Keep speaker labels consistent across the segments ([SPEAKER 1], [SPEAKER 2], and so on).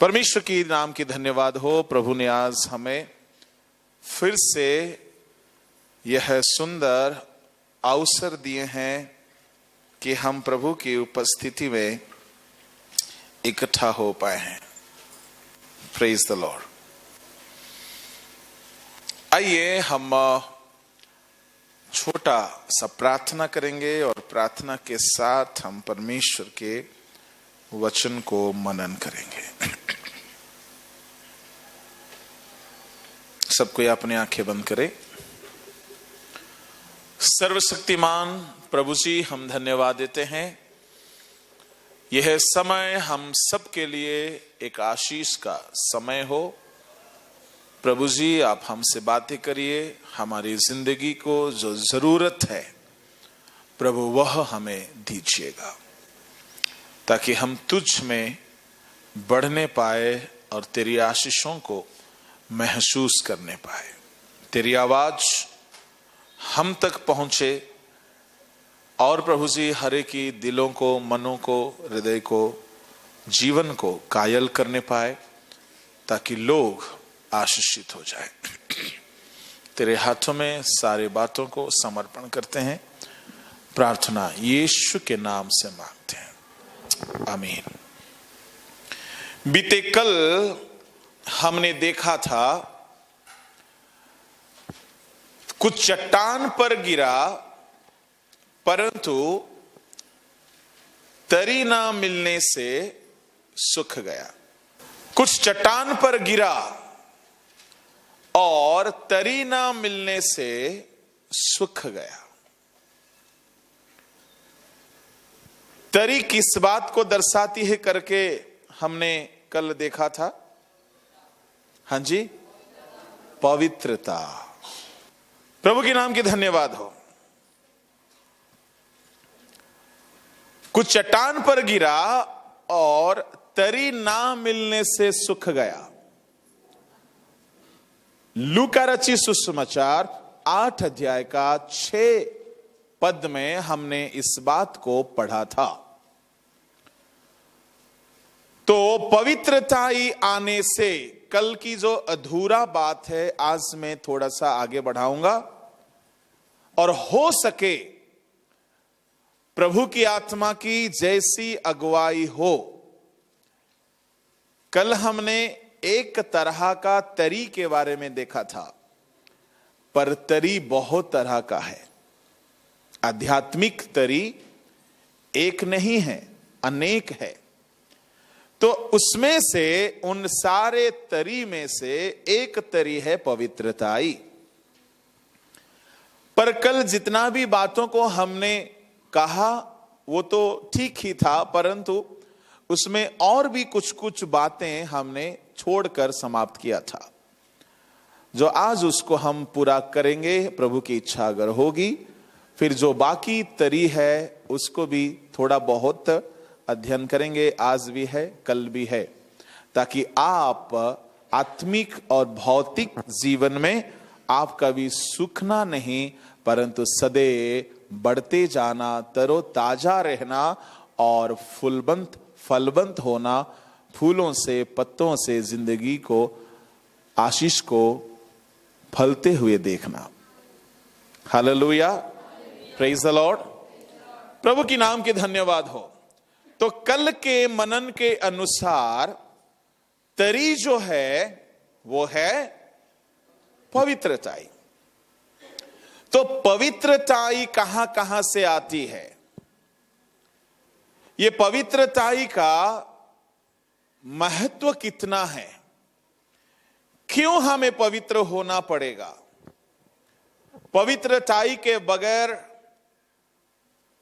[SPEAKER 1] परमेश्वर की नाम की धन्यवाद हो। प्रभु ने आज हमें फिर से यह सुंदर अवसर दिए हैं कि हम प्रभु की उपस्थिति में इकट्ठा हो पाए हैं। Praise the Lord. आइए हम छोटा सा प्रार्थना करेंगे और प्रार्थना के साथ हम परमेश्वर के वचन को मनन करेंगे। सबको अपने आंखें बंद करें। सर्वशक्तिमान प्रभु जी, हम धन्यवाद देते हैं। यह समय हम सब के लिए एक आशीष का समय हो। प्रभु जी, आप हमसे बातें करिए। हमारी जिंदगी को जो जरूरत है प्रभु वह हमें दीजिएगा, ताकि हम तुझ में बढ़ने पाए और तेरी आशीषों को महसूस करने पाए। तेरी आवाज हम तक पहुंचे और प्रभु जी हर एक की दिलों को, मनों को, हृदय को, जीवन को कायल करने पाए, ताकि लोग आशीषित हो जाए। तेरे हाथों में सारे बातों को समर्पण करते हैं। प्रार्थना यीशु के नाम से मांगते हैं, आमीन। बीते कल हमने देखा था कुछ चट्टान पर गिरा, परंतु तरी ना मिलने से सूख गया। कुछ चट्टान पर गिरा और तरी ना मिलने से सूख गया। तरी किस बात को दर्शाती है करके हमने कल देखा था? हाँ जी, पवित्रता। प्रभु के नाम की धन्यवाद हो। कुछ चट्टान पर गिरा और तरी ना मिलने से सूख गया। लूका रचित सुसमाचार 8 अध्याय का 6 पद में हमने इस बात को पढ़ा था। तो पवित्रताई आने से कल की जो अधूरा बात है आज मैं थोड़ा सा आगे बढ़ाऊंगा, और हो सके प्रभु की आत्मा की जैसी अगुवाई हो। कल हमने एक तरह का तरी के बारे में देखा था, पर तरी बहुत तरह का है। आध्यात्मिक तरी एक नहीं है, अनेक है। तो उसमें से, उन सारे तरी में से एक तरी है पवित्रताई। पर कल जितना भी बातों को हमने कहा वो तो ठीक ही था, परंतु उसमें और भी कुछ कुछ बातें हमने छोड़कर समाप्त किया था, जो आज उसको हम पूरा करेंगे प्रभु की इच्छा अगर होगी। फिर जो बाकी तरी है उसको भी थोड़ा बहुत अध्ययन करेंगे, आज भी है कल भी है, ताकि आप आत्मिक और भौतिक जीवन में आपका भी सूखना नहीं, परंतु सदैव बढ़ते जाना, तरोताजा रहना और फलवंत होना, फूलों से, पत्तों से जिंदगी को, आशीष को फलते हुए देखना। Hallelujah, praise the lord. प्रभु की नाम की धन्यवाद हो। तो कल के मनन के अनुसार तरी जो है वो है पवित्रताई। तो पवित्रताई कहां कहां से आती है? ये पवित्रताई का महत्व कितना है? क्यों हमें पवित्र होना पड़ेगा? पवित्रताई के बगैर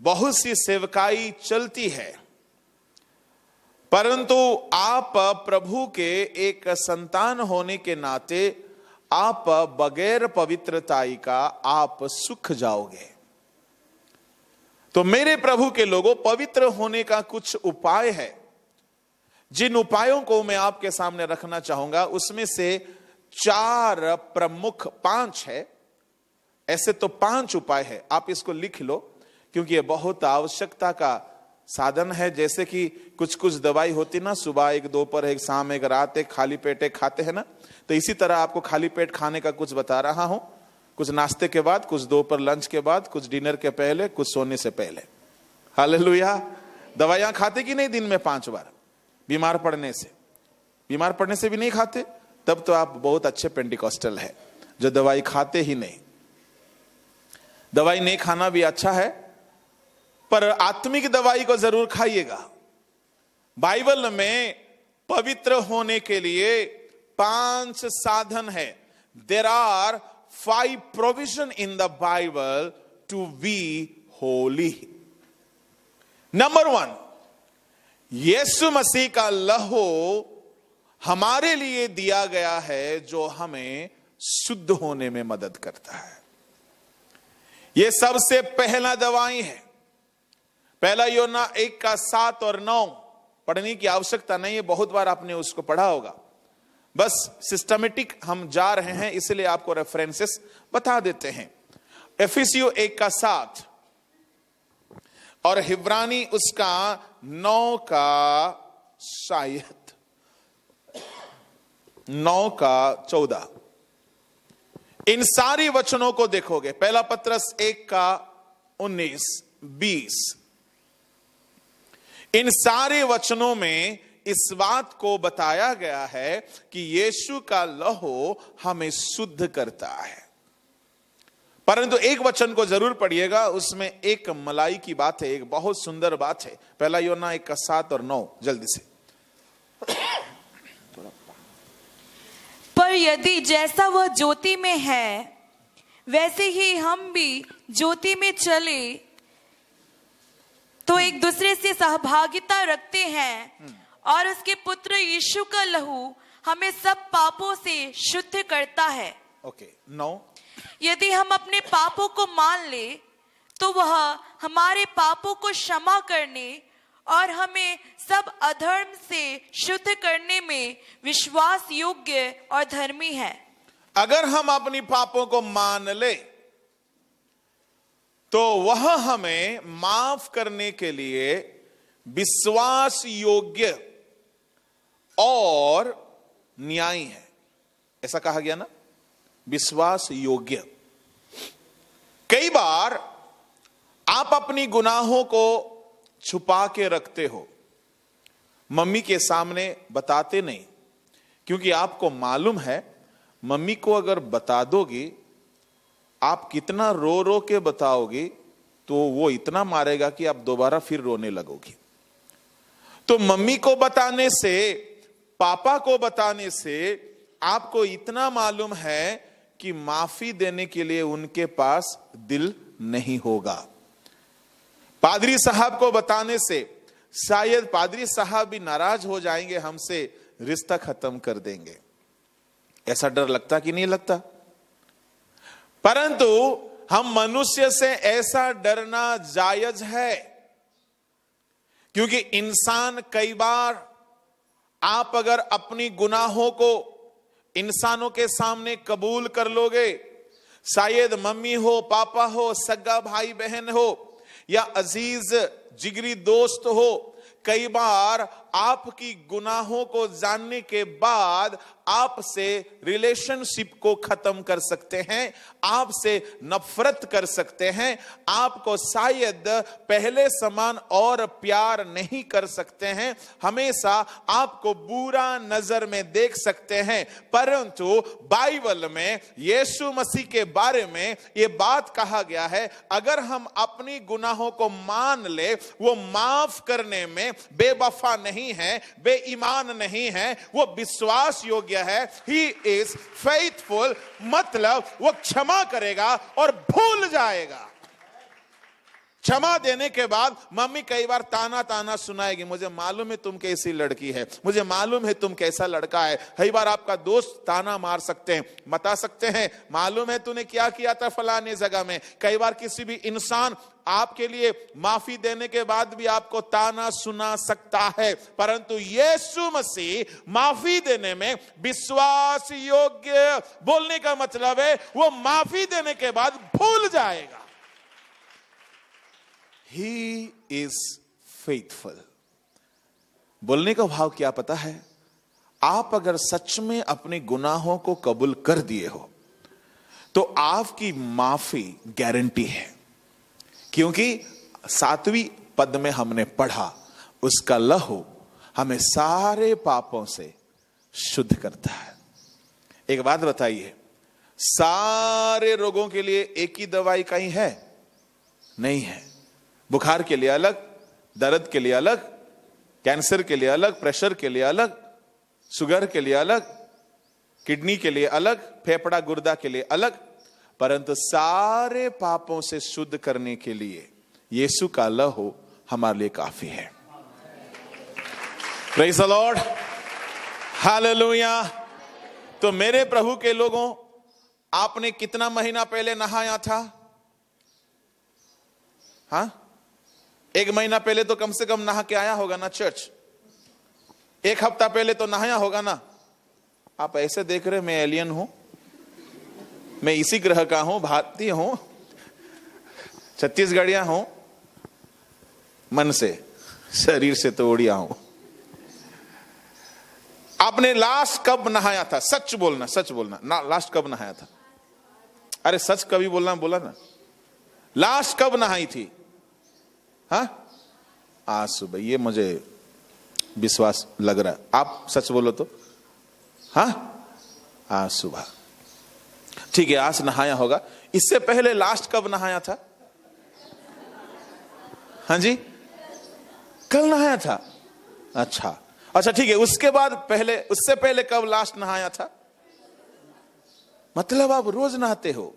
[SPEAKER 1] बहुत सी सेवकाई चलती है, परंतु आप प्रभु के एक संतान होने के नाते आप बगैर पवित्रताई का आप सूख जाओगे। तो मेरे प्रभु के लोगों, पवित्र होने का कुछ उपाय है, जिन उपायों को मैं आपके सामने रखना चाहूंगा। उसमें से 4 प्रमुख, 5 है। ऐसे तो 5 उपाय है, आप इसको लिख लो, क्योंकि यह बहुत आवश्यकता का साधन है। जैसे कि कुछ कुछ दवाई होती ना, सुबह एक, दोपहर एक, शाम एक, रात एक, खाली पेट एक खाते हैं ना, तो इसी तरह आपको खाली पेट खाने का कुछ बता रहा हूं। कुछ नाश्ते के बाद, कुछ दोपहर लंच के बाद, कुछ डिनर के पहले, कुछ सोने से पहले। हालेलुया। दवाइयां खाते कि नहीं दिन में 5 बार? बीमार पड़ने से भी नहीं खाते? तब तो आप बहुत अच्छे पेंटिकॉस्टल है जो दवाई खाते ही नहीं। दवाई नहीं खाना भी अच्छा है, पर आत्मिक दवाई को जरूर खाइएगा। बाइबल में पवित्र होने के लिए 5 साधन है। There are 5 provision in the Bible to be holy. Number 1, यीशु मसीह का लहू हमारे लिए दिया गया है जो हमें शुद्ध होने में मदद करता है। यह सबसे पहला दवाई है। पहला यूहन्ना 1:7 और 9 पढ़ने की आवश्यकता नहीं है, बहुत बार आपने उसको पढ़ा होगा। बस सिस्टमेटिक हम जा रहे हैं, इसलिए आपको रेफरेंसेस बता देते हैं। एफिसियों 1:7 और हिब्रानी उसका 9 का शायद 9 का 14। इन सारी वचनों को देखोगे। पहला पत्रस 1:19-20। इन सारे वचनों में इस बात को बताया गया है कि यीशु का लहू हमें शुद्ध करता है। परंतु एक वचन को जरूर पढ़िएगा, उसमें एक मलाई की बात है, एक बहुत सुंदर बात है। पहला यूहन्ना 1:7 और 9, जल्दी से।
[SPEAKER 2] पर यदि जैसा वह ज्योति में है वैसे ही हम भी ज्योति में चले तो एक दूसरे से सहभागिता रखते हैं, और उसके पुत्र यीशु का लहू हमें सब पापों से शुद्ध करता है।
[SPEAKER 1] ओके, 9।
[SPEAKER 2] यदि हम अपने पापों को मान ले तो वह हमारे पापों को क्षमा करने और हमें सब अधर्म से शुद्ध करने में विश्वास योग्य और धर्मी है।
[SPEAKER 1] अगर हम अपनी पापों को मान ले तो वह हमें माफ करने के लिए विश्वास योग्य और न्यायी है। ऐसा कहा गया ना, विश्वास योग्य। कई बार आप अपनी गुनाहों को छुपा के रखते हो, मम्मी के सामने बताते नहीं, क्योंकि आपको मालूम है मम्मी को अगर बता दोगी, आप कितना रो रो के बताओगी तो वो इतना मारेगा कि आप दोबारा फिर रोने लगोगी। तो मम्मी को बताने से, पापा को बताने से आपको इतना मालूम है कि माफी देने के लिए उनके पास दिल नहीं होगा। पादरी साहब को बताने से शायद पादरी साहब भी नाराज हो जाएंगे, हमसे रिश्ता खत्म कर देंगे। ऐसा डर लगता कि नहीं लगता? परंतु हम मनुष्य से ऐसा डरना जायज है, क्योंकि इंसान कई बार, आप अगर अपनी गुनाहों को इंसानों के सामने कबूल कर लोगे, शायद मम्मी हो, पापा हो, सगा भाई बहन हो या अजीज जिगरी दोस्त हो, कई बार आपकी गुनाहों को जानने के बाद आपसे रिलेशनशिप को खत्म कर सकते हैं, आपसे नफरत कर सकते हैं, आपको शायद पहले समान और प्यार नहीं कर सकते हैं, हमेशा आपको बुरा नजर में देख सकते हैं। परंतु बाइबल में यीशु मसीह के बारे में यह बात कहा गया है, अगर हम अपनी गुनाहों को मान ले, वो माफ करने में बेवफा नहीं है, बेईमान नहीं है, वो विश्वास योग्य है। He is faithful, मतलब वो क्षमा करेगा और भूल जाएगा। क्षमा देने के बाद मम्मी कई बार ताना सुनाएगी, मुझे मालूम है तुम कैसी लड़की है, मुझे मालूम है तुम कैसा लड़का है। कई बार आपका दोस्त ताना मार सकते हैं, बता सकते हैं, मालूम है तूने क्या किया था फलाने जगह में। कई बार किसी भी इंसान आपके लिए माफी देने के बाद भी आपको ताना सुना सकता है, परंतु यीशु मसीह माफी देने में विश्वास योग्य। बोलने का मतलब है वो माफी देने के बाद भूल जाएगा। He is faithful. बोलने का भाव क्या पता है? आप अगर सच में अपने गुनाहों को कबूल कर दिए हो तो आपकी माफी गारंटी है, क्योंकि 7वीं पद में हमने पढ़ा उसका लहू हमें सारे पापों से शुद्ध करता है। एक बात बताइए, सारे रोगों के लिए एक ही दवाई कहीं है? नहीं है। बुखार के लिए अलग, दर्द के लिए अलग, कैंसर के लिए अलग, प्रेशर के लिए अलग, शुगर के लिए अलग, किडनी के लिए अलग, फेफड़ा गुर्दा के लिए अलग, परंतु सारे पापों से शुद्ध करने के लिए यीशु का लहू हमारे लिए काफी है। Praise the Lord, hallelujah. तो मेरे प्रभु के लोगों, आपने कितना महीना पहले नहाया था? हाँ, 1 महीना पहले तो कम से कम नहा के आया होगा ना चर्च। 1 हफ्ता पहले तो नहाया होगा ना। आप ऐसे देख रहे मैं एलियन हूं, मैं इसी ग्रह का हूं, भारतीय हूं, छत्तीसगढ़िया हूं, मन से, शरीर से तो उड़िया हूं। आपने लास्ट कब नहाया था? सच बोलना, सच बोलना ना। लास्ट कब नहाया था? अरे सच कभी बोलना, बोला ना। लास्ट कब नहाई थी? हाँ, आज सुबह। ये मुझे विश्वास लग रहा है। आप सच बोलो तो। हाँ, आज सुबह। ठीक है, आज नहाया होगा। इससे पहले लास्ट कब नहाया था? हाँ जी, कल नहाया था। अच्छा अच्छा, ठीक है। उसके बाद पहले, उससे पहले कब लास्ट नहाया था? मतलब आप रोज नहाते हो।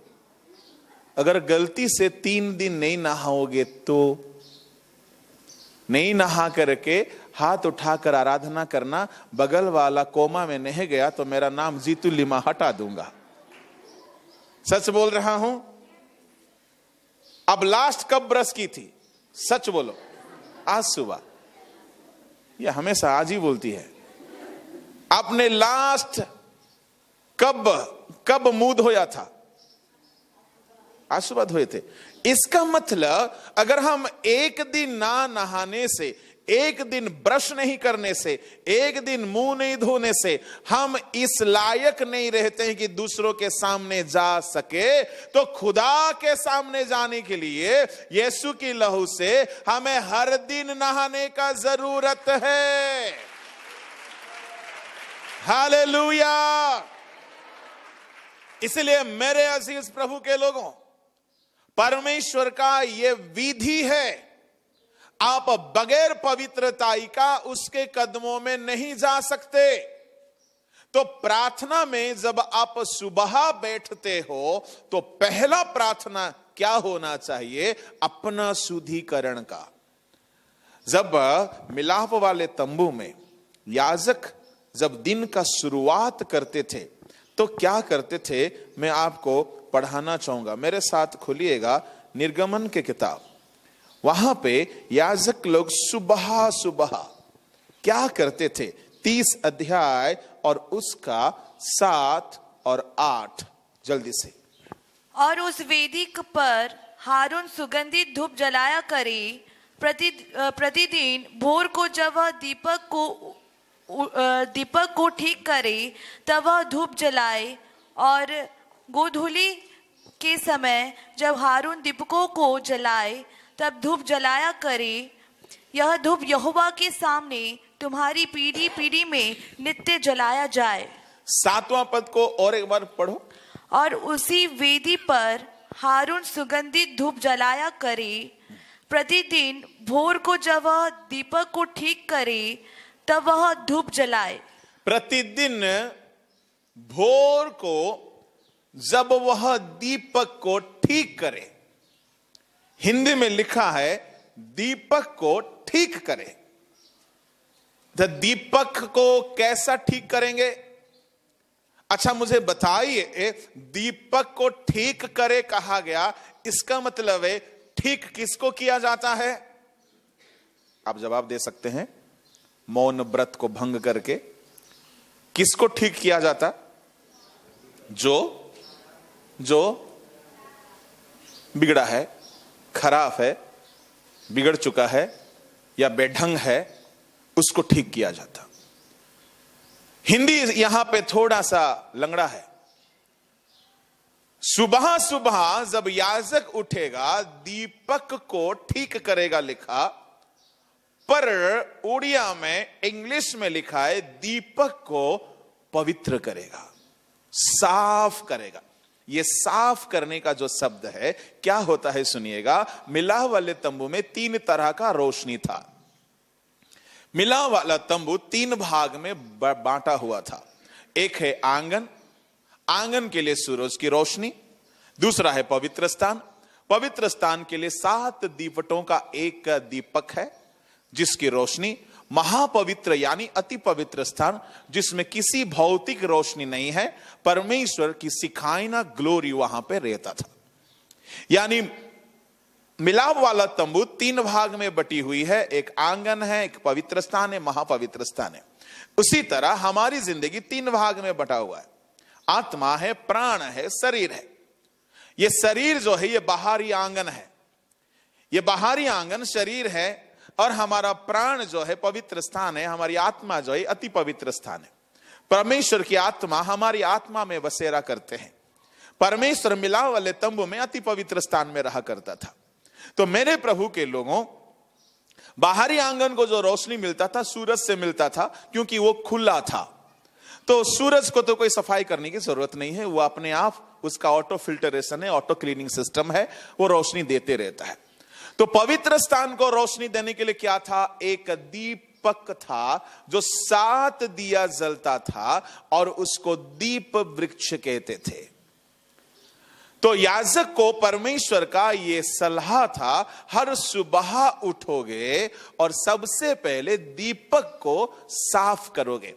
[SPEAKER 1] अगर गलती से 3 दिन नहीं नहाओगे तो नहीं नहा करके हाथ उठाकर आराधना करना, बगल वाला कोमा में नहीं गया तो मेरा नाम जीतू लिमा हटा दूंगा। सच बोल रहा हूं। अब लास्ट कब ब्रश की थी? सच बोलो। आज सुबह। यह हमेशा आज ही बोलती है। आपने लास्ट कब मुंह धोया था? आज सुबह धोए थे। इसका मतलब अगर हम एक दिन ना नहाने से, एक दिन ब्रश नहीं करने से, एक दिन मुंह नहीं धोने से हम इस लायक नहीं रहते हैं कि दूसरों के सामने जा सके, तो खुदा के सामने जाने के लिए यीशु की लहू से हमें हर दिन नहाने का जरूरत है। हालेलुया। इसलिए मेरे अजीज प्रभु के लोगों, परमेश्वर का यह विधि है। आप बगैर पवित्रताई का उसके कदमों में नहीं जा सकते। तो प्रार्थना में जब आप सुबह बैठते हो तो पहला प्रार्थना क्या होना चाहिए? अपना शुद्धिकरण का। जब मिलाप वाले तंबू में याजक जब दिन का शुरुआत करते थे तो क्या करते थे, मैं आपको पढ़ाना चाहूंगा। मेरे साथ खोलिएगा निर्गमन के किताब। वहां पे याजक लोग सुबह सुबह क्या करते थे? 30 अध्याय और उसका 7 और 8, जल्दी से।
[SPEAKER 2] और उस वेदी पर हारून सुगंधित धूप जलाया करे। प्रतिदिन भोर को जब वह दीपक को ठीक करे तब वह धूप जलाए, और गोधूली के समय जब हारून दीपकों को जलाए तब धूप जलाया करे। यह धूप यहोवा के सामने तुम्हारी पीढ़ी पीढ़ी में नित्य जलाया जाए।
[SPEAKER 1] 7वां पद को और एक बार पढ़ो।
[SPEAKER 2] और उसी वेदी पर हारून सुगंधित धूप जलाया करे। प्रतिदिन भोर को जब वह दीपक को ठीक करे तब वह धूप जलाए। प्रतिदिन
[SPEAKER 1] भोर को जब वह दीपक को ठीक करे। हिंदी में लिखा है दीपक को ठीक करे। तो दीपक को कैसा ठीक करेंगे? अच्छा मुझे बताइए, दीपक को ठीक करे कहा गया, इसका मतलब है ठीक किसको किया जाता है? आप जवाब दे सकते हैं। मौन व्रत को भंग करके किसको ठीक किया जाता? जो बिगड़ा है, खराब है, बिगड़ चुका है या बेढंग है, उसको ठीक किया जाता। हिंदी यहां पे थोड़ा सा लंगड़ा है। सुबह सुबह जब याजक उठेगा दीपक को ठीक करेगा लिखा, पर उड़िया में इंग्लिश में लिखा है दीपक को पवित्र करेगा, साफ करेगा। यह साफ करने का जो शब्द है क्या होता है सुनिएगा। मिलाव वाले तंबू में 3 तरह का रोशनी था। मिलाव वाला तंबू 3 भाग में बांटा हुआ था। एक है आंगन, आंगन के लिए सूरज की रोशनी। दूसरा है पवित्र स्थान, पवित्र स्थान के लिए 7 दीपटों का एक दीपक है जिसकी रोशनी। महापवित्र यानी अति पवित्र स्थान जिसमें किसी भौतिक रोशनी नहीं है, परमेश्वर की सिखाइना ग्लोरी वहां पे रहता था। यानी मिलाप वाला तंबू 3 भाग में बटी हुई है। एक आंगन है, एक पवित्र स्थान है, महापवित्र स्थान है। उसी तरह हमारी जिंदगी 3 भाग में बटा हुआ है। आत्मा है, प्राण है, शरीर है। ये शरीर जो है ये बाहरी आंगन है, ये बाहरी आंगन शरीर है, और हमारा प्राण जो है पवित्र स्थान है, हमारी आत्मा जो है अति पवित्र स्थान है। परमेश्वर की आत्मा हमारी आत्मा में बसेरा करते हैं। परमेश्वर मिलाव वाले तंबू में अति पवित्र स्थान में रहा करता था। तो मेरे प्रभु के लोगों, बाहरी आंगन को जो रोशनी मिलता था सूरज से मिलता था, क्योंकि वो खुला था। तो सूरज को तो कोई सफाई करने की जरूरत नहीं है, वो अपने आप, उसका ऑटो फिल्टरेशन है, ऑटो क्लीनिंग सिस्टम है, वो रोशनी देते रहता है। तो पवित्र स्थान को रोशनी देने के लिए क्या था? एक दीपक था जो 7 दिया जलता था और उसको दीप वृक्ष कहते थे। तो याजक को परमेश्वर का यह सलाह था, हर सुबह उठोगे और सबसे पहले दीपक को साफ करोगे,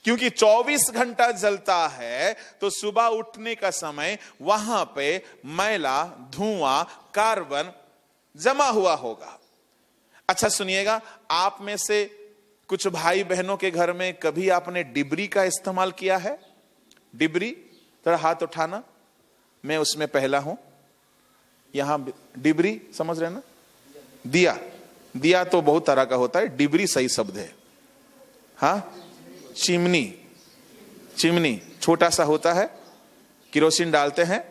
[SPEAKER 1] क्योंकि 24 घंटा जलता है। तो सुबह उठने का समय वहां पे मैला, धुआं, कार्बन जमा हुआ होगा। अच्छा सुनिएगा, आप में से कुछ भाई बहनों के घर में कभी आपने डिबरी का इस्तेमाल किया है? डिबरी, थोड़ा हाथ उठाना, मैं उसमें पहला हूं। यहां डिबरी समझ रहे ना? दिया, दिया तो बहुत तरह का होता है, डिबरी सही शब्द है। हाँ, चिमनी, चिमनी छोटा सा होता है, किरोसिन डालते हैं,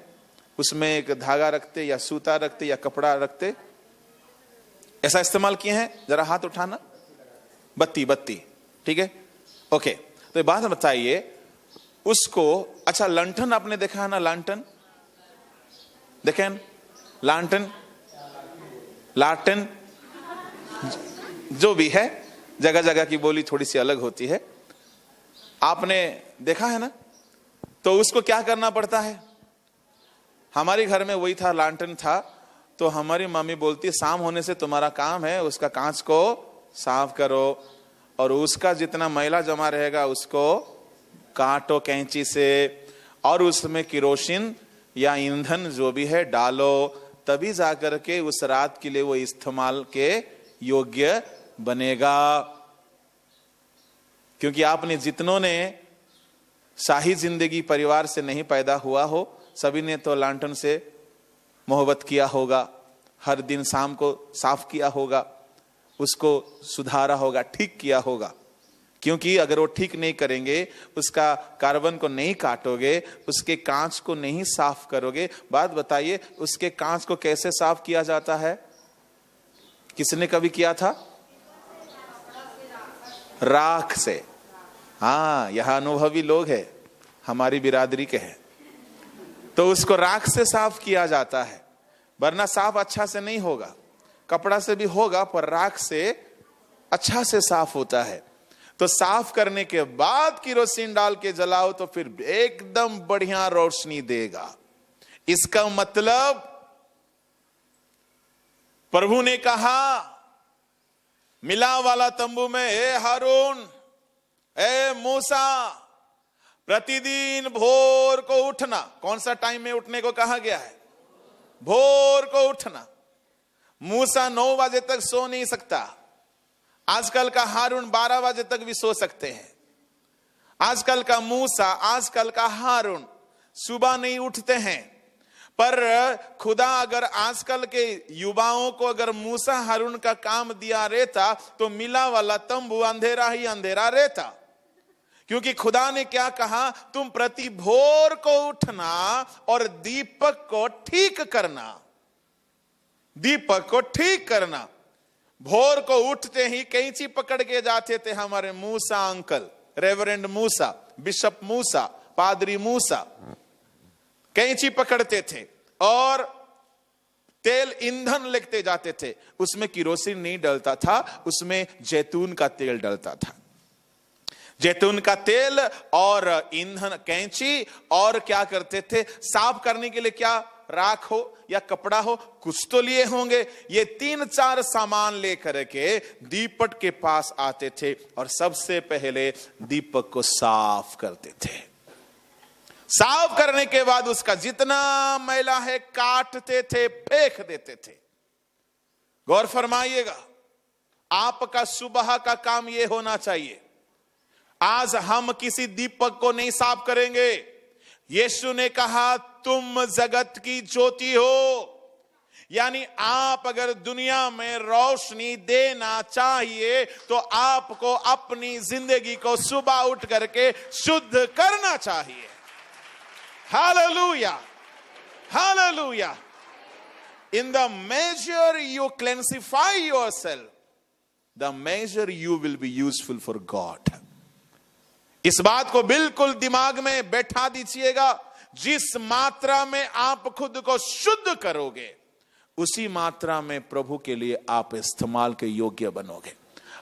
[SPEAKER 1] उसमें एक धागा रखते या सूता रखते या कपड़ा रखते, ऐसा इस्तेमाल किए हैं? जरा हाथ उठाना। बत्ती, बत्ती, ठीक है, ओके। तो बात बताइए उसको। अच्छा, लंठन आपने देखा है ना? लांटन देखें, लांटन, लाटन, जो भी है, जगह जगह की बोली थोड़ी सी अलग होती है, आपने देखा है ना? तो उसको क्या करना पड़ता है? हमारे घर में वही था, लांटन था। तो हमारी मम्मी बोलती, शाम होने से तुम्हारा काम है उसका कांच को साफ करो, और उसका जितना मैला जमा रहेगा उसको काटो कैंची से, और उसमें किरोसिन या ईंधन जो भी है डालो, तभी जाकर के उस रात के लिए वो इस्तेमाल के योग्य बनेगा। क्योंकि आपने जितनों ने शाही जिंदगी परिवार से नहीं पैदा हुआ हो, सभी ने तो लांटन से मोहब्बत किया होगा, हर दिन शाम को साफ किया होगा, उसको सुधारा होगा, ठीक किया होगा। क्योंकि अगर वो ठीक नहीं करेंगे, उसका कार्बन को नहीं काटोगे, उसके कांच को नहीं साफ करोगे, बात बताइए उसके कांच को कैसे साफ किया जाता है? किसने कभी किया था? राख से। हाँ, यह अनुभवी लोग हैं, हमारी बिरादरी के हैं। तो उसको राख से साफ किया जाता है, वरना साफ अच्छा से नहीं होगा। कपड़ा से भी होगा, पर राख से अच्छा से साफ होता है। तो साफ करने के बाद किरोसिन डाल के जलाओ तो फिर एकदम बढ़िया रोशनी देगा। इसका मतलब प्रभु ने कहा मिलाव वाला तंबू में, हे हारून, हे मूसा, प्रतिदिन भोर को उठना। कौन सा टाइम में उठने को कहा गया है? भोर को उठना। मूसा 9 बजे तक सो नहीं सकता। आजकल का हारून 12 बजे तक भी सो सकते हैं। आजकल का मूसा, आजकल का हारून सुबह नहीं उठते हैं, पर खुदा अगर आजकल के युवाओं को अगर मूसा हारून का काम दिया रहता तो मिला वाला तंबू अंधेरा ही अंधेरा रहता, क्योंकि खुदा ने क्या कहा, तुम प्रति भोर को उठना और दीपक को ठीक करना, दीपक को ठीक करना। भोर को उठते ही कैंची पकड़ के जाते थे हमारे मूसा अंकल, रेवरेंड मूसा, बिशप मूसा, पादरी मूसा, कैंची पकड़ते थे और तेल ईंधन लेते जाते थे। उसमें किरोसिन नहीं डलता था, उसमें जैतून का तेल डलता था। जैतून का तेल और ईंधन, कैंची, और क्या करते थे, साफ करने के लिए क्या, राख हो या कपड़ा हो, कुछ तो लिए होंगे। ये 3-4 सामान लेकर के दीपक के पास आते थे और सबसे पहले दीपक को साफ करते थे। साफ करने के बाद उसका जितना मैला है काटते थे, फेंक देते थे। गौर फरमाइएगा, आपका सुबह का काम यह होना चाहिए। आज हम किसी दीपक को नहीं साफ करेंगे। यीशु ने कहा तुम जगत की ज्योति हो, यानी आप अगर दुनिया में रोशनी देना चाहिए तो आपको अपनी जिंदगी को सुबह उठ करके शुद्ध करना चाहिए। Hallelujah, hallelujah. In the measure you cleansify yourself, the measure you will be useful for God. इस बात को बिल्कुल दिमाग में बैठा दीजिएगा। जिस मात्रा में आप खुद को शुद्ध करोगे, उसी मात्रा में प्रभु के लिए आप इस्तेमाल के योग्य बनोगे।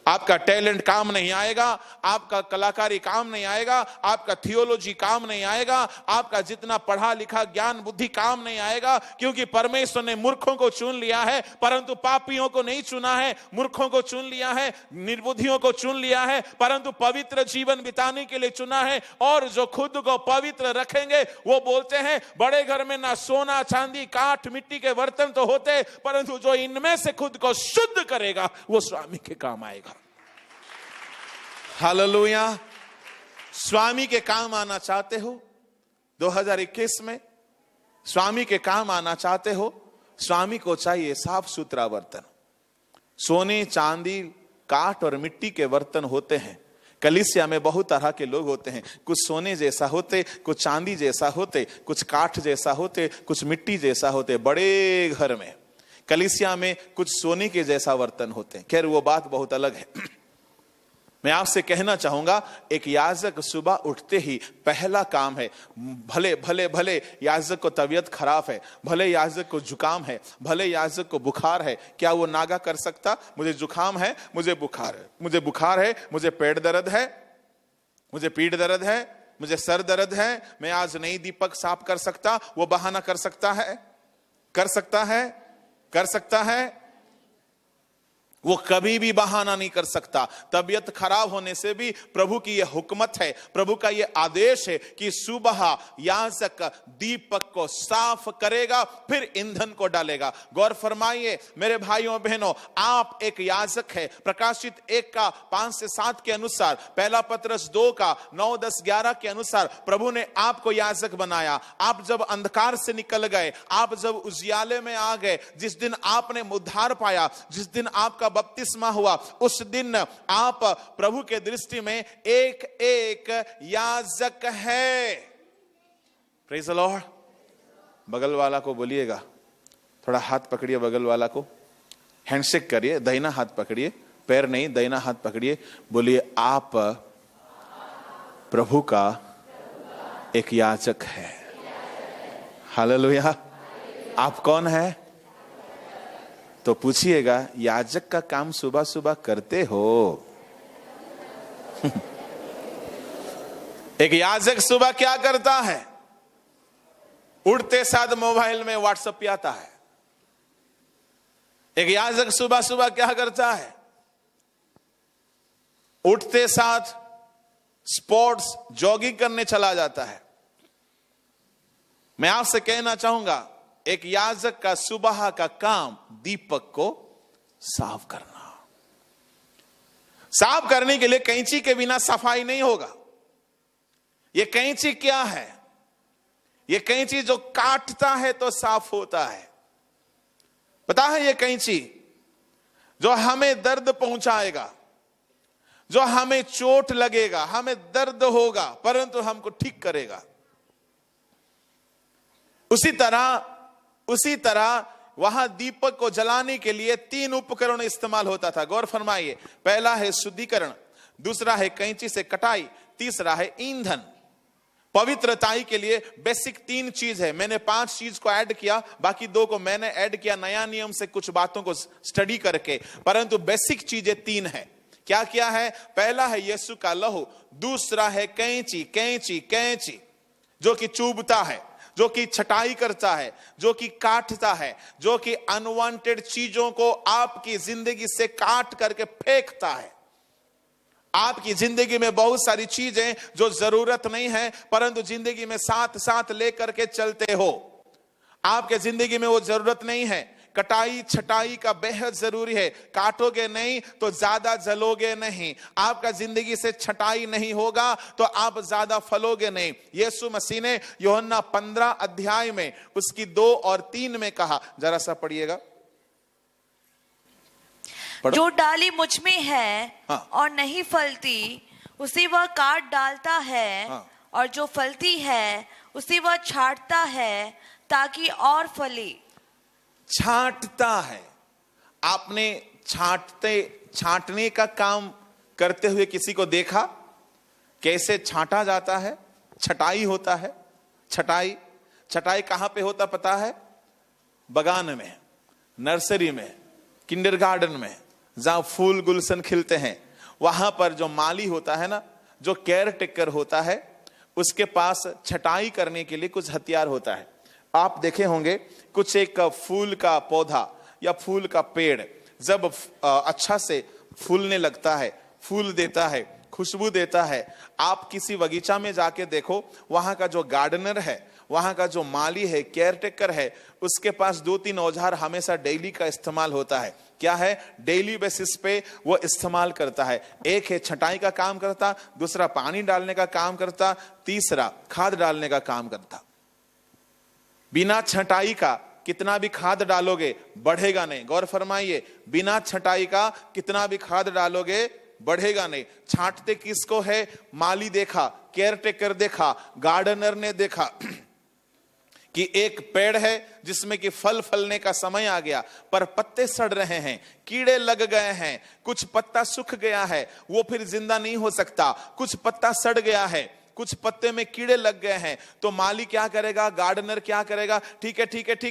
[SPEAKER 1] आपका टैलेंट काम नहीं आएगा, आपका कलाकारी काम नहीं आएगा, आपका थियोलॉजी काम नहीं आएगा, आपका जितना पढ़ा लिखा ज्ञान बुद्धि काम नहीं आएगा, क्योंकि परमेश्वर ने मूर्खों को चुन लिया है परंतु पापियों को नहीं चुना है। मूर्खों को चुन लिया है, निर्बुद्धियों को चुन लिया है, परंतु पवित्र जीवन बिताने के लिए चुना है। और जो खुद को पवित्र रखेंगे, वो बोलते हैं बड़े घर में ना सोना चांदी काठ मिट्टी के बर्तन तो होते, परंतु जो इनमें से खुद को शुद्ध करेगा वो स्वामी के काम आएगा। हालेलुया। स्वामी के काम आना चाहते हो 2021 में? स्वामी के काम आना चाहते हो? स्वामी को चाहिए साफ सुथरा बर्तन। सोने चांदी काठ और मिट्टी के बर्तन होते हैं। कलीसिया में बहुत तरह के लोग होते हैं, कुछ सोने जैसा होते, कुछ चांदी जैसा होते, कुछ काठ जैसा होते, कुछ मिट्टी जैसा होते। बड़े घर में कलीसिया में कुछ सोने के जैसा बर्तन होते हैं। खैर वो बात बहुत अलग है। मैं आपसे कहना चाहूंगा, एक याजक सुबह उठते ही पहला काम है, भले भले भले याजक को तबीयत खराब है, भले याजक को जुकाम है, भले याजक को बुखार है, क्या वो नागा कर सकता, मुझे जुकाम है, मुझे बुखार है, मुझे बुखार है, मुझे पेट दर्द है, मुझे पीठ दर्द है, मुझे सर दर्द है, मैं आज नहीं दीपक साफ कर सकता? वो बहाना कर सकता है? कर सकता है? कर सकता है? वो कभी भी बहाना नहीं कर सकता। तबीयत खराब होने से भी प्रभु की यह हुक्मत है, प्रभु का यह आदेश है कि सुबह याजक दीपक को साफ करेगा, फिर ईंधन को डालेगा। गौर फरमाइए मेरे भाइयों बहनों, आप एक याजक है। प्रकाशित 1 का 5 से 7 के अनुसार, पहला पत्रस 2 का 9, 10, 11 के अनुसार प्रभु ने आपको याजक बनाया। आप जब अंधकार से निकल गए, आप जब उजियाले में आ गए, जिस दिन आपने उद्धार पाया, जिस दिन आपका बपतिस्मा हुआ, उस दिन आप प्रभु के दृष्टि में एक एक याजक है। Praise the Lord. बगल वाला को बोलिएगा, थोड़ा हाथ पकड़िए, बगल वाला को हैंडशेक करिए, दाहिना हाथ पकड़िए, पैर नहीं दाहिना हाथ पकड़िए, बोलिए आप प्रभु का एक याजक है। हालेलुया। आप कौन है? तो पूछिएगा, याजक का काम सुबह सुबह करते हो? एक याजक सुबह क्या करता है? उठते साथ मोबाइल में व्हाट्सएप पे आता है। एक याजक सुबह सुबह क्या करता है? उठते साथ स्पोर्ट्स जॉगिंग करने चला जाता है। मैं आपसे कहना चाहूंगा, एक याजक का सुबह का काम दीपक को साफ करना। साफ करने के लिए कैंची के बिना सफाई नहीं होगा। ये कैंची क्या है? ये कैंची जो काटता है तो साफ होता है। पता है, ये कैंची जो हमें दर्द पहुंचाएगा, जो हमें चोट लगेगा, हमें दर्द होगा, परंतु हमको ठीक करेगा। उसी तरह वहां दीपक को जलाने के लिए 3 उपकरण इस्तेमाल होता था। गौर फरमाइए, पहला है शुद्धिकरण, दूसरा है कैंची से कटाई, तीसरा है ईंधन। पवित्रताई के लिए बेसिक 3 चीज है। मैंने 5 चीज को ऐड किया, बाकी 2 को मैंने ऐड किया नया नियम से कुछ बातों को स्टडी करके, परंतु बेसिक चीजें 3 है। क्या क्या है? पहला है यीशु का लहू, दूसरा है कैंची जो कि चूबता है, जो कि छटाई करता है, जो कि काटता है, जो कि अनवांटेड चीजों को आपकी जिंदगी से काट करके फेंकता है। आपकी जिंदगी में बहुत सारी चीजें जो जरूरत नहीं है, परंतु जिंदगी में साथ साथ लेकर के चलते हो। आपके जिंदगी में वो जरूरत नहीं है। कटाई छटाई का बेहद जरूरी है। काटोगे नहीं तो ज्यादा जलोगे नहीं। आपका जिंदगी से छटाई नहीं होगा तो आप ज्यादा फलोगे नहीं। यीशु मसीह ने यूहन्ना 15 अध्याय में उसकी 2 और 3 में कहा, जरा सा पढ़िएगा।
[SPEAKER 2] जो डाली मुझ में है
[SPEAKER 1] हाँ।
[SPEAKER 2] और नहीं फलती उसे वह काट डालता है,
[SPEAKER 1] हाँ।
[SPEAKER 2] और जो फलती है उसे वह छांटता है ताकि और फले।
[SPEAKER 1] छांटता है। आपने छांटने का काम करते हुए किसी को देखा? कैसे छांटा जाता है? छटाई होता है। छटाई कहां पे होता पता है? बगान में, नर्सरी में, किंडरगार्टन में, जहां फूल गुलशन खिलते हैं, वहां पर जो माली होता है ना, जो केयर टेकर होता है, उसके पास छटाई करने के लिए कुछ हथियार होता है। आप देखे होंगे, कुछ एक फूल का पौधा या फूल का पेड़ जब अच्छा से फूलने लगता है, फूल देता है, खुशबू देता है, आप किसी बगीचा में जाके देखो, वहां का जो गार्डनर है, वहां का जो माली है, केयरटेकर है, उसके पास 2-3 औजार हमेशा डेली का इस्तेमाल होता है। क्या है? डेली बेसिस पे वो इस्तेमाल करता है। एक है छटाई का काम करता, दूसरा पानी डालने का काम करता, तीसरा खाद डालने का काम करता। बिना छटाई का कितना भी खाद डालोगे बढ़ेगा नहीं। गौर फरमाइए, बिना छटाई का कितना भी खाद डालोगे बढ़ेगा नहीं। छांटते किसको है? माली देखा, केयरटेकर देखा, गार्डनर ने देखा कि एक पेड़ है जिसमें कि फल फलने का समय आ गया, पर पत्ते सड़ रहे हैं, कीड़े लग गए हैं, कुछ पत्ता सूख गया है, वो फिर जिंदा नहीं हो सकता, कुछ पत्ता सड़ गया है, कुछ पत्ते में कीड़े लग गए हैं। तो माली क्या करेगा? गार्डनर क्या करेगा? ठीक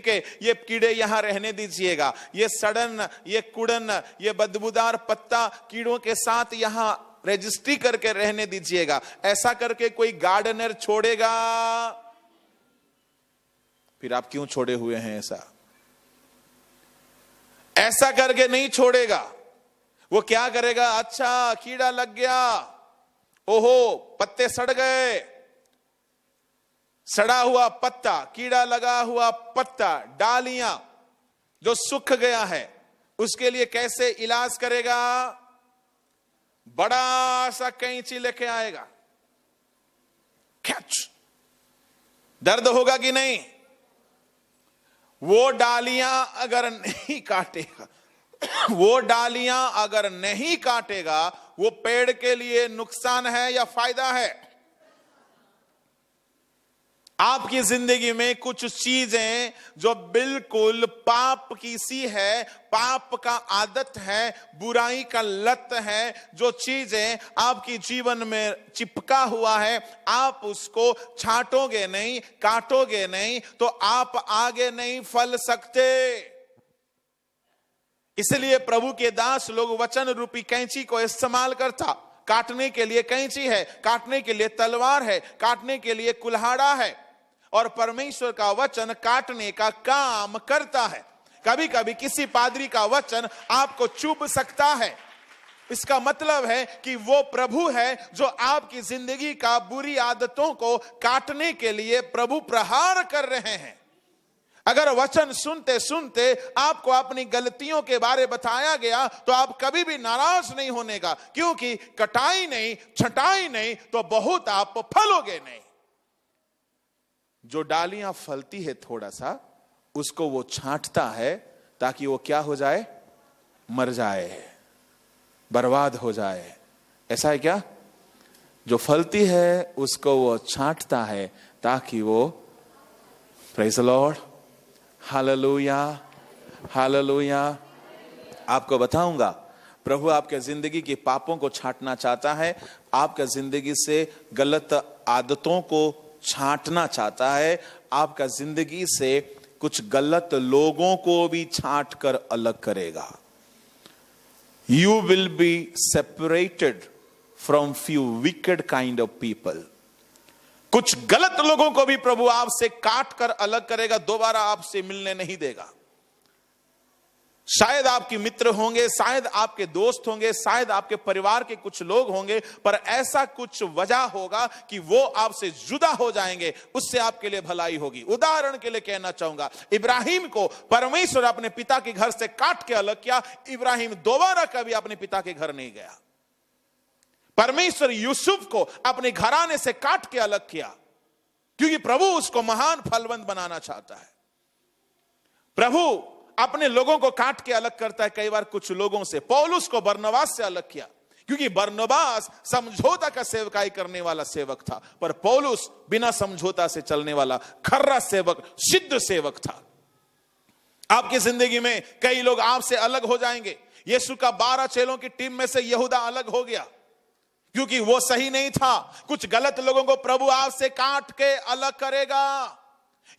[SPEAKER 1] है, ये कीड़े यहां रहने दीजिएगा, ये सड़न, ये कुड़न, ये बदबूदार पत्ता कीड़ों के साथ यहां रजिस्ट्री करके रहने दीजिएगा। ऐसा करके कोई गार्डनर छोड़ेगा? फिर आप क्यों छोड़े हुए हैं? ऐसा करके नहीं छोड़ेगा। वो क्या करेगा? अच्छा, कीड़ा लग गया, ओहो पत्ते सड़ गए, सड़ा हुआ पत्ता, कीड़ा लगा हुआ पत्ता, डालियां जो सूख गया है, उसके लिए कैसे इलाज करेगा? बड़ा सा कैंची लेके आएगा, कैच। दर्द होगा कि नहीं? वो डालियां अगर नहीं काटेगा, वो डालियां अगर नहीं काटेगा, वो पेड़ के लिए नुकसान है या फायदा है? आपकी जिंदगी में कुछ चीजें जो बिल्कुल पाप की सी है, पाप का आदत है, बुराई का लत है, जो चीजें आपकी जीवन में चिपका हुआ है, आप उसको छांटोगे नहीं, काटोगे नहीं, तो आप आगे नहीं फल सकते। इसलिए प्रभु के दास लोग वचन रूपी कैंची को इस्तेमाल करता। काटने के लिए कैंची है, काटने के लिए तलवार है, काटने के लिए कुल्हाड़ा है, और परमेश्वर का वचन काटने का काम करता है। कभी कभी किसी पादरी का वचन आपको चुभ सकता है। इसका मतलब है कि वो प्रभु है जो आपकी जिंदगी का बुरी आदतों को काटने के लिए प्रभु प्रहार कर रहे हैं। अगर वचन सुनते सुनते आपको अपनी गलतियों के बारे बताया गया तो आप कभी भी नाराज नहीं होने का, क्योंकि कटाई नहीं, छटाई नहीं तो बहुत आप फलोगे नहीं। जो डालियां फलती है थोड़ा सा, उसको वो छांटता है ताकि वो क्या हो जाए, मर जाए, बर्बाद हो जाए। ऐसा है क्या? जो फलती है उसको वो छांटता है ताकि वो, praise the Lord, hallelujah, hallelujah. आपको बताऊंगा, प्रभु आपके जिंदगी के पापों को छांटना चाहता है, आपका जिंदगी से गलत आदतों को छांटना चाहता है, आपका जिंदगी से कुछ गलत लोगों को भी छांट कर अलग करेगा। You will be separated from few wicked kind of people. कुछ गलत लोगों को भी प्रभु आपसे काट कर अलग करेगा, दोबारा आपसे मिलने नहीं देगा। शायद आपके मित्र होंगे, शायद आपके दोस्त होंगे, शायद आपके परिवार के कुछ लोग होंगे, पर ऐसा कुछ वजह होगा कि वो आपसे जुदा हो जाएंगे, उससे आपके लिए भलाई होगी। उदाहरण के लिए कहना चाहूंगा, इब्राहिम को परमेश्वर अपने पिता के घर से काट के अलग किया, इब्राहिम दोबारा कभी अपने पिता के घर नहीं गया। परमेश्वर यूसुफ को अपने घराने से काट के अलग किया, क्योंकि प्रभु उसको महान फलवंत बनाना चाहता है। प्रभु अपने लोगों को काट के अलग करता है कई बार कुछ लोगों से। पौलुस को बरनबास से अलग किया, क्योंकि बरनबास समझौता का सेवकाई करने वाला सेवक था, पर पौलुस बिना समझौता से चलने वाला खर्रा सेवक, सिद्ध सेवक था। आपकी जिंदगी में कई लोग आपसे अलग हो जाएंगे। यीशु का 12 चेलों की टीम में से यहूदा अलग हो गया, क्योंकि वो सही नहीं था। कुछ गलत लोगों को प्रभु आपसे काट के अलग करेगा।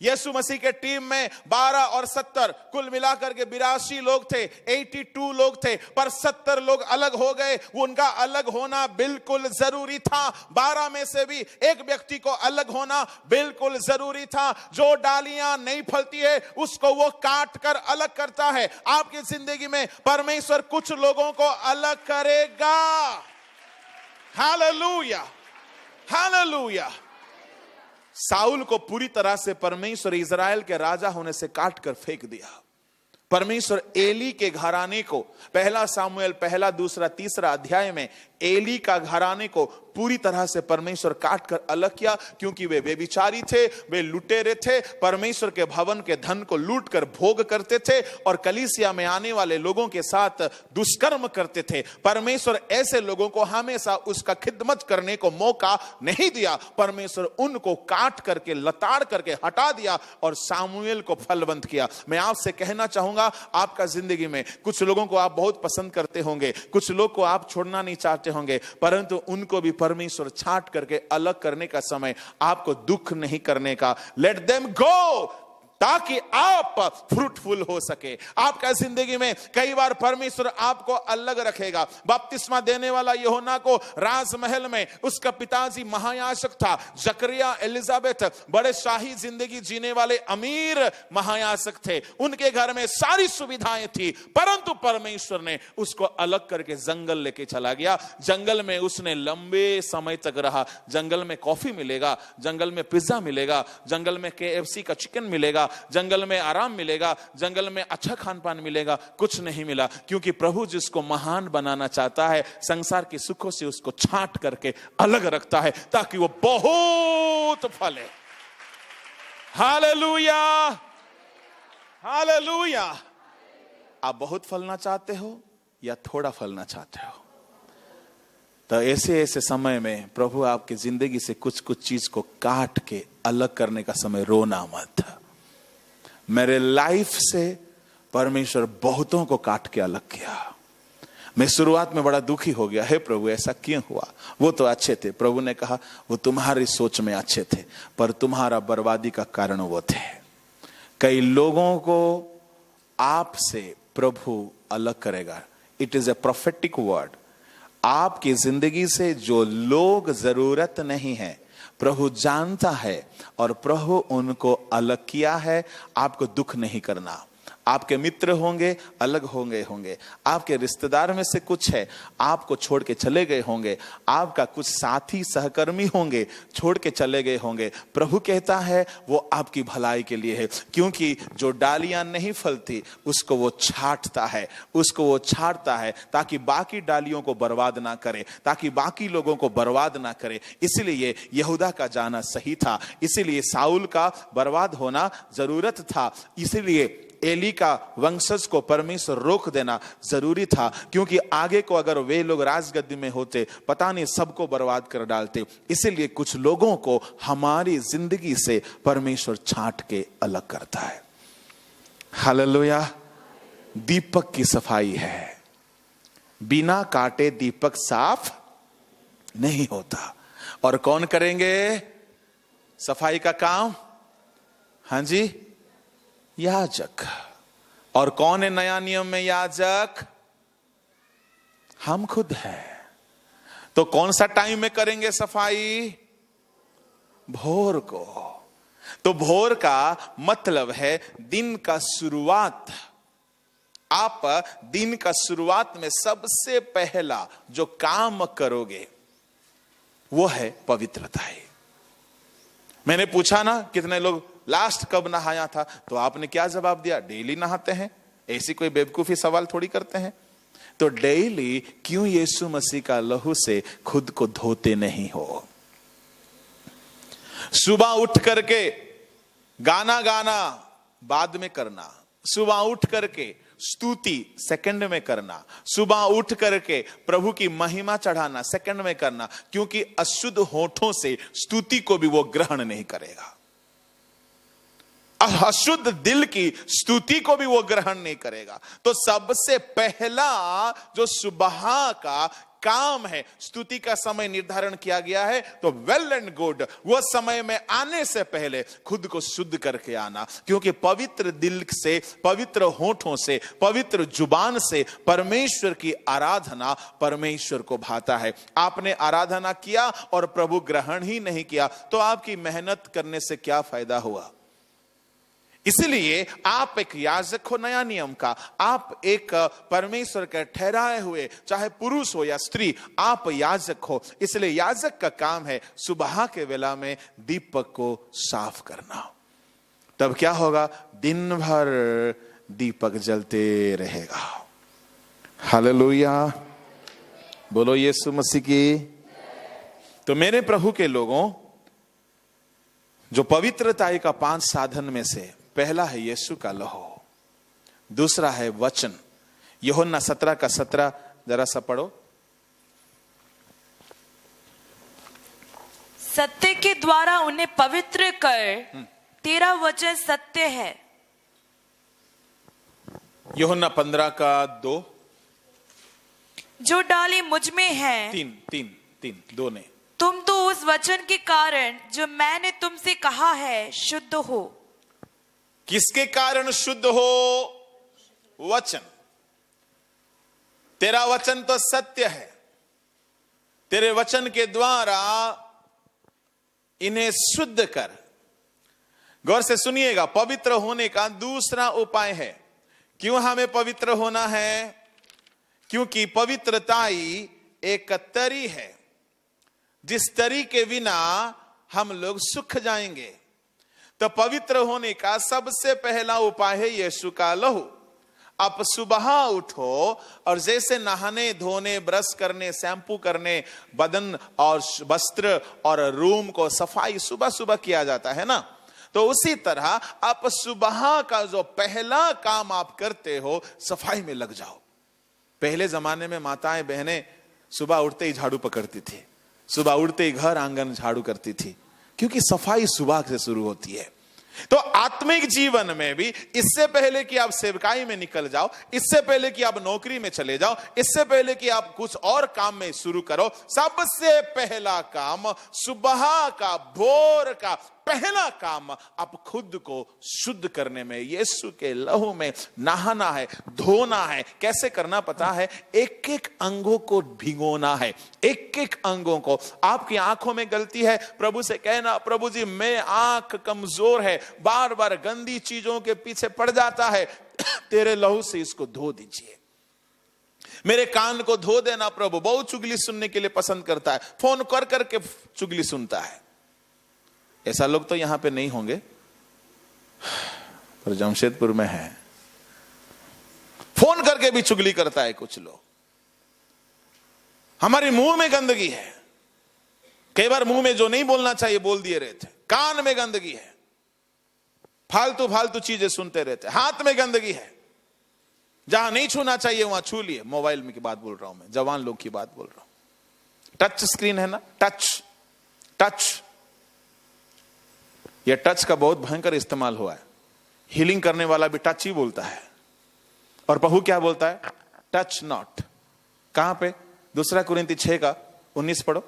[SPEAKER 1] यीशु मसीह के टीम में 12 और 70 कुल मिलाकर के 82 लोग थे, 82 लोग थे, पर 70 लोग अलग हो गए। उनका अलग होना बिल्कुल जरूरी था। 12 में से भी एक व्यक्ति को अलग होना बिल्कुल जरूरी था। जो डालियां नहीं फलती है उसको वो काट कर अलग करता है। आपकी जिंदगी में परमेश्वर कुछ लोगों को अलग करेगा। Hallelujah, hallelujah. साउल को पूरी तरह से परमेश्वर इजराइल के राजा होने से काट कर फेंक दिया। परमेश्वर एली के घराने को, पहला सामुएल 1, 2, 3 अध्याय में एली का घराने को पूरी तरह से परमेश्वर काट कर अलग किया, क्योंकि वे बेविचारी थे, वे लुटेरे थे, परमेश्वर के भवन के धन को लूट कर भोग करते थे और कलीसिया में आने वाले लोगों के साथ दुष्कर्म करते थे। परमेश्वर ऐसे लोगों को हमेशा उसका खिदमत करने को मौका नहीं दिया। परमेश्वर उनको काट करके, लताड़ करके हटा दिया और सामुएल को फलवंत किया। मैं आपसे कहना चाहूंगा, आपका जिंदगी में कुछ लोगों को आप बहुत पसंद करते होंगे, कुछ लोग को आप छोड़ना नहीं चाहते होंगे, परंतु उनको भी परमेश्वर छांट करके अलग करने का समय आपको दुख नहीं करने का। लेट देम गो, ताकि आप फ्रूटफुल हो सके। आपका जिंदगी में कई बार परमेश्वर आपको अलग रखेगा। बपतिस्मा देने वाला यूहन्ना को राजमहल में उसका पिताजी महायाजक था। जकरिया, एलिजाबेथ बड़े शाही जिंदगी जीने वाले अमीर महायाजक थे, उनके घर में सारी सुविधाएं थी, परंतु परमेश्वर ने उसको अलग करके जंगल लेके चला गया। जंगल में उसने लंबे समय तक रहा। जंगल में कॉफी मिलेगा, जंगल में पिज्जा मिलेगा, जंगल में KFC का चिकन मिलेगा, जंगल में आराम मिलेगा, जंगल में अच्छा खान पान मिलेगा। कुछ नहीं मिला, क्योंकि प्रभु जिसको महान बनाना चाहता है संसार के सुखों से उसको छांट करके अलग रखता है, ताकि वो बहुत फले। Hallelujah, hallelujah. आप बहुत फलना चाहते हो या थोड़ा फलना चाहते हो? तो ऐसे ऐसे समय में प्रभु आपकी जिंदगी से कुछ कुछ चीज को काट के अलग करने का समय रोना मत। मेरे लाइफ से परमेश्वर बहुतों को काट के अलग किया। मैं शुरुआत में बड़ा दुखी हो गया, हे प्रभु ऐसा क्यों हुआ? वो तो अच्छे थे। प्रभु ने कहा वो तुम्हारी सोच में अच्छे थे, पर तुम्हारा बर्बादी का कारण वो थे। कई लोगों को आपसे प्रभु अलग करेगा। It is a prophetic word. आपकी जिंदगी से जो लोग जरूरत नहीं है प्रभु जानता है, और प्रभु उनको अलग किया है। आपको दुख नहीं करना, आपके मित्र होंगे, अलग होंगे, आपके रिश्तेदार में से कुछ है आपको छोड़ के चले गए होंगे, आपका कुछ साथी सहकर्मी होंगे छोड़ के चले गए होंगे। प्रभु कहता है वो आपकी भलाई के लिए है, क्योंकि जो डालियां नहीं फलती उसको वो छांटता है, उसको वो छांटता है ताकि बाकी डालियों को बर्बाद ना करे, ताकि बाकी लोगों को बर्बाद ना करे। इसलिए यहूदा का जाना सही था, इसीलिए साउल का बर्बाद होना जरूरत था, इसलिए एली का वंशज को परमेश्वर रोक देना जरूरी था, क्योंकि आगे को अगर वे लोग राजगद्दी में होते पता नहीं सबको बर्बाद कर डालते। इसलिए कुछ लोगों को हमारी जिंदगी से परमेश्वर छांट के अलग करता है। हालेलुया। दीपक की सफाई है, बिना काटे दीपक साफ नहीं होता। और कौन करेंगे सफाई का काम? हां जी, याजक। और कौन है नया नियम में याजक? हम खुद हैं। तो कौन सा टाइम में करेंगे सफाई? भोर को। तो भोर का मतलब है दिन का शुरुआत। आप दिन का शुरुआत में सबसे पहला जो काम करोगे वो है पवित्रता। मैंने पूछा ना कितने लोग लास्ट कब नहाया था, तो आपने क्या जवाब दिया? डेली नहाते हैं। ऐसी कोई बेवकूफी सवाल थोड़ी करते हैं। तो डेली क्यों यीशु मसीह का लहू से खुद को धोते नहीं हो? सुबह उठ करके गाना बाद में करना, सुबह उठ करके स्तुति सेकंड में करना, सुबह उठ करके प्रभु की महिमा चढ़ाना सेकंड में करना, क्योंकि अशुद्ध होठों से स्तुति को भी वो ग्रहण नहीं करेगा, अशुद्ध दिल की स्तुति को भी वो ग्रहण नहीं करेगा। तो सबसे पहला जो सुबह का काम है, स्तुति का समय निर्धारण किया गया है, तो वेल एंड गुड, वो समय में आने से पहले खुद को शुद्ध करके आना, क्योंकि पवित्र दिल से, पवित्र होठों से, पवित्र जुबान से परमेश्वर की आराधना परमेश्वर को भाता है। आपने आराधना किया और प्रभु ग्रहण ही नहीं किया, तो आपकी मेहनत करने से क्या फायदा हुआ? इसलिए आप एक याजक हो नया नियम का, आप एक परमेश्वर के ठहराए हुए, चाहे पुरुष हो या स्त्री, आप याजक हो। इसलिए याजक का काम है सुबह के वेला में दीपक को साफ करना। तब क्या होगा? दिन भर दीपक जलते रहेगा। हालेलुया, बोलो यीशु मसीह की। तो मेरे प्रभु के लोगों, जो पवित्रता का 5 साधन में से पहला है यीशु का लहू, दूसरा है वचन। यूहन्ना 17:17 जरा सा पढ़ो।
[SPEAKER 2] सत्य के द्वारा उन्हें पवित्र कर, तेरा वचन सत्य है।
[SPEAKER 1] यूहन्ना 15:2।
[SPEAKER 2] जो डाली मुझ में है,
[SPEAKER 1] 2 ने,
[SPEAKER 2] तुम तो उस वचन के कारण जो मैंने तुमसे कहा है शुद्ध हो।
[SPEAKER 1] किसके कारण शुद्ध हो? वचन। तेरा वचन तो सत्य है, तेरे वचन के द्वारा इन्हें शुद्ध कर। गौर से सुनिएगा, पवित्र होने का दूसरा उपाय है। क्यों हमें पवित्र होना है? क्योंकि पवित्रता ही एक तरी है, जिस तरी के बिना हम लोग सूख जाएंगे। तो पवित्र होने का सबसे पहला उपाय है यीशु का लहू। आप सुबह उठो और जैसे नहाने धोने, ब्रश करने, शैम्पू करने, बदन और वस्त्र और रूम को सफाई सुबह सुबह किया जाता है ना, तो उसी तरह आप सुबह का जो पहला काम आप करते हो, सफाई में लग जाओ। पहले जमाने में माताएं बहनें सुबह उठते ही झाड़ू पकड़ती थी, सुबह उठते ही घर आंगन झाड़ू करती थी, क्योंकि सफाई सुबह से शुरू होती है। तो आत्मिक जीवन में भी इससे पहले कि आप सेवकाई में निकल जाओ, इससे पहले कि आप नौकरी में चले जाओ, इससे पहले कि आप कुछ और काम में शुरू करो, सबसे पहला काम सुबह का, भोर का पहला काम आप खुद को शुद्ध करने में, यीशु के लहू में नहाना है, धोना है। कैसे करना पता है? एक एक अंगों को भिगोना है, एक एक अंगों को। आपकी आंखों में गलती है, प्रभु से कहना, प्रभु जी मैं आंख कमजोर है, बार बार गंदी चीजों के पीछे पड़ जाता है, तेरे लहू से इसको धो दीजिए। मेरे कान को धो देना प्रभु। बहुत चुगली सुनने के लिए पसंद करता है, फोन कर करके चुगली सुनता है। ऐसा लोग तो यहां पे नहीं होंगे, पर जमशेदपुर में है। फोन करके भी चुगली करता है कुछ लोग। हमारे मुंह में गंदगी है। कई बार मुंह में जो नहीं बोलना चाहिए बोल दिए रहते। कान में गंदगी है, फालतू फालतू चीजें सुनते रहते। हाथ में गंदगी है, जहां नहीं छूना चाहिए वहां छू लिए। मोबाइल में की बात बोल रहा हूं मैं, जवान लोग की बात बोल रहा हूं। टच स्क्रीन है ना, टच टच, यह टच का बहुत भयंकर इस्तेमाल हुआ है। हीलिंग करने वाला भी टच ही बोलता है, और प्रभु क्या बोलता है? Touch not. कहां पे? 2 कुरिन्ती 6:19 पढ़ो।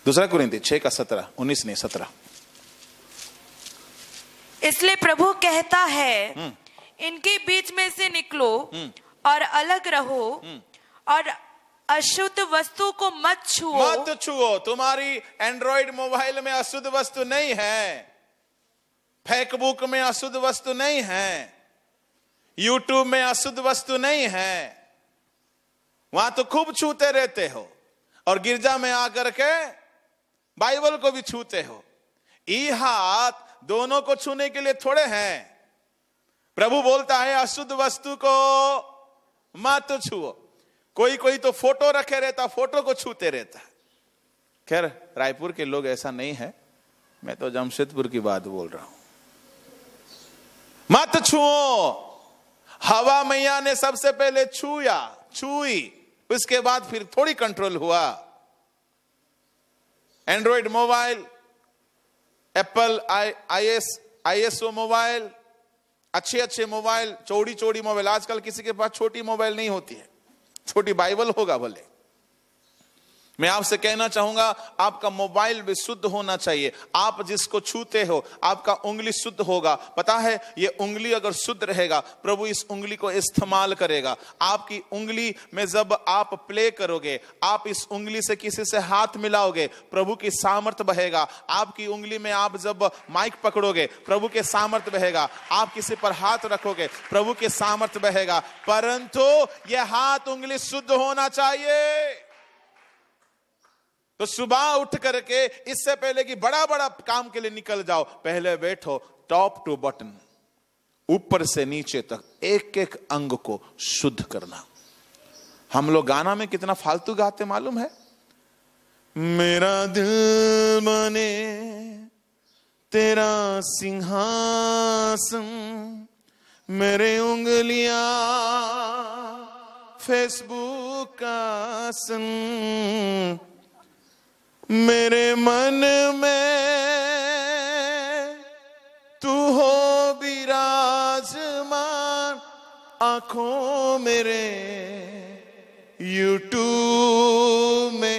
[SPEAKER 1] दूसरा कुरिन्ती 6:17, 19 नहीं 17।
[SPEAKER 2] इसलिए प्रभु कहता है, इनके बीच में से निकलो और अलग रहो और अशुद्ध वस्तु को मत छुओ।
[SPEAKER 1] मत छुओ। तुम्हारी एंड्रॉइड मोबाइल में अशुद्ध वस्तु नहीं है, फेसबुक में अशुद्ध वस्तु नहीं है, यूट्यूब में अशुद्ध वस्तु नहीं है। वहां तो खूब छूते रहते हो, और गिरजा में आकर के बाइबल को भी छूते हो। ये हाथ दोनों को छूने के लिए थोड़े हैं। प्रभु बोलता है अशुद्ध वस्तु को मत छुओ। कोई कोई तो फोटो रखे रहता, फोटो को छूते रहता। खैर रायपुर के लोग ऐसा नहीं है, मैं तो जमशेदपुर की बात बोल रहा हूं। मत छुओ। हवा मैया ने सबसे पहले छुई, उसके बाद फिर थोड़ी कंट्रोल हुआ। Android mobile, Apple ISO mobile, अच्छे अच्छे मोबाइल, चौड़ी चौड़ी मोबाइल। आजकल किसी के पास छोटी मोबाइल नहीं होती है, छोटी बाइबल होगा भले। मैं आपसे कहना चाहूंगा, आपका मोबाइल भी शुद्ध होना चाहिए। आप जिसको छूते हो, आपका उंगली शुद्ध होगा। पता है, ये उंगली अगर शुद्ध रहेगा, प्रभु इस उंगली को इस्तेमाल करेगा। आपकी उंगली में जब आप प्ले करोगे, आप इस उंगली से किसी से हाथ मिलाओगे, प्रभु की सामर्थ बहेगा। आपकी उंगली में आप जब माइक पकड़ोगे, प्रभु के सामर्थ बहेगा। आप किसी पर हाथ रखोगे, प्रभु के सामर्थ बहेगा। परंतु यह हाथ उंगली शुद्ध होना चाहिए। तो सुबह उठ करके, इससे पहले कि बड़ा बड़ा काम के लिए निकल जाओ, पहले बैठो, टॉप टू बटन, ऊपर से नीचे तक एक एक अंग को शुद्ध करना। हम लोग गाना में कितना फालतू गाते मालूम है? मेरा दिल बने तेरा सिंहासन, मेरे उंगलियां फेसबुक का आसन, मेरे मन में तू हो विराजमान, आंखों मेरे यूट्यूब में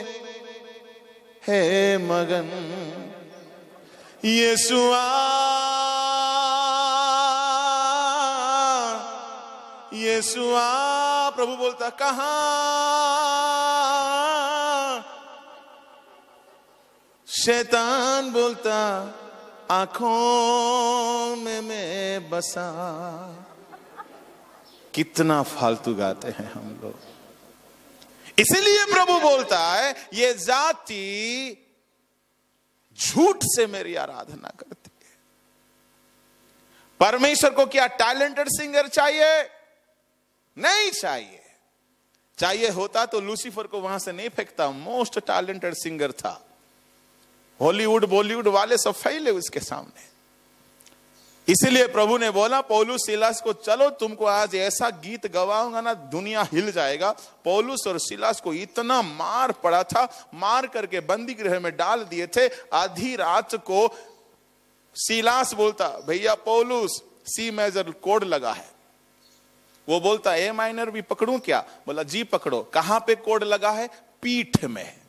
[SPEAKER 1] है मगन। यीशुआ यीशुआ, प्रभु बोलता कहां? शैतान बोलता आंखों में मैं बसा। कितना फालतू गाते हैं हम लोग। इसीलिए प्रभु बोलता है, ये जाति झूठ से मेरी आराधना करती है। परमेश्वर को क्या टैलेंटेड सिंगर चाहिए? नहीं चाहिए। चाहिए होता तो लूसीफर को वहां से नहीं फेंकता। मोस्ट टैलेंटेड सिंगर था। हॉलीवुड बॉलीवुड वाले सब फैले उसके सामने। इसीलिए प्रभु ने बोला पौलुस सिलास को, चलो तुमको आज ऐसा गीत गवाऊंगा ना, दुनिया हिल जाएगा। पौलुस और सिलास को इतना मार पड़ा था, मार करके बंदी गृह में डाल दिए थे। आधी रात को सिलास बोलता, भैया पौलुस सी मेजर कोड लगा है। वो बोलता ए माइनर भी पकड़ूं क्या? बोला जी पकड़ो। कहां पे कोड लगा है? पीठ में।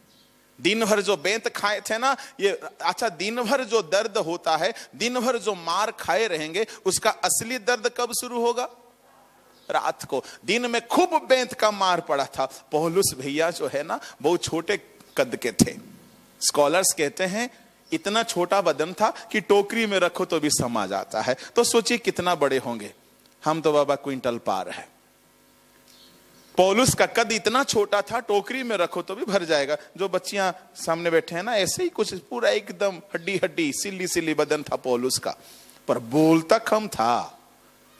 [SPEAKER 1] दिन भर जो बेंत खाए थे ना ये, अच्छा दिन भर जो दर्द होता है, दिन भर जो मार खाए रहेंगे, उसका असली दर्द कब शुरू होगा? रात को। दिन में खूब बेंत का मार पड़ा था। पौलुस भैया जो है ना, बहुत छोटे कद के थे। स्कॉलर्स कहते हैं इतना छोटा बदन था कि टोकरी में रखो तो भी समा जाता है। तो सोचिए कितना बड़े होंगे। हम तो बाबा क्विंटल पार है। पौलुस का कद इतना छोटा था, टोकरी में रखो तो भी भर जाएगा। जो बच्चियां सामने बैठे हैं ना, ऐसे ही कुछ पूरा एकदम हड्डी हड्डी सिल्ली सिल्ली बदन था पौलुस का, पर बोलता कम था।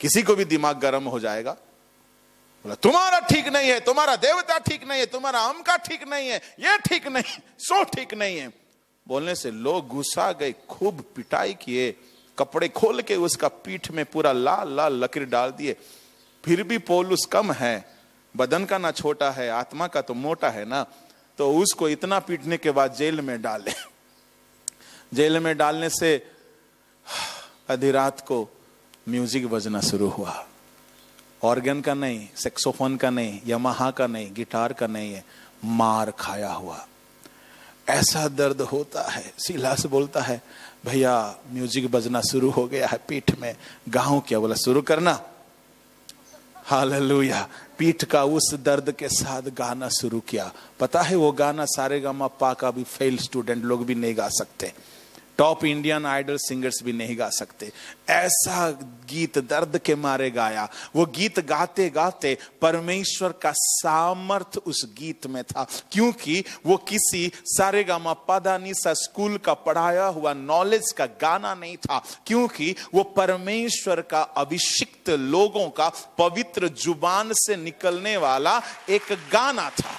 [SPEAKER 1] किसी को भी दिमाग गर्म हो जाएगा, बोला तुम्हारा ठीक नहीं है, तुम्हारा देवता ठीक नहीं है, तुम्हारा अमका ठीक नहीं है, ये ठीक नहीं, सो ठीक नहीं है। बोलने से लोग गुस्सा गए, खूब पिटाई किए, कपड़े खोल के उसका पीठ में पूरा लाल लाल लकीर डाल दिए। फिर भी पौलुस कम है, बदन का ना छोटा है, आत्मा का तो मोटा है ना, तो उसको इतना पीटने के बाद जेल में डाले। जेल में डालने से आधी रात को म्यूजिक बजना शुरू हुआ। ऑर्गन का नहीं, सेक्सोफोन का नहीं, यमाहा का नहीं, गिटार का नहीं है, मार खाया हुआ। ऐसा दर्द होता है। सिलास बोलता है भैया म्यूजिक बजना शुरू हो गया है पीठ में, गाऊं क्या? बोला शुरू करना। हालेलुया। पीठ का उस दर्द के साथ गाना शुरू किया। पता है वो गाना सारेगामापा का भी फेल स्टूडेंट लोग भी नहीं गा सकते, टॉप इंडियन आइडल सिंगर्स भी नहीं गा सकते। ऐसा गीत दर्द के मारे गाया। वो गीत गाते गाते परमेश्वर का सामर्थ उस गीत में था, क्योंकि वो किसी सारेगामापाधानिसा स्कूल का पढ़ाया हुआ नॉलेज का गाना नहीं था, क्योंकि वो परमेश्वर का अभिषिक्त लोगों का पवित्र जुबान से निकलने वाला एक गाना था।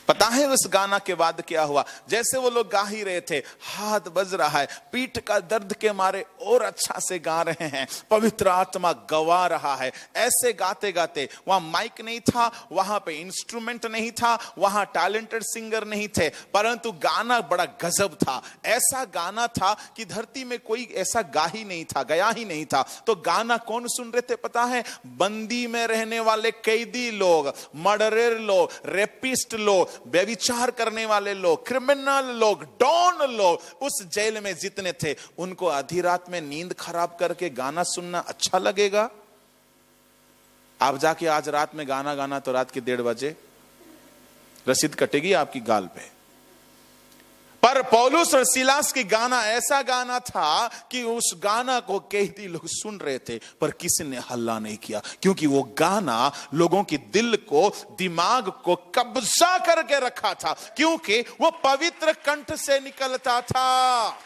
[SPEAKER 1] पता है उस गाना के बाद क्या हुआ? जैसे वो लोग गा ही रहे थे, हाथ बज रहा है, पीठ का दर्द के मारे और अच्छा से गा रहे हैं, पवित्र आत्मा गवा रहा है। ऐसे गाते गाते, वहां माइक नहीं था, वहां पे इंस्ट्रूमेंट नहीं था, वहां टैलेंटेड सिंगर नहीं थे, परंतु गाना बड़ा गजब था। ऐसा गाना था कि धरती में कोई ऐसा गा ही नहीं था, गया ही नहीं था। तो गाना कौन सुन रहे थे पता है? बंदी में रहने वाले कैदी लोग, मर्डरर लोग, रेपिस्ट लोग, व्यभिचार करने वाले लोग, क्रिमिनल लोग, डॉन लोग उस जेल में जितने थे, उनको आधी रात में नींद खराब करके गाना सुनना अच्छा लगेगा? आप जाके आज रात में गाना गाना तो रात के 1:30 बजे रसीद कटेगी आपकी गाल पे। पर पौलुस और सिलास की गाना ऐसा गाना था कि उस गाना को कैदी लोग सुन रहे थे, पर किसी ने हल्ला नहीं किया, क्योंकि वो गाना लोगों की दिल को, दिमाग को कब्जा करके रखा था, क्योंकि वो पवित्र कंठ से निकलता था।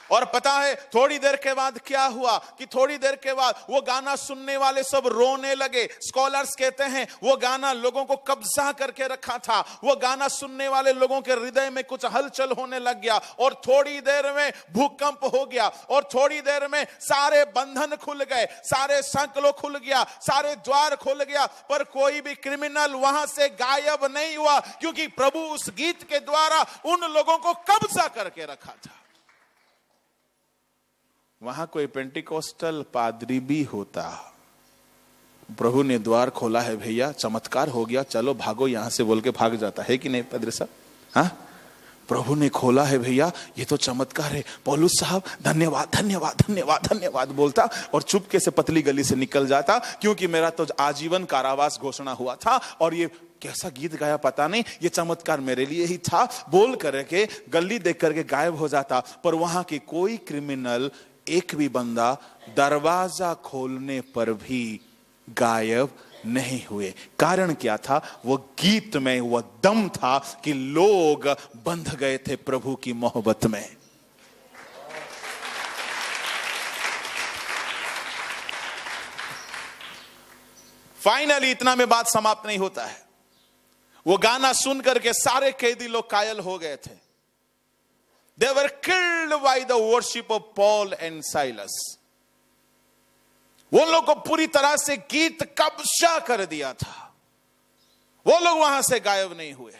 [SPEAKER 1] और पता है थोड़ी देर के बाद क्या हुआ? कि थोड़ी देर के बाद वो गाना सुनने वाले सब रोने लगे। स्कॉलर्स कहते हैं वो गाना लोगों को कब्जा करके रखा था। वो गाना सुनने वाले लोगों के हृदय में कुछ हलचल होने लग गया, और थोड़ी देर में भूकंप हो गया, और थोड़ी देर में सारे बंधन खुल गए, सारे संकलो खुल गया, सारे द्वार खुल गया, पर कोई भी क्रिमिनल वहां से गायब नहीं हुआ, क्योंकि प्रभु उस गीत के द्वारा उन लोगों को कब्जा करके रखा था। वहां कोई पेंटिकोस्टल पादरी भी होता, प्रभु ने द्वार खोला है भैया, चमत्कार हो गया, चलो भागो यहां से बोल के भाग जाता है कि नहीं पादरी साहब? हाँ, प्रभु ने खोला है भैया, ये तो चमत्कार है, पौलुस साहब धन्यवाद धन्यवाद धन्यवाद धन्यवाद बोलता और चुपके से पतली गली से निकल जाता, क्योंकि मेरा तो आजीवन कारावास घोषणा हुआ था और ये कैसा गीत गाया पता नहीं, ये चमत्कार मेरे लिए ही था बोल करके गली देख करके गायब हो जाता। पर वहां के कोई क्रिमिनल, एक भी बंदा दरवाजा खोलने पर भी गायब नहीं हुए। कारण क्या था? वो गीत में वो दम था कि लोग बंध गए थे प्रभु की मोहब्बत में। फाइनली इतना में बात समाप्त नहीं होता है। वो गाना सुन करके सारे कैदी लोग कायल हो गए थे। They were killed by the worship of Paul and Silas. वो लोग को पूरी तरह से गीत कब्जा कर दिया था। वो लोग वहां से गायब नहीं हुए।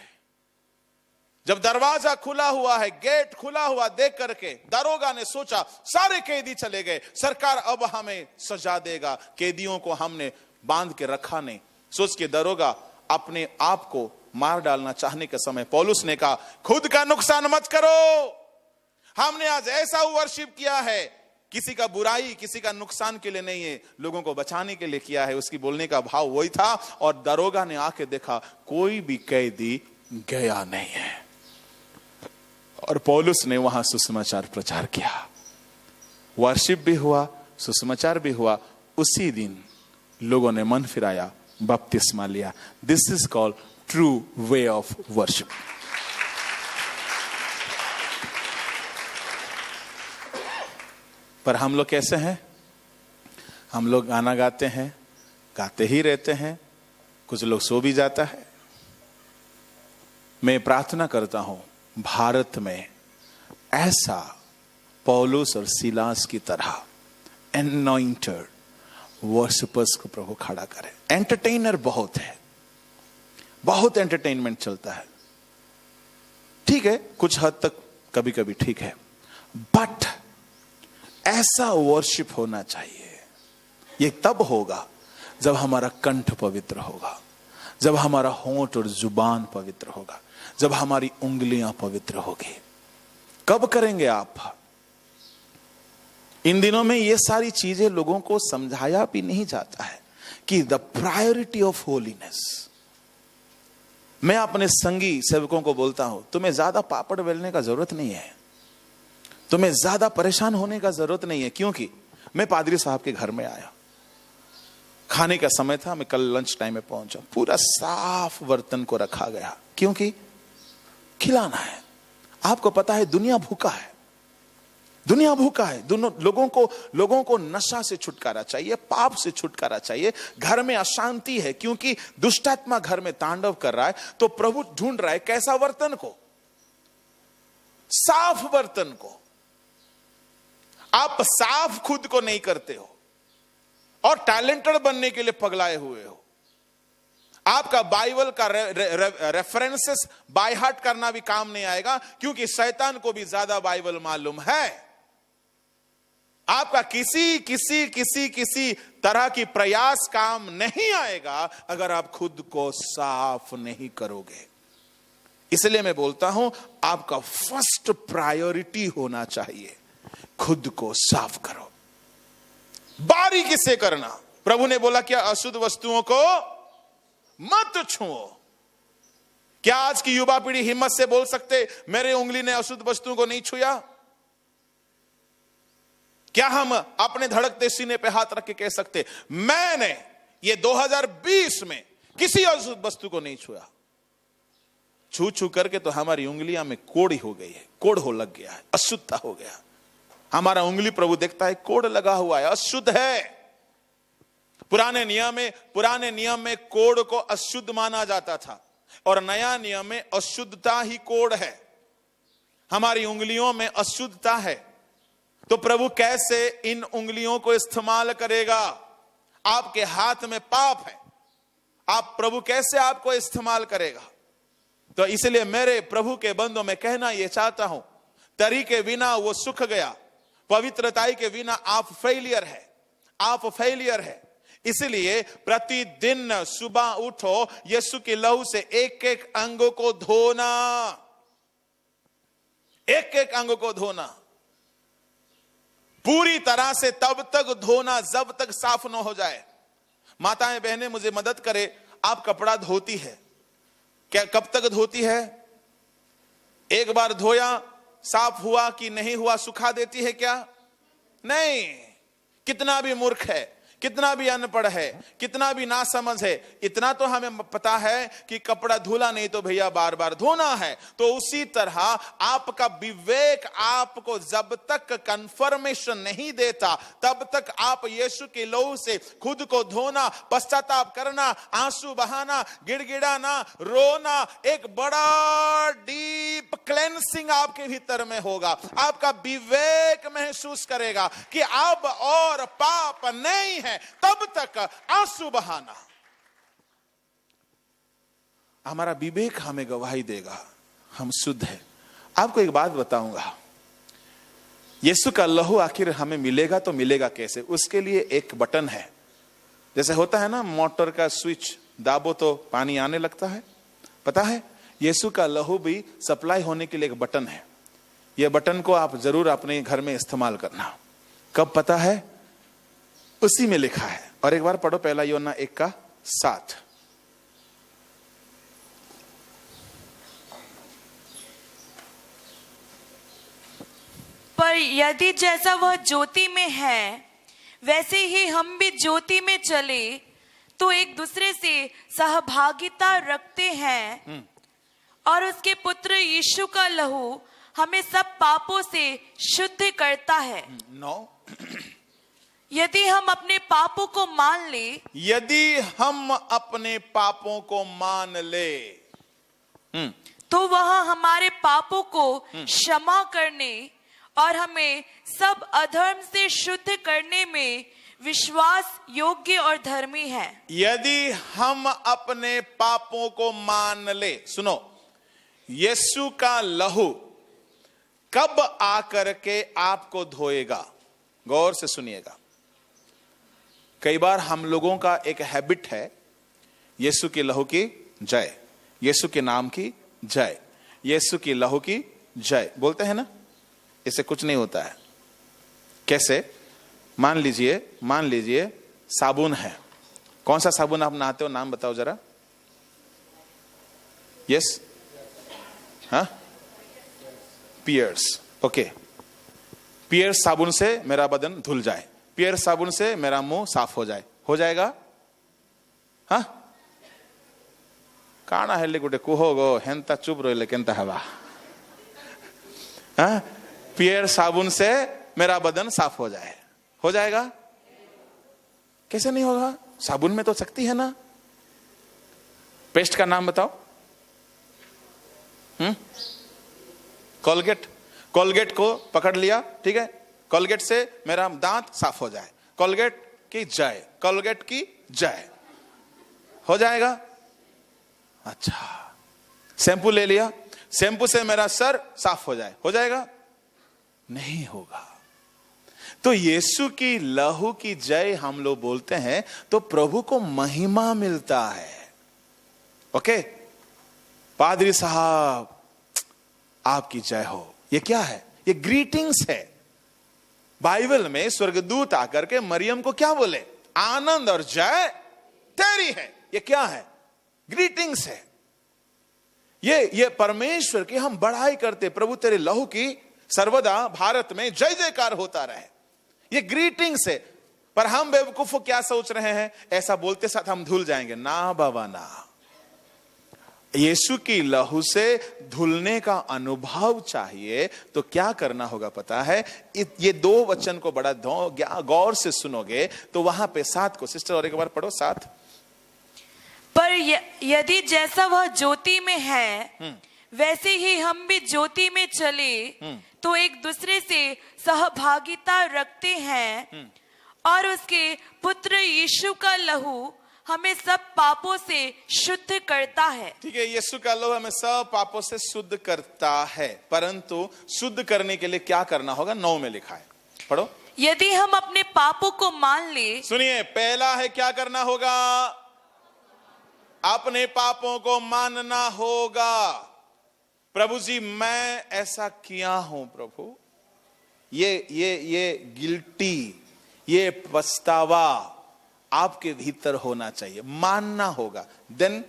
[SPEAKER 1] जब दरवाजा खुला हुआ है, गेट खुला हुआ देख करके दरोगा ने सोचा सारे कैदी चले गए, सरकार अब हमें सजा देगा, कैदियों को हमने बांध के रखा नहीं। सोच के दरोगा अपने आप को मार डालना चाहने के समय पौलुस ने कहा खुद का नुकसान मत करो, हमने आज ऐसा वर्शिप किया है किसी का बुराई, किसी का नुकसान के लिए नहीं है, लोगों को बचाने के लिए किया है। उसकी बोलने का भाव वही था। और दरोगा ने आके देखा कोई भी कैदी गया नहीं है। और पौलुस ने वहां सुसमाचार प्रचार किया, वर्शिप भी हुआ, सुसमाचार भी हुआ। उसी दिन लोगों ने मन फिराया, बपतिस्मा लिया। This is called true way of worship. पर हम लोग कैसे हैं? हम लोग गाना गाते हैं, गाते ही रहते हैं, कुछ लोग सो भी जाता है। मैं प्रार्थना करता हूं भारत में ऐसा पौलुस और सीलास की तरह एनॉइंटेड वर्शिपर्स को प्रभु खड़ा करे। एंटरटेनर बहुत है, बहुत एंटरटेनमेंट चलता है, ठीक है, कुछ हद तक कभी कभी ठीक है, बट ऐसा वर्शिप होना चाहिए। ये तब होगा जब हमारा कंठ पवित्र होगा, जब हमारा होंठ और जुबान पवित्र होगा, जब हमारी उंगलियां पवित्र होगी। कब करेंगे आप? इन दिनों में ये सारी चीजें लोगों को समझाया भी नहीं जाता है कि द प्रायोरिटी ऑफ होलीनेस। मैं अपने संगी सेवकों को बोलता हूं, तुम्हें ज्यादा पापड़ बेलने का जरूरत नहीं है, तुम्हें ज्यादा परेशान होने का जरूरत नहीं है। क्योंकि मैं पादरी साहब के घर में आया, खाने का समय था, मैं कल लंच टाइम में पहुंचा, पूरा साफ बर्तन को रखा गया, क्योंकि खिलाना है। आपको पता है दुनिया भूखा है, दुनिया भूखा है। दोनों लोगों को नशा से छुटकारा चाहिए, पाप से छुटकारा चाहिए। घर में अशांति है क्योंकि दुष्टात्मा घर में तांडव कर रहा है। तो प्रभु ढूंढ रहा है कैसा बर्तन को, साफ बर्तन को। आप साफ खुद को नहीं करते हो और टैलेंटेड बनने के लिए पगलाए हुए हो। आपका बाइबल का रेफरेंसेस बाय हार्ट करना भी काम नहीं आएगा, क्योंकि शैतान को भी ज्यादा बाइबल मालूम है। आपका किसी तरह की प्रयास काम नहीं आएगा अगर आप खुद को साफ नहीं करोगे। इसलिए मैं बोलता हूं आपका फर्स्ट प्रायोरिटी होना चाहिए, खुद को साफ करो, बारीकी से करना। प्रभु ने बोला क्या अशुद्ध वस्तुओं को मत छुओ। क्या आज की युवा पीढ़ी हिम्मत से बोल सकते मेरे उंगली ने अशुद्ध वस्तुओं को नहीं छुआ? क्या हम अपने धड़कते सीने पे हाथ रख के कह सकते मैंने ये 2020 में किसी अशुद्ध वस्तु को नहीं छुआ? छू करके तो हमारी उंगलियां में कोड़ी हो गई है, कोड़ हो लग गया है, अशुद्धता हो गया। हमारा उंगली प्रभु देखता है कोड़ लगा हुआ है, अशुद्ध है। पुराने नियम में कोड़ को अशुद्ध माना जाता था और नया नियम में अशुद्धता ही कोड़ है। हमारी उंगलियों में अशुद्धता है, तो प्रभु कैसे इन उंगलियों को इस्तेमाल करेगा? आपके हाथ में पाप है, आप प्रभु कैसे आपको इस्तेमाल करेगा? तो इसलिए मेरे प्रभु के बंदों में कहना यह चाहता हूं, तरी के बिना वो सुख गया, पवित्रताई के बिना आप फेलियर है, आप फेलियर है। इसलिए प्रतिदिन सुबह उठो, यीशु के लहू से एक एक अंगों को धोना, एक एक अंग को धोना पूरी तरह से, तब तक धोना जब तक साफ न हो जाए। माताएं बहनें मुझे मदद करे, आप कपड़ा धोती है क्या? कब तक धोती है? एक बार धोया, साफ हुआ कि नहीं हुआ, सुखा देती है क्या? नहीं। कितना भी मूर्ख है, कितना भी अनपढ़ है, कितना भी नासमझ है, इतना तो हमें पता है कि कपड़ा धुला नहीं तो भैया बार बार धोना है। तो उसी तरह आपका विवेक आपको जब तक कंफर्मेशन नहीं देता, तब तक आप यीशु के लहू से खुद को धोना, पश्चाताप करना, आंसू बहाना, गिड़गिड़ाना, रोना, एक बड़ा डीप क्लेंसिंग आपके भीतर में होगा। आपका विवेक महसूस करेगा कि अब और पाप नहीं है, तब तक आंसू बहाना। हमारा विवेक हमें गवाही देगा हम शुद्ध हैं। आपको एक बात बताऊंगा, यीशु का लहू आखिर हमें मिलेगा तो मिलेगा कैसे? उसके लिए एक बटन है, जैसे होता है ना मोटर का स्विच, दाबो तो पानी आने लगता है। पता है यीशु का लहू भी सप्लाई होने के लिए एक बटन है। यह बटन को आप जरूर अपने घर में इस्तेमाल करना। कब पता है? उसी में लिखा है। और एक बार पढ़ो पहला यूहन्ना 1:7।
[SPEAKER 2] पर यदि जैसा वह ज्योति में है वैसे ही हम भी ज्योति में चले तो एक दूसरे से सहभागिता रखते हैं और उसके पुत्र यीशु का लहू हमें सब पापों से शुद्ध करता है।
[SPEAKER 1] 9।
[SPEAKER 2] यदि हम अपने पापों को मान ले,
[SPEAKER 1] यदि हम अपने पापों को मान ले
[SPEAKER 2] तो वह हमारे पापों को क्षमा करने और हमें सब अधर्म से शुद्ध करने में विश्वास योग्य और धर्मी है।
[SPEAKER 1] यदि हम अपने पापों को मान ले, सुनो, यीशु का लहू कब आकर के आपको धोएगा? गौर से सुनिएगा। कई बार हम लोगों का एक हैबिट है, यीशु के लहू की जय, यीशु के नाम की जय, यीशु की लहू की जय बोलते हैं ना। इससे कुछ नहीं होता है। कैसे? मान लीजिए साबुन है। कौन सा साबुन आप नहाते हो? नाम बताओ जरा। यस, हाँ, पियर्स। ओके, पियर्स साबुन से मेरा बदन धुल जाए, पियर्स साबुन से मेरा मुंह साफ हो जाए, हो जाएगा? हाँ, काना हेल्ली गुटे कुहोगो हेंता चुप रोइले केंता हवा। हाँ, पियर साबुन से मेरा बदन साफ हो जाए, हो जाएगा? कैसे नहीं होगा? साबुन में तो शक्ति है ना। पेस्ट का नाम बताओ। कोलगेट। कोलगेट को पकड़ लिया, ठीक है, कोलगेट से मेरा दांत साफ हो जाए, कोलगेट की जय, कोलगेट की जय, हो जाएगा? अच्छा, शैंपू ले लिया, शैंपू से मेरा सर साफ हो जाए, हो जाएगा? नहीं होगा। तो यीशु की लहू की जय हम लोग बोलते हैं तो प्रभु को महिमा मिलता है। ओके, पादरी साहब आपकी जय हो, ये क्या है? ये ग्रीटिंग्स है। बाइबल में स्वर्गदूत आकर के मरियम को क्या बोले? आनंद और जय तेरी है। ये क्या है? ग्रीटिंग्स है। ये परमेश्वर की हम बड़ाई करते, प्रभु तेरे लहू की सर्वदा भारत में जय जयकार होता रहे, ये ग्रीटिंग्स है। पर हम बेवकूफों क्या सोच रहे हैं? ऐसा बोलते साथ हम धुल जाएंगे। ना बाबा ना, यीशु की लहू से धुलने का अनुभव चाहिए तो क्या करना होगा पता है? ये 2 वचन को बड़ा गौर से सुनोगे तो वहां पे 7 को, सिस्टर और एक बार पढ़ो 7।
[SPEAKER 2] पर यदि जैसा वह ज्योति में है वैसे ही हम भी ज्योति में चले तो एक दूसरे से सहभागिता रखते हैं और उसके पुत्र यीशु का लहू हमें सब पापों से शुद्ध करता है। ठीक है,
[SPEAKER 1] यीशु का लहू हमें सब पापों से शुद्ध करता है, परंतु शुद्ध करने के लिए क्या करना होगा? 9 में लिखा है, पढ़ो।
[SPEAKER 2] यदि हम अपने पापों को मान ले,
[SPEAKER 1] सुनिए, पहला है क्या करना होगा? अपने पापों को मानना होगा। प्रभु जी मैं ऐसा किया हूं प्रभु, ये गिल्टी, ये पछतावा आपके भीतर होना चाहिए, मानना होगा। देन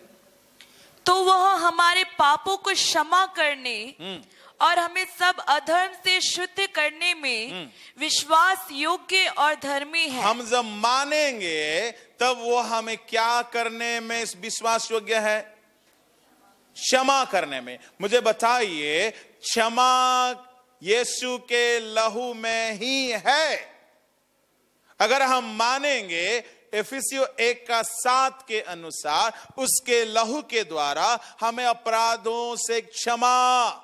[SPEAKER 2] तो वह हमारे पापों को क्षमा करने और हमें सब अधर्म से शुद्ध करने में विश्वास योग्य और धर्मी है।
[SPEAKER 1] हम जब मानेंगे तब वो हमें क्या करने में विश्वास योग्य है? क्षमा करने में। मुझे बताइए, क्षमा यीशु के लहू में ही है। अगर हम मानेंगे एफिसियों 1:7 के अनुसार उसके लहू के द्वारा हमें अपराधों से क्षमा,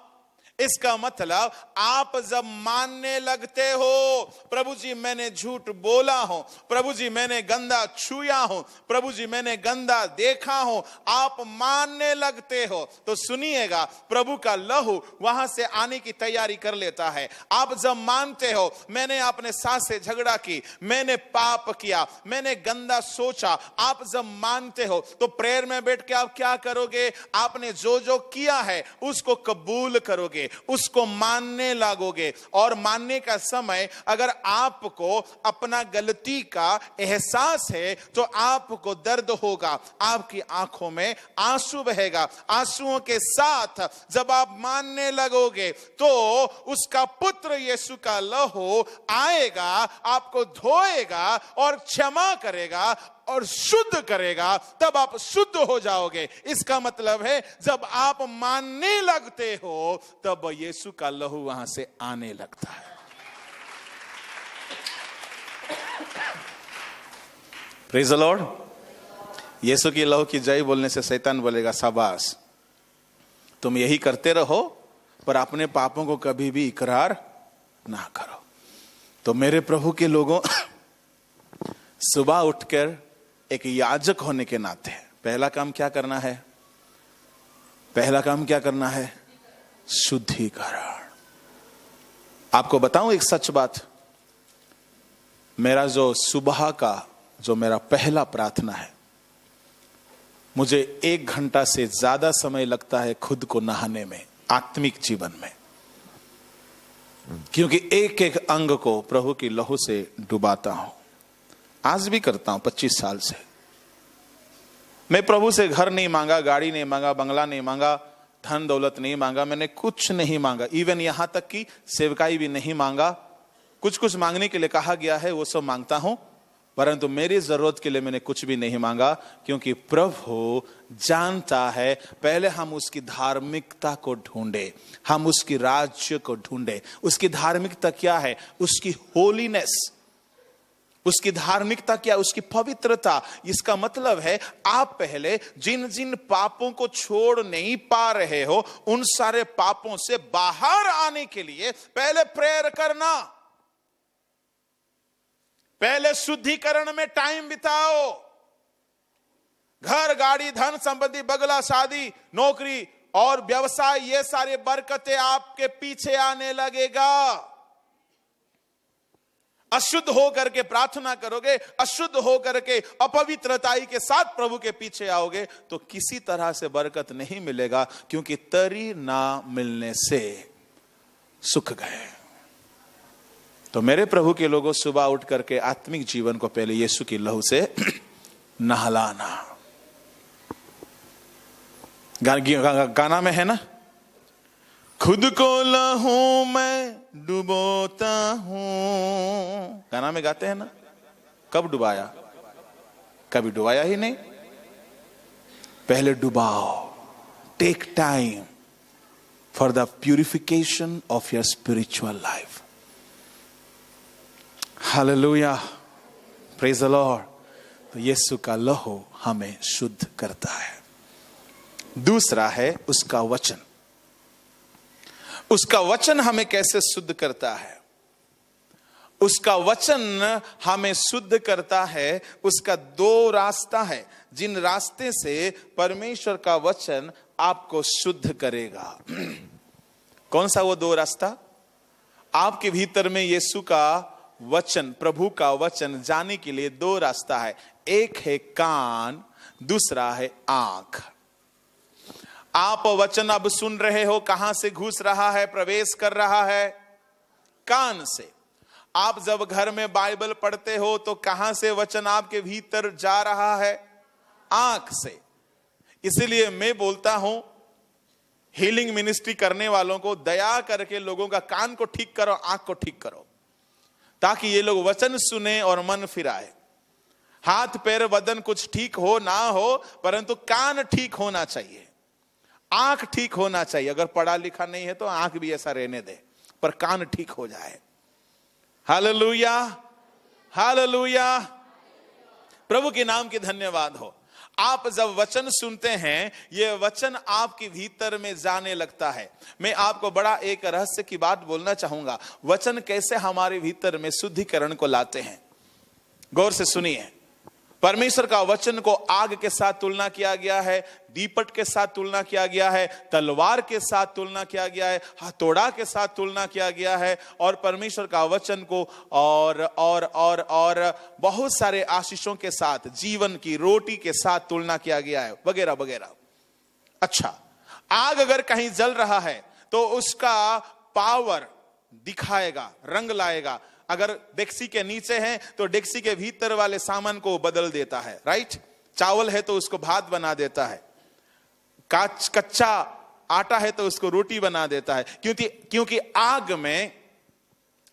[SPEAKER 1] इसका मतलब आप जब मानने लगते हो प्रभु जी मैंने झूठ बोला हूं, प्रभु जी मैंने गंदा छुआ हूं, प्रभु जी मैंने गंदा देखा हूं, आप मानने लगते हो तो सुनिएगा प्रभु का लहू वहां से आने की तैयारी कर लेता है। आप जब मानते हो मैंने अपने सास से झगड़ा की, मैंने पाप किया, मैंने गंदा सोचा, आप जब मानते हो तो प्रेयर में बैठ के आप क्या करोगे? आपने जो जो किया है उसको कबूल करोगे। लगोगे, उसको मानने लगोगे। और मानने का समय अगर आपको अपना गलती का एहसास है तो आपको दर्द होगा, आपकी आंखों में आंसू बहेगा। आंसुओं के साथ जब आप मानने लगोगे तो उसका पुत्र यीशु का लहू आएगा, आपको धोएगा और क्षमा करेगा और शुद्ध करेगा, तब आप शुद्ध हो जाओगे। इसका मतलब है जब आप मानने लगते हो तब यीशु का लहू वहां से आने लगता है। Praise the Lord. यीशु की लहू की जय बोलने से शैतान बोलेगा शाबाश, तुम यही करते रहो पर अपने पापों को कभी भी इकरार ना करो। तो मेरे प्रभु के लोगों, सुबह उठकर एक याजक होने के नाते पहला काम क्या करना है? पहला काम क्या करना है? शुद्धिकरण। आपको बताऊं एक सच बात, मेरा जो सुबह का जो मेरा पहला प्रार्थना है, मुझे 1 घंटा से ज्यादा समय लगता है खुद को नहाने में, आत्मिक जीवन में, क्योंकि एक एक अंग को प्रभु की लहू से डुबाता हूं। आज भी करता हूं 25 साल से। मैं प्रभु से घर नहीं मांगा, गाड़ी नहीं मांगा, बंगला नहीं मांगा, धन दौलत नहीं मांगा, मैंने कुछ नहीं मांगा। इवन यहां तक कि सेवकाई भी नहीं मांगा। कुछ कुछ मांगने के लिए कहा गया है, वो सब मांगता हूं, परंतु मेरी जरूरत के लिए मैंने कुछ भी नहीं मांगा, क्योंकि प्रभु जानता है पहले हम उसकी धार्मिकता को ढूंढे, हम उसकी राज्य को ढूंढे। उसकी धार्मिकता क्या है? उसकी होलीनेस। उसकी धार्मिकता क्या? उसकी पवित्रता। इसका मतलब है आप पहले जिन जिन पापों को छोड़ नहीं पा रहे हो, उन सारे पापों से बाहर आने के लिए पहले प्रेयर करना, पहले शुद्धिकरण में टाइम बिताओ। घर, गाड़ी, धन संपत्ति, बंगला, शादी, नौकरी और व्यवसाय, ये सारे बरकतें आपके पीछे आने लगेगा। अशुद्ध होकर के प्रार्थना करोगे, अशुद्ध होकर के अपवित्रताई के साथ प्रभु के पीछे आओगे तो किसी तरह से बरकत नहीं मिलेगा, क्योंकि तरी ना मिलने से सुख गए। तो मेरे प्रभु के लोगों, सुबह उठ करके आत्मिक जीवन को पहले यीशु की लहू से नहलाना। गाना में है ना, खुद को लहू में डुबोता हूं, गाना में गाते हैं ना। कब डुबाया? कभी डुबाया ही नहीं। पहले डुबाओ। Take time for the purification of your spiritual life. Hallelujah, praise the lord. तो यीशु का लहू हमें शुद्ध करता है। दूसरा है उसका वचन। उसका वचन हमें कैसे शुद्ध करता है? उसका वचन हमें शुद्ध करता है, उसका 2 रास्ता है, जिन रास्ते से परमेश्वर का वचन आपको शुद्ध करेगा। कौन सा वो 2 रास्ता? आपके भीतर में यीशु का वचन, प्रभु का वचन जाने के लिए 2 रास्ता है। एक है कान, दूसरा है आंख। आप वचन अब सुन रहे हो, कहां से घुस रहा है, प्रवेश कर रहा है? कान से। आप जब घर में बाइबल पढ़ते हो तो कहां से वचन आपके भीतर जा रहा है? आंख से। इसलिए मैं बोलता हूं, हीलिंग मिनिस्ट्री करने वालों को दया करके लोगों का कान को ठीक करो, आंख को ठीक करो, ताकि ये लोग वचन सुने और मन फिराए। हाथ पैर बदन कुछ ठीक हो ना हो, परंतु कान ठीक होना चाहिए, आंख ठीक होना चाहिए। अगर पढ़ा लिखा नहीं है तो आंख भी ऐसा रहने दे, पर कान ठीक हो जाए। हालेलुया, हालेलुया, प्रभु के नाम की धन्यवाद हो। आप जब वचन सुनते हैं, ये वचन आपके भीतर में जाने लगता है। मैं आपको बड़ा एक रहस्य की बात बोलना चाहूंगा। वचन कैसे हमारे भीतर में शुद्धिकरण को लाते हैं, गौर से सुनिए। परमेश्वर का वचन को आग के साथ तुलना किया गया है, दीपट के साथ तुलना किया गया है, तलवार के साथ तुलना किया गया है, हथौड़ा के साथ तुलना किया गया है, और परमेश्वर का वचन को और बहुत सारे आशीषों के साथ, जीवन की रोटी के साथ तुलना किया गया है, वगैरह वगैरह। अच्छा, आग अगर कहीं जल रहा है तो उसका पावर दिखाएगा, रंग लाएगा। अगर डेक्सी के नीचे है तो डेक्सी के भीतर वाले सामान को बदल देता है, राइट। चावल है तो उसको भात बना देता है, कच्चा आटा है तो उसको रोटी बना देता है, क्योंकि आग में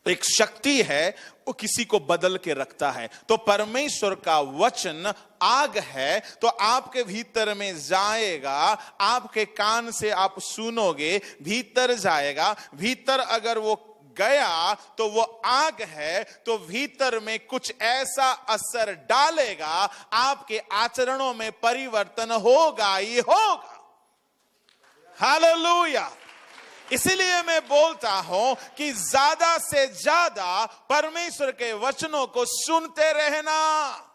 [SPEAKER 1] एक शक्ति है, वो किसी को बदल के रखता है। तो परमेश्वर का वचन आग है, तो आपके भीतर में जाएगा, आपके कान से आप सुनोगे, भीतर जाएगा। भीतर अगर वो गया तो वो आग है, तो भीतर में कुछ ऐसा असर डालेगा, आपके आचरणों में परिवर्तन होगा ही होगा। हालेलुया। इसलिए मैं बोलता हूं कि ज्यादा से ज्यादा परमेश्वर के वचनों को सुनते रहना,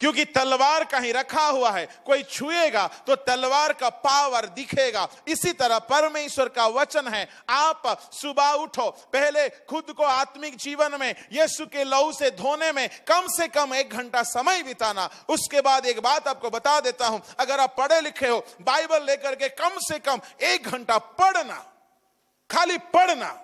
[SPEAKER 1] क्योंकि तलवार कहीं रखा हुआ है, कोई छुएगा तो तलवार का पावर दिखेगा। इसी तरह परमेश्वर का वचन है। आप सुबह उठो, पहले खुद को आत्मिक जीवन में यीशु के लहू से धोने में कम से कम 1 घंटा समय बिताना। उसके बाद एक बात आपको बता देता हूं, अगर आप पढ़े लिखे हो, बाइबल लेकर के कम से कम 1 घंटा पढ़ना, खाली पढ़ना।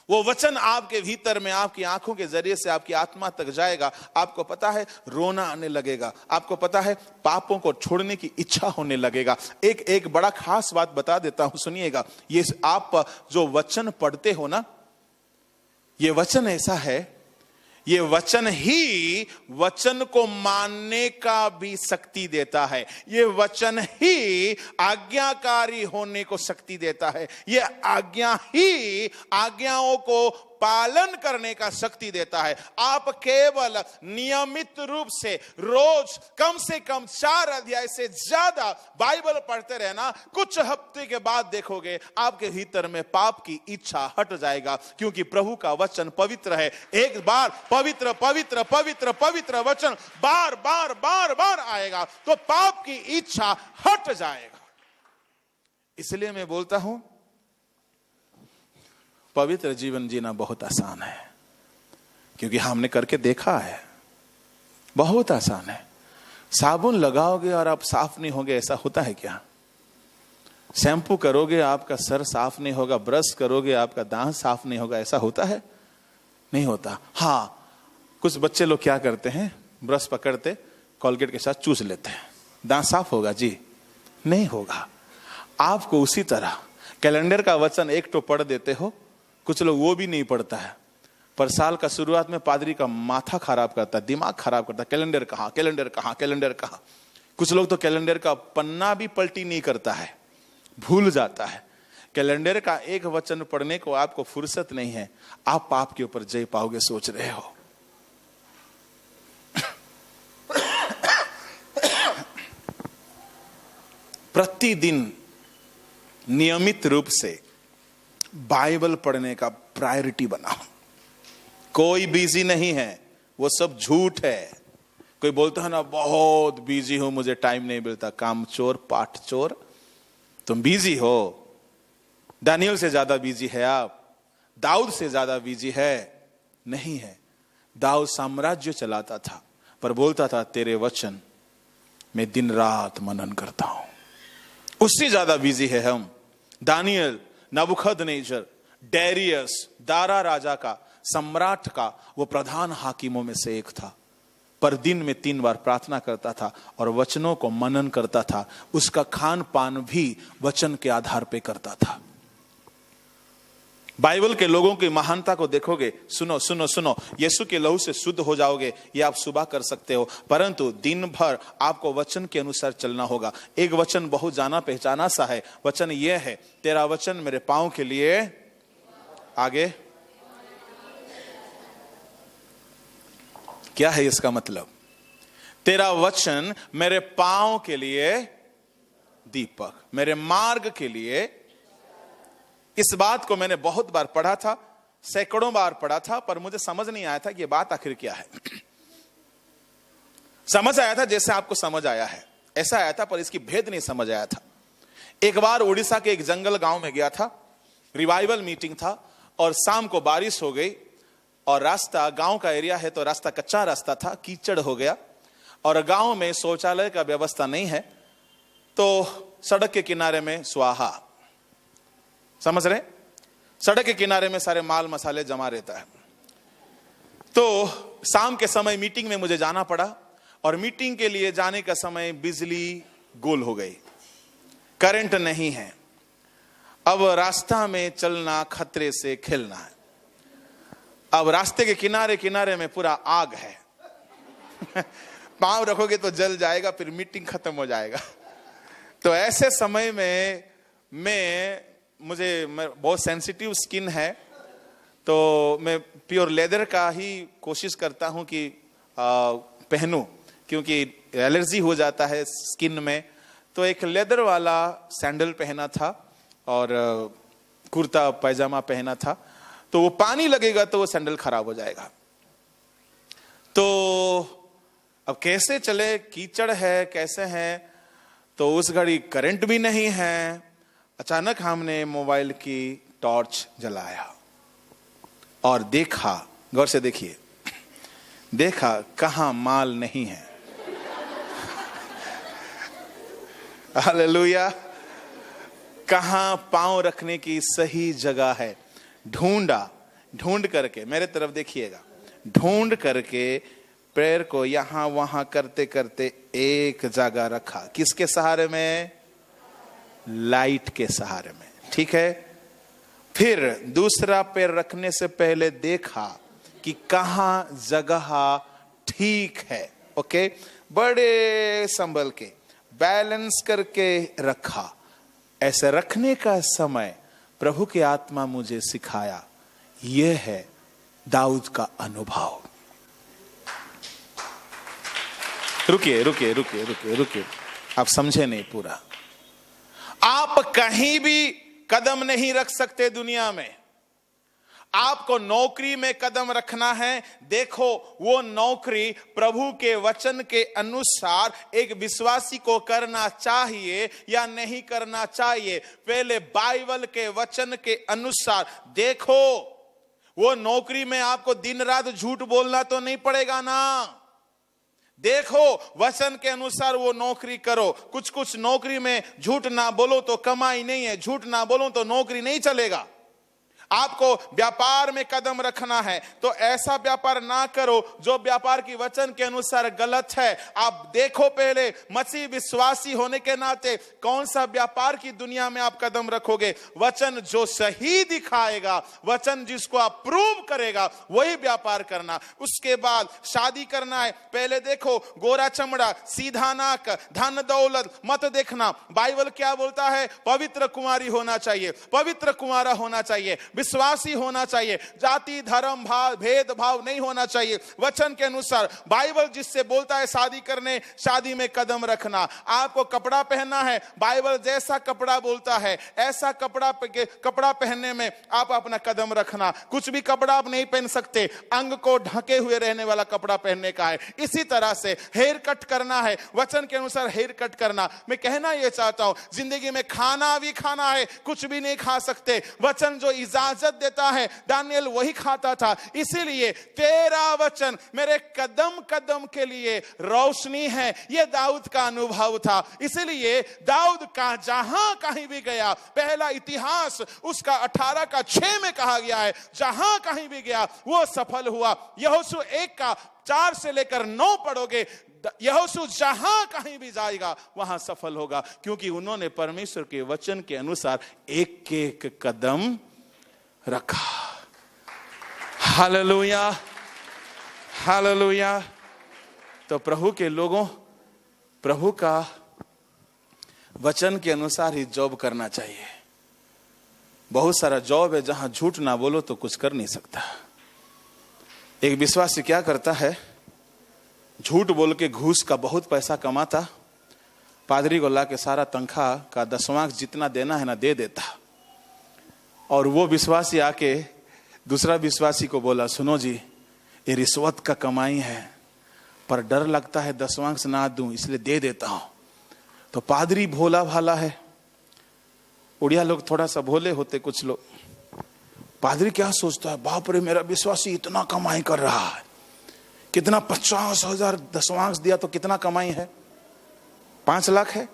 [SPEAKER 1] वो वचन आपके भीतर में, आपकी आंखों के जरिए से आपकी आत्मा तक जाएगा। आपको पता है रोना आने लगेगा, आपको पता है पापों को छोड़ने की इच्छा होने लगेगा। एक बड़ा खास बात बता देता हूं, सुनिएगा। ये आप जो वचन पढ़ते हो ना, ये वचन ऐसा है, ये वचन ही वचन को मानने का भी शक्ति देता है। ये वचन ही आज्ञाकारी होने को शक्ति देता है। ये आज्ञा ही आज्ञाओं को पालन करने का शक्ति देता है। आप केवल नियमित रूप से रोज कम से कम 4 अध्याय से ज्यादा बाइबल पढ़ते रहना। कुछ हफ्ते के बाद देखोगे आपके भीतर में पाप की इच्छा हट जाएगा, क्योंकि प्रभु का वचन पवित्र है। एक बार पवित्र पवित्र पवित्र पवित्र वचन बार बार बार बार आएगा तो पाप की इच्छा हट जाएगा। इसलिए मैं बोलता हूं, पवित्र जीवन जीना बहुत आसान है, क्योंकि हमने करके देखा है। बहुत आसान है। साबुन लगाओगे और आप साफ नहीं होगे, ऐसा होता है क्या? शैम्पू करोगे आपका सर साफ नहीं होगा, ब्रश करोगे आपका दांत साफ नहीं होगा, ऐसा होता है? नहीं होता। हाँ, कुछ बच्चे लोग क्या करते हैं, ब्रश पकड़ते कोलगेट के साथ चूस लेते हैं, दांत साफ होगा जी? नहीं होगा। आपको उसी तरह कैलेंडर का वचन एक तो पढ़ देते हो, कुछ लोग वो भी नहीं पढ़ता है, पर साल का शुरुआत में पादरी का माथा खराब करता है, दिमाग खराब करता है, कैलेंडर कहाँ, कैलेंडर कहाँ, कैलेंडर कहाँ। कुछ लोग तो कैलेंडर का पन्ना भी पलटी नहीं करता है, भूल जाता है। कैलेंडर का एक वचन पढ़ने को आपको फुर्सत नहीं है, आप पाप के ऊपर जय पाओगे सोच रहे हो। प्रतिदिन नियमित रूप से बाइबल पढ़ने का प्रायोरिटी बनाओ। कोई बिजी नहीं है, वो सब झूठ है। कोई बोलता है ना बहुत बिजी हूं, मुझे टाइम नहीं मिलता, काम चोर पाठ चोर। तुम बिजी हो, दानियल से ज्यादा बिजी है आप, दाऊद से ज्यादा बिजी है नहीं है। दाऊद साम्राज्य चलाता था, पर बोलता था तेरे वचन में दिन रात मनन करता हूं। उससे ज्यादा बिजी है हम। दानियल, नबूखदनेस्सर, डैरियस, दारा राजा का, सम्राट का वो प्रधान हाकिमों में से एक था, पर दिन में 3 बार प्रार्थना करता था और वचनों को मनन करता था। उसका खान पान भी वचन के आधार पे करता था। बाइबल के लोगों की महानता को देखोगे, सुनो सुनो सुनो, यीशु के लहू से शुद्ध हो जाओगे, ये आप सुबह कर सकते हो, परंतु दिन भर आपको वचन के अनुसार चलना होगा। एक वचन बहुत जाना पहचाना सा है, वचन ये है, तेरा वचन मेरे पांव के लिए आगे। क्या है इसका मतलब? तेरा वचन मेरे पांव के लिए दीपक, मेरे मार्ग के लिए। इस बात को मैंने बहुत बार पढ़ा था, सैकड़ों बार पढ़ा था, पर मुझे समझ नहीं आया था कि ये बात आखिर क्या है। समझ आया था जैसे आपको समझ आया है, ऐसा आया था, पर इसकी भेद नहीं समझ आया था। एक बार उड़ीसा के एक जंगल गांव में गया था, रिवाइवल मीटिंग था, और शाम को बारिश हो गई और रास्ता, गांव का एरिया है तो रास्ता कच्चा रास्ता था, कीचड़ हो गया, और गांव में शौचालय का व्यवस्था नहीं है, तो सड़क के किनारे में स्वाहा, समझ रहे? सड़क के किनारे में सारे माल मसाले जमा रहता है। तो शाम के समय मीटिंग में मुझे जाना पड़ा, और मीटिंग के लिए जाने का समय बिजली गोल हो गई, करंट नहीं है। अब रास्ता में चलना खतरे से खेलना है। अब रास्ते के किनारे किनारे में पूरा आग है पांव रखोगे तो जल जाएगा, फिर मीटिंग खत्म हो जाएगा। तो ऐसे समय में मुझे बहुत सेंसिटिव स्किन है, तो मैं प्योर लेदर का ही कोशिश करता हूं कि पहनूं, क्योंकि एलर्जी हो जाता है स्किन में। तो एक लेदर वाला सैंडल पहना था और कुर्ता पैजामा पहना था। तो वो पानी लगेगा तो वो सैंडल खराब हो जाएगा। तो अब कैसे चले, कीचड़ है, कैसे है? तो उस घड़ी करंट भी नहीं है। अचानक हमने मोबाइल की टॉर्च जलाया और देखा, गौर से देखिए, देखा कहां माल नहीं है। हालेलुया। कहां पांव रखने की सही जगह है, ढूंढ करके, मेरे तरफ देखिएगा, ढूंढ करके पैर को यहां वहां करते करते एक जगह रखा। किसके सहारे में? लाइट के सहारे में। ठीक है। फिर दूसरा पैर रखने से पहले देखा कि कहां जगह ठीक है। ओके, बड़े संभल के बैलेंस करके रखा। ऐसे रखने का समय प्रभु की आत्मा मुझे सिखाया, यह है दाऊद का अनुभव। रुकिए, आप समझे नहीं पूरा। आप कहीं भी कदम नहीं रख सकते दुनिया में। आपको नौकरी में कदम रखना है, देखो वो नौकरी प्रभु के वचन के अनुसार एक विश्वासी को करना चाहिए या नहीं करना चाहिए। पहले बाइबल के वचन के अनुसार देखो। वो नौकरी में आपको दिन रात झूठ बोलना तो नहीं पड़ेगा ना। देखो वचन के अनुसार वो नौकरी करो। कुछ नौकरी में झूठ ना बोलो तो कमाई नहीं है, झूठ ना बोलो तो नौकरी नहीं चलेगा। आपको व्यापार में कदम रखना है तो ऐसा व्यापार ना करो जो व्यापार की वचन के अनुसार गलत है। आप देखो पहले मसीह विश्वासी होने के नाते कौन सा व्यापार की दुनिया में आप कदम रखोगे। वचन जो सही दिखाएगा, वचन जिसको आप प्रूव करेगा, वही व्यापार करना। उसके बाद शादी करना है, पहले देखो गोरा चमड़ा, सीधा नाक, धन दौलत मत देखना। बाइबल क्या बोलता है? पवित्र कुमारी होना चाहिए, पवित्र कुमारा होना चाहिए, विश्वासी होना चाहिए, जाति धर्म भाव भेदभाव नहीं होना चाहिए। वचन के अनुसार बाइबल जिससे बोलता है शादी करने, शादी में कदम रखना। आपको कपड़ा पहनना है, बाइबल जैसा कपड़ा बोलता है ऐसा कपड़ा पहनने में आप अपना कदम रखना। कुछ भी कपड़ा आप नहीं पहन सकते, अंग को ढके हुए रहने वाला कपड़ा पहनने का है। इसी तरह से हेयर कट करना है, वचन के अनुसार हेयर कट करना। मैं कहना यह चाहता हूं, जिंदगी में खाना भी खाना है, कुछ भी नहीं खा सकते। वचन जो इजाजत देता है, दानियल वही खाता था। इसीलिए तेरा वचन मेरे कदम कदम के लिए रोशनी है। यह दाऊद का अनुभव था। इसीलिए दाऊद का जहां कहीं भी गया, पहला इतिहास उसका 18 का 6 में कहा गया है, जहां कहीं भी गया वो सफल हुआ। यहोशू 1 का 4 से लेकर 9 पढ़ोगे, यहोशू जहां कहीं भी जाएगा वहां सफल होगा, क्योंकि उन्होंने परमेश्वर के वचन के अनुसार एक एक कदम रखा। Hallelujah, hallelujah. तो प्रभु के लोगों, प्रभु का वचन के अनुसार ही जॉब करना चाहिए। बहुत सारा जॉब है जहां झूठ ना बोलो तो कुछ कर नहीं सकता। एक विश्वासी क्या करता है, झूठ बोल के घूस का बहुत पैसा कमाता, पादरी को ला के सारा तनख्वाह का 10वां जितना देना है ना दे देता। और वो विश्वासी आके दूसरा विश्वासी को बोला, सुनो जी ये रिश्वत का कमाई है, पर डर लगता है 10वां से ना दूं इसलिए दे देता हूं। तो पादरी भोला भाला है, उड़िया लोग थोड़ा सा भोले होते कुछ लोग। पादरी क्या सोचता है, बाप रे मेरा विश्वासी इतना कमाई कर रहा है, कितना 50,000 10वां दिया तो कितना कमाई है, 5 लाख है।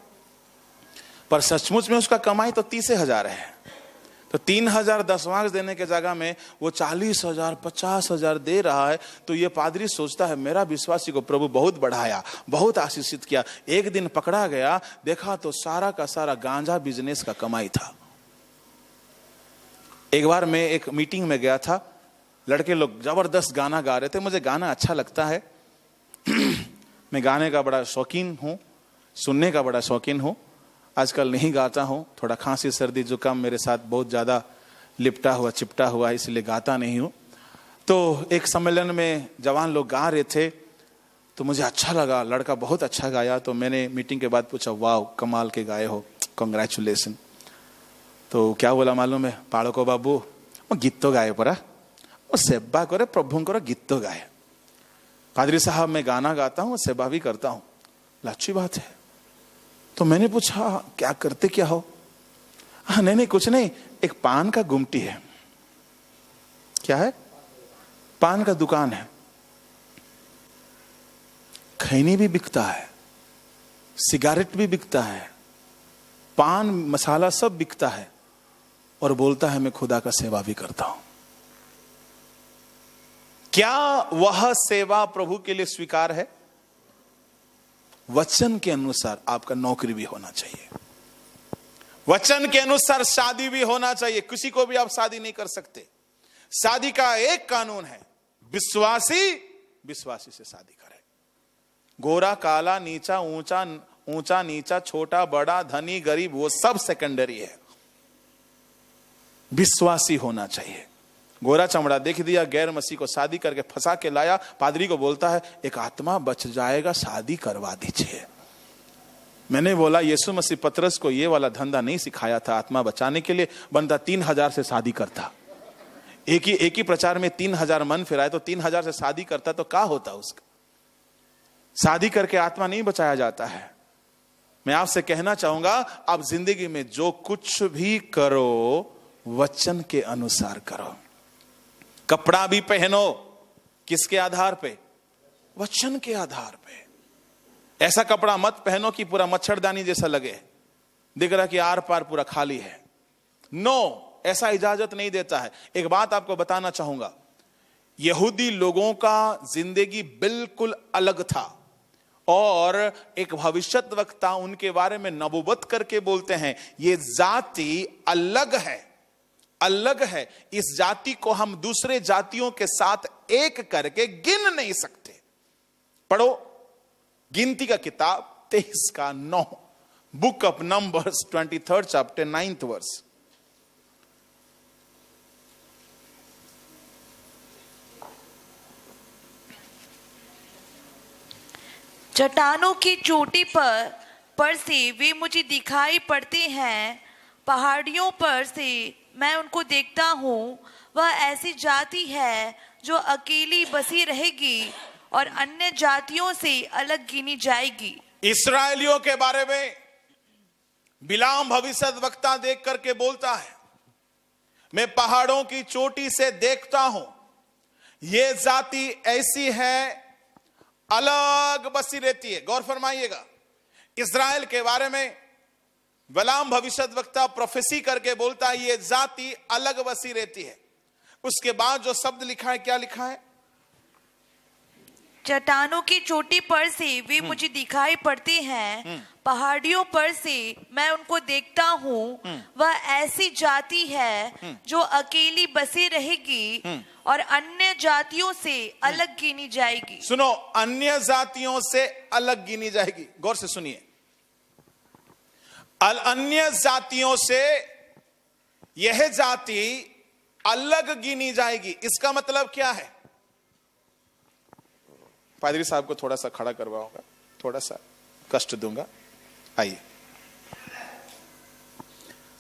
[SPEAKER 1] पर सचमुच में उसका कमाई तो 30,000 है। तो 3,000 दशवांश देने के जगह में वो 40,000 50,000 दे रहा है। तो ये पादरी सोचता है मेरा विश्वासी को प्रभु बहुत बढ़ाया, बहुत आशीषित किया। एक दिन पकड़ा गया, देखा तो सारा का सारा गांजा बिजनेस का कमाई था। एक बार मैं एक मीटिंग में गया था, लड़के लोग जबरदस्त गाना गा रहे थे। मुझे गाना अच्छा लगता है मैं गाने का बड़ा शौकीन हूँ, सुनने का बड़ा शौकीन हूँ। आजकल नहीं गाता हूँ, थोड़ा खांसी सर्दी जुकाम मेरे साथ बहुत ज़्यादा लिपटा हुआ चिपटा हुआ है, इसलिए गाता नहीं हूँ। तो एक सम्मेलन में जवान लोग गा रहे थे तो मुझे अच्छा लगा, लड़का बहुत अच्छा गाया। तो मैंने मीटिंग के बाद पूछा वाह कमाल के गाए हो, कॉन्ग्रेचुलेसन। तो क्या बोला मालूम है, पाड़को बाबू वो गीत तो गाए परा, वो सेवा करे प्रभुंकर गीत तो गाए। पादरी साहब मैं गाना गाता हूँ, सेवा भी करता हूँ। अच्छी बात है। तो मैंने पूछा क्या करते क्या हो? हाँ नहीं कुछ नहीं, एक पान का गुमटी है। क्या है? पान का दुकान है, खैनी भी बिकता है, सिगारेट भी बिकता है, पान मसाला सब बिकता है, और बोलता है मैं खुदा का सेवा भी करता हूं। क्या वह सेवा प्रभु के लिए स्वीकार है? वचन के अनुसार आपका नौकरी भी होना चाहिए, वचन के अनुसार शादी भी होना चाहिए। किसी को भी आप शादी नहीं कर सकते। शादी का एक कानून है, विश्वासी विश्वासी से शादी करे। गोरा काला नीचा ऊंचा ऊंचा नीचा छोटा बड़ा धनी गरीब वो सब सेकेंडरी है, विश्वासी होना चाहिए। गोरा चमड़ा देख दिया, गैर मसीह को शादी करके फंसा के लाया, पादरी को बोलता है एक आत्मा बच जाएगा, शादी करवा दीजिए। मैंने बोला यीशु मसीह पतरस को ये वाला धंधा नहीं सिखाया था आत्मा बचाने के लिए। बंदा 3,000 से शादी करता, एक ही प्रचार में 3,000 मन फिराए तो 3,000 से शादी करता तो क्या होता उसका? शादी करके आत्मा नहीं बचाया जाता है। मैं आपसे कहना चाहूंगा आप जिंदगी में जो कुछ भी करो वचन के अनुसार करो। कपड़ा भी पहनो, किसके आधार पे? वचन के आधार पे। ऐसा कपड़ा मत पहनो कि पूरा मच्छरदानी जैसा लगे, दिख रहा कि आर पार पूरा खाली है। नो, ऐसा इजाजत नहीं देता है। एक बात आपको बताना चाहूंगा, यहूदी लोगों का जिंदगी बिल्कुल अलग था, और एक भविष्यद्वक्ता उनके बारे में नबूवत करके बोलते हैं ये जाति अलग है, अलग है। इस जाति को हम दूसरे जातियों के साथ एक करके गिन नहीं सकते। पढ़ो गिनती का किताब 23 का 9, book of numbers 23rd chapter 9th verse.
[SPEAKER 2] चट्टानों की चोटी पर से वे मुझे दिखाई पड़ते हैं, पहाड़ियों पर से मैं उनको देखता हूँ। वह ऐसी जाति है जो अकेली बसी रहेगी और अन्य जातियों से अलग गिनी जाएगी।
[SPEAKER 1] इस्राएलियों के बारे में बिलाम भविष्यद्वक्ता देख करके बोलता है मैं पहाड़ों की चोटी से देखता हूं, ये जाति ऐसी है अलग बसी रहती है। गौर फरमाइएगा, इस्राएल के बारे में बिलाम भविष्यद्वक्ता प्रोफेसी करके बोलता है ये जाति अलग बसी रहती है। उसके बाद जो शब्द लिखा है, क्या लिखा है?
[SPEAKER 2] चट्टानों की चोटी पर से वे मुझे दिखाई पड़ते हैं, पहाड़ियों पर से मैं उनको देखता हूँ। वह ऐसी जाति है जो अकेली बसी रहेगी और अन्य जातियों से अलग गिनी जाएगी।
[SPEAKER 1] सुनो, अन्य जातियों से अलग गिनी जाएगी। गौर से सुनिए, अन्य जातियों से यह जाति अलग गिनी जाएगी। इसका मतलब क्या है? पादरी साहब को थोड़ा सा खड़ा करवाऊंगा, थोड़ा सा कष्ट दूंगा। आइए,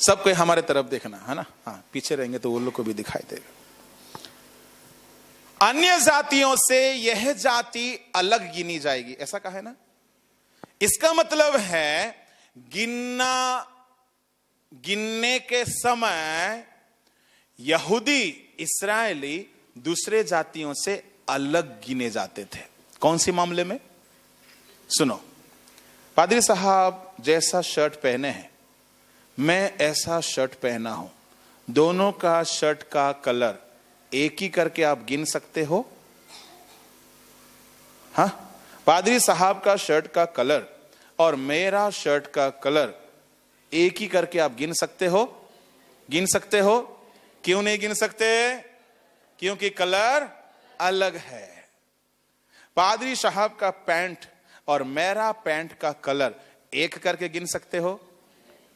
[SPEAKER 1] सबको हमारे तरफ देखना है ना। हाँ, पीछे रहेंगे तो वो लोग को भी दिखाई देगा। अन्य जातियों से यह जाति अलग गिनी जाएगी, ऐसा कहा है ना। इसका मतलब है गिनने के समय यहूदी इस्राएली दूसरे जातियों से अलग गिने जाते थे। कौन सी मामले में? सुनो, पादरी साहब जैसा शर्ट पहने हैं, मैं ऐसा शर्ट पहना हूं, दोनों का शर्ट का कलर एक ही करके आप गिन सकते हो? हाँ, पादरी साहब का शर्ट का कलर और मेरा शर्ट का कलर एक ही करके आप गिन सकते हो? गिन सकते हो? क्यों नहीं गिन सकते? क्योंकि कलर अलग है। पादरी साहब का पैंट और मेरा पैंट का कलर एक करके गिन सकते हो?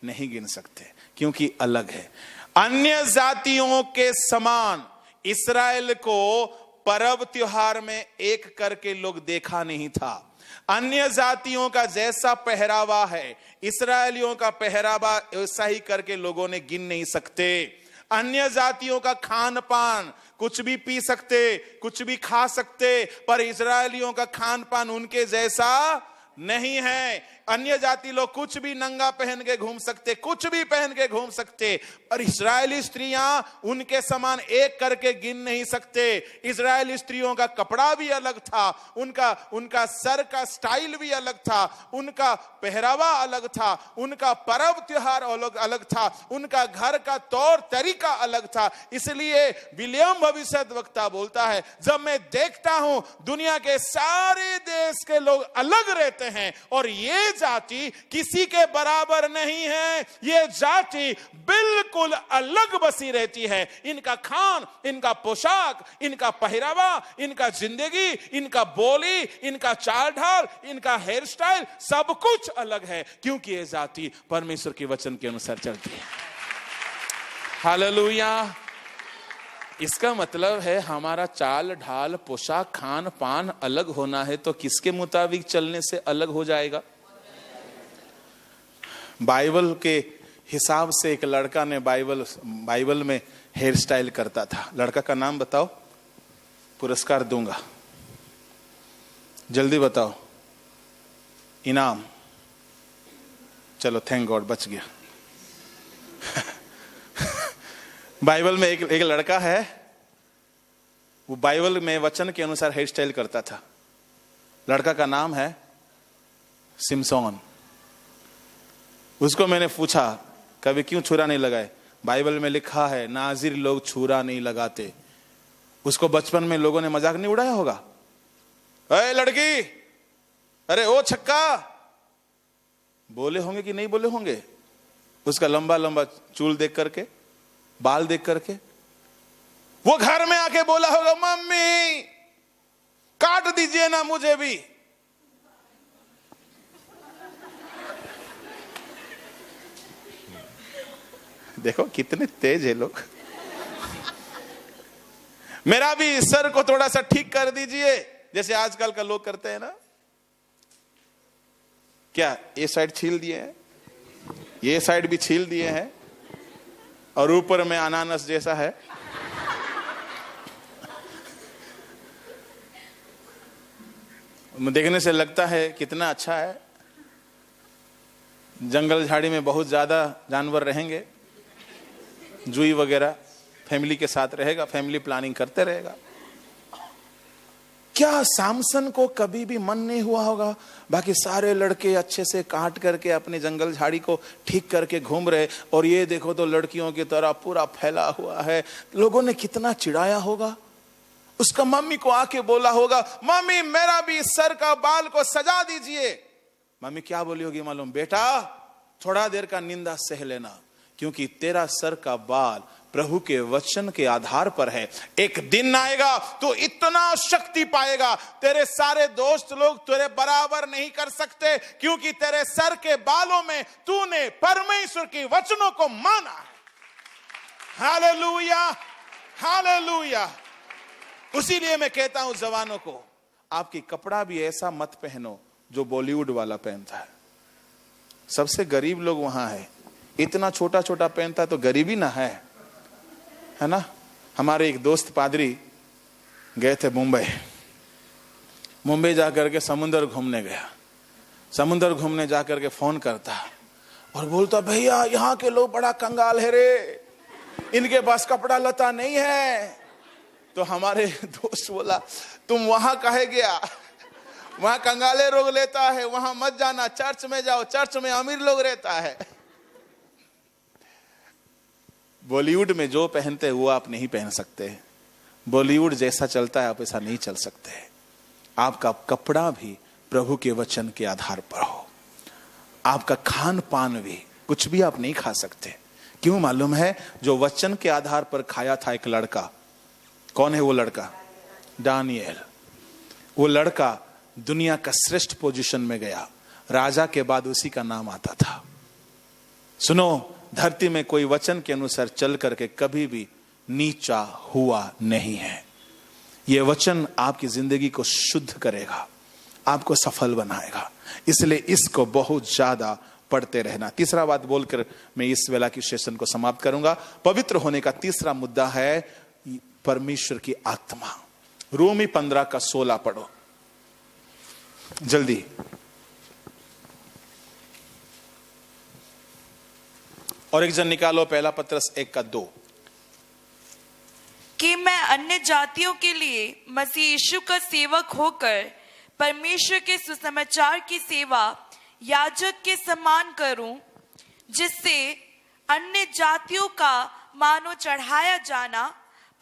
[SPEAKER 1] नहीं गिन सकते, क्योंकि अलग है। अन्य जातियों के समान इस्राएल को पर्व त्योहार में एक करके लोग देखा नहीं था। अन्य जातियों का जैसा पहरावा है, इस्राएलियों का पहरावा वैसा ही करके लोगों ने गिन नहीं सकते। अन्य जातियों का खान पान, कुछ भी पी सकते, कुछ भी खा सकते, पर इस्राएलियों का खान पान उनके जैसा नहीं है। अन्य जाति लोग कुछ भी नंगा पहन के घूम सकते, कुछ भी पहन के घूम सकते, पर इस्राएली स्त्रियां उनके समान एक करके गिन नहीं सकते। इस्राएली स्त्रियों का कपड़ा भी अलग था, उनका सर का स्टाइल भी अलग था, उनका पहरावा अलग था, उनका पर्व त्योहार अलग था, उनका घर का तौर तरीका अलग था। इसलिए विलियम भविष्यद्वक्ता बोलता है, जब मैं देखता हूं दुनिया के सारे देश के लोग अलग रहते हैं और ये जाति किसी के बराबर नहीं है, ये जाति बिल्कुल अलग बसी रहती है। इनका खान, इनका पोशाक, इनका पहरावा, इनका जिंदगी, इनका बोली, इनका चाल ढाल, इनका हेयर स्टाइल, सब कुछ अलग है, क्योंकि ये जाति परमेश्वर के वचन के अनुसार चलती है। हालेलुया। इसका मतलब है हमारा चाल ढाल, पोशाक, खान पान अलग होना है तो किसके मुताबिक चलने से अलग हो जाएगा? बाइबल के हिसाब से एक लड़का ने बाइबल में हेयर स्टाइल करता था। लड़का का नाम बताओ, पुरस्कार दूंगा, जल्दी बताओ। इनाम, चलो थैंक गॉड बच गया। बाइबल में एक लड़का है, वो बाइबल में वचन के अनुसार हेयर स्टाइल करता था। लड़का का नाम है सिमसोन। उसको मैंने पूछा, कभी क्यों छुरा नहीं लगाए? बाइबल में लिखा है नाजिर लोग छुरा नहीं लगाते। उसको बचपन में लोगों ने मजाक नहीं उड़ाया होगा? अरे लड़की, अरे ओ छक्का, बोले होंगे कि नहीं बोले होंगे? उसका लंबा लंबा चूल देख करके, बाल देख करके वो घर में आके बोला होगा, मम्मी काट दीजिए ना मुझे भी। देखो कितने तेज है लोग। मेरा भी सर को थोड़ा सा ठीक कर दीजिए, जैसे आजकल का लोग करते हैं ना। क्या ये साइड छील दिए हैं, ये साइड भी छील दिए हैं, और ऊपर में अनानास जैसा है। देखने से लगता है कितना अच्छा है। जंगल झाड़ी में बहुत ज्यादा जानवर रहेंगे, जुई वगैरह, फैमिली के साथ रहेगा, फैमिली प्लानिंग करते रहेगा। क्या सामसन को कभी भी मन नहीं हुआ होगा? बाकी सारे लड़के अच्छे से काट करके अपने जंगल झाड़ी को ठीक करके घूम रहे, और ये देखो तो लड़कियों की तरह पूरा फैला हुआ है। लोगों ने कितना चिढ़ाया होगा। उसका मम्मी को आके बोला होगा, मम्मी मेरा भी सर का बाल को सजा दीजिए। मम्मी क्या बोली होगी मालूम? बेटा थोड़ा देर का निंदा सह लेना, क्योंकि तेरा सर का बाल प्रभु के वचन के आधार पर है। एक दिन आएगा तो इतना शक्ति पाएगा, तेरे सारे दोस्त लोग तेरे बराबर नहीं कर सकते, क्योंकि तेरे सर के बालों में तूने परमेश्वर के वचनों को माना है। Hallelujah, hallelujah. उसीलिए मैं कहता हूं जवानों को, आपकी कपड़ा भी ऐसा मत पहनो जो बॉलीवुड वाला पहनता है। सबसे गरीब लोग वहां है, इतना छोटा छोटा पहनता है तो गरीबी ना है ना। हमारे एक दोस्त पादरी गए थे मुंबई जाकर के समुद्र घूमने गया। समुद्र घूमने जाकर के फोन करता और बोलता, भैया यहाँ के लोग बड़ा कंगाल है रे, इनके पास कपड़ा लता नहीं है। तो हमारे दोस्त बोला, तुम वहां काहे गया? वहां कंगाले लोग लेता है, वहां मत जाना, चर्च में जाओ, चर्च में अमीर लोग रहता है। बॉलीवुड में जो पहनते हैं वो आप नहीं पहन सकते। बॉलीवुड जैसा चलता है आप ऐसा नहीं चल सकते। आपका कपड़ा भी प्रभु के वचन के आधार पर हो। आपका खान पान भी, कुछ भी आप नहीं खा सकते। क्यों मालूम है? जो वचन के आधार पर खाया था एक लड़का, कौन है वो लड़का? दानिएल। वो लड़का दुनिया का श्रेष्ठ पोजीशन में गया, राजा के बाद उसी का नाम आता था। सुनो, धरती में कोई वचन के अनुसार चल करके कभी भी नीचा हुआ नहीं है। यह वचन आपकी जिंदगी को शुद्ध करेगा, आपको सफल बनाएगा। इसलिए इसको बहुत ज्यादा पढ़ते रहना। तीसरा बात बोलकर मैं इस वेला की सेशन को समाप्त करूंगा। पवित्र होने का तीसरा मुद्दा है परमेश्वर की आत्मा। रोमी 15:16 पढ़ो जल्दी। और एक जन निकालो पहला पत्रस 1:2।
[SPEAKER 2] कि मैं अन्य जातियों के लिए मसीह यीशु का सेवक होकर परमेश्वर के सुसमाचार की सेवा याजक के समान करूं, जिससे अन्य जातियों का मानो चढ़ाया जाना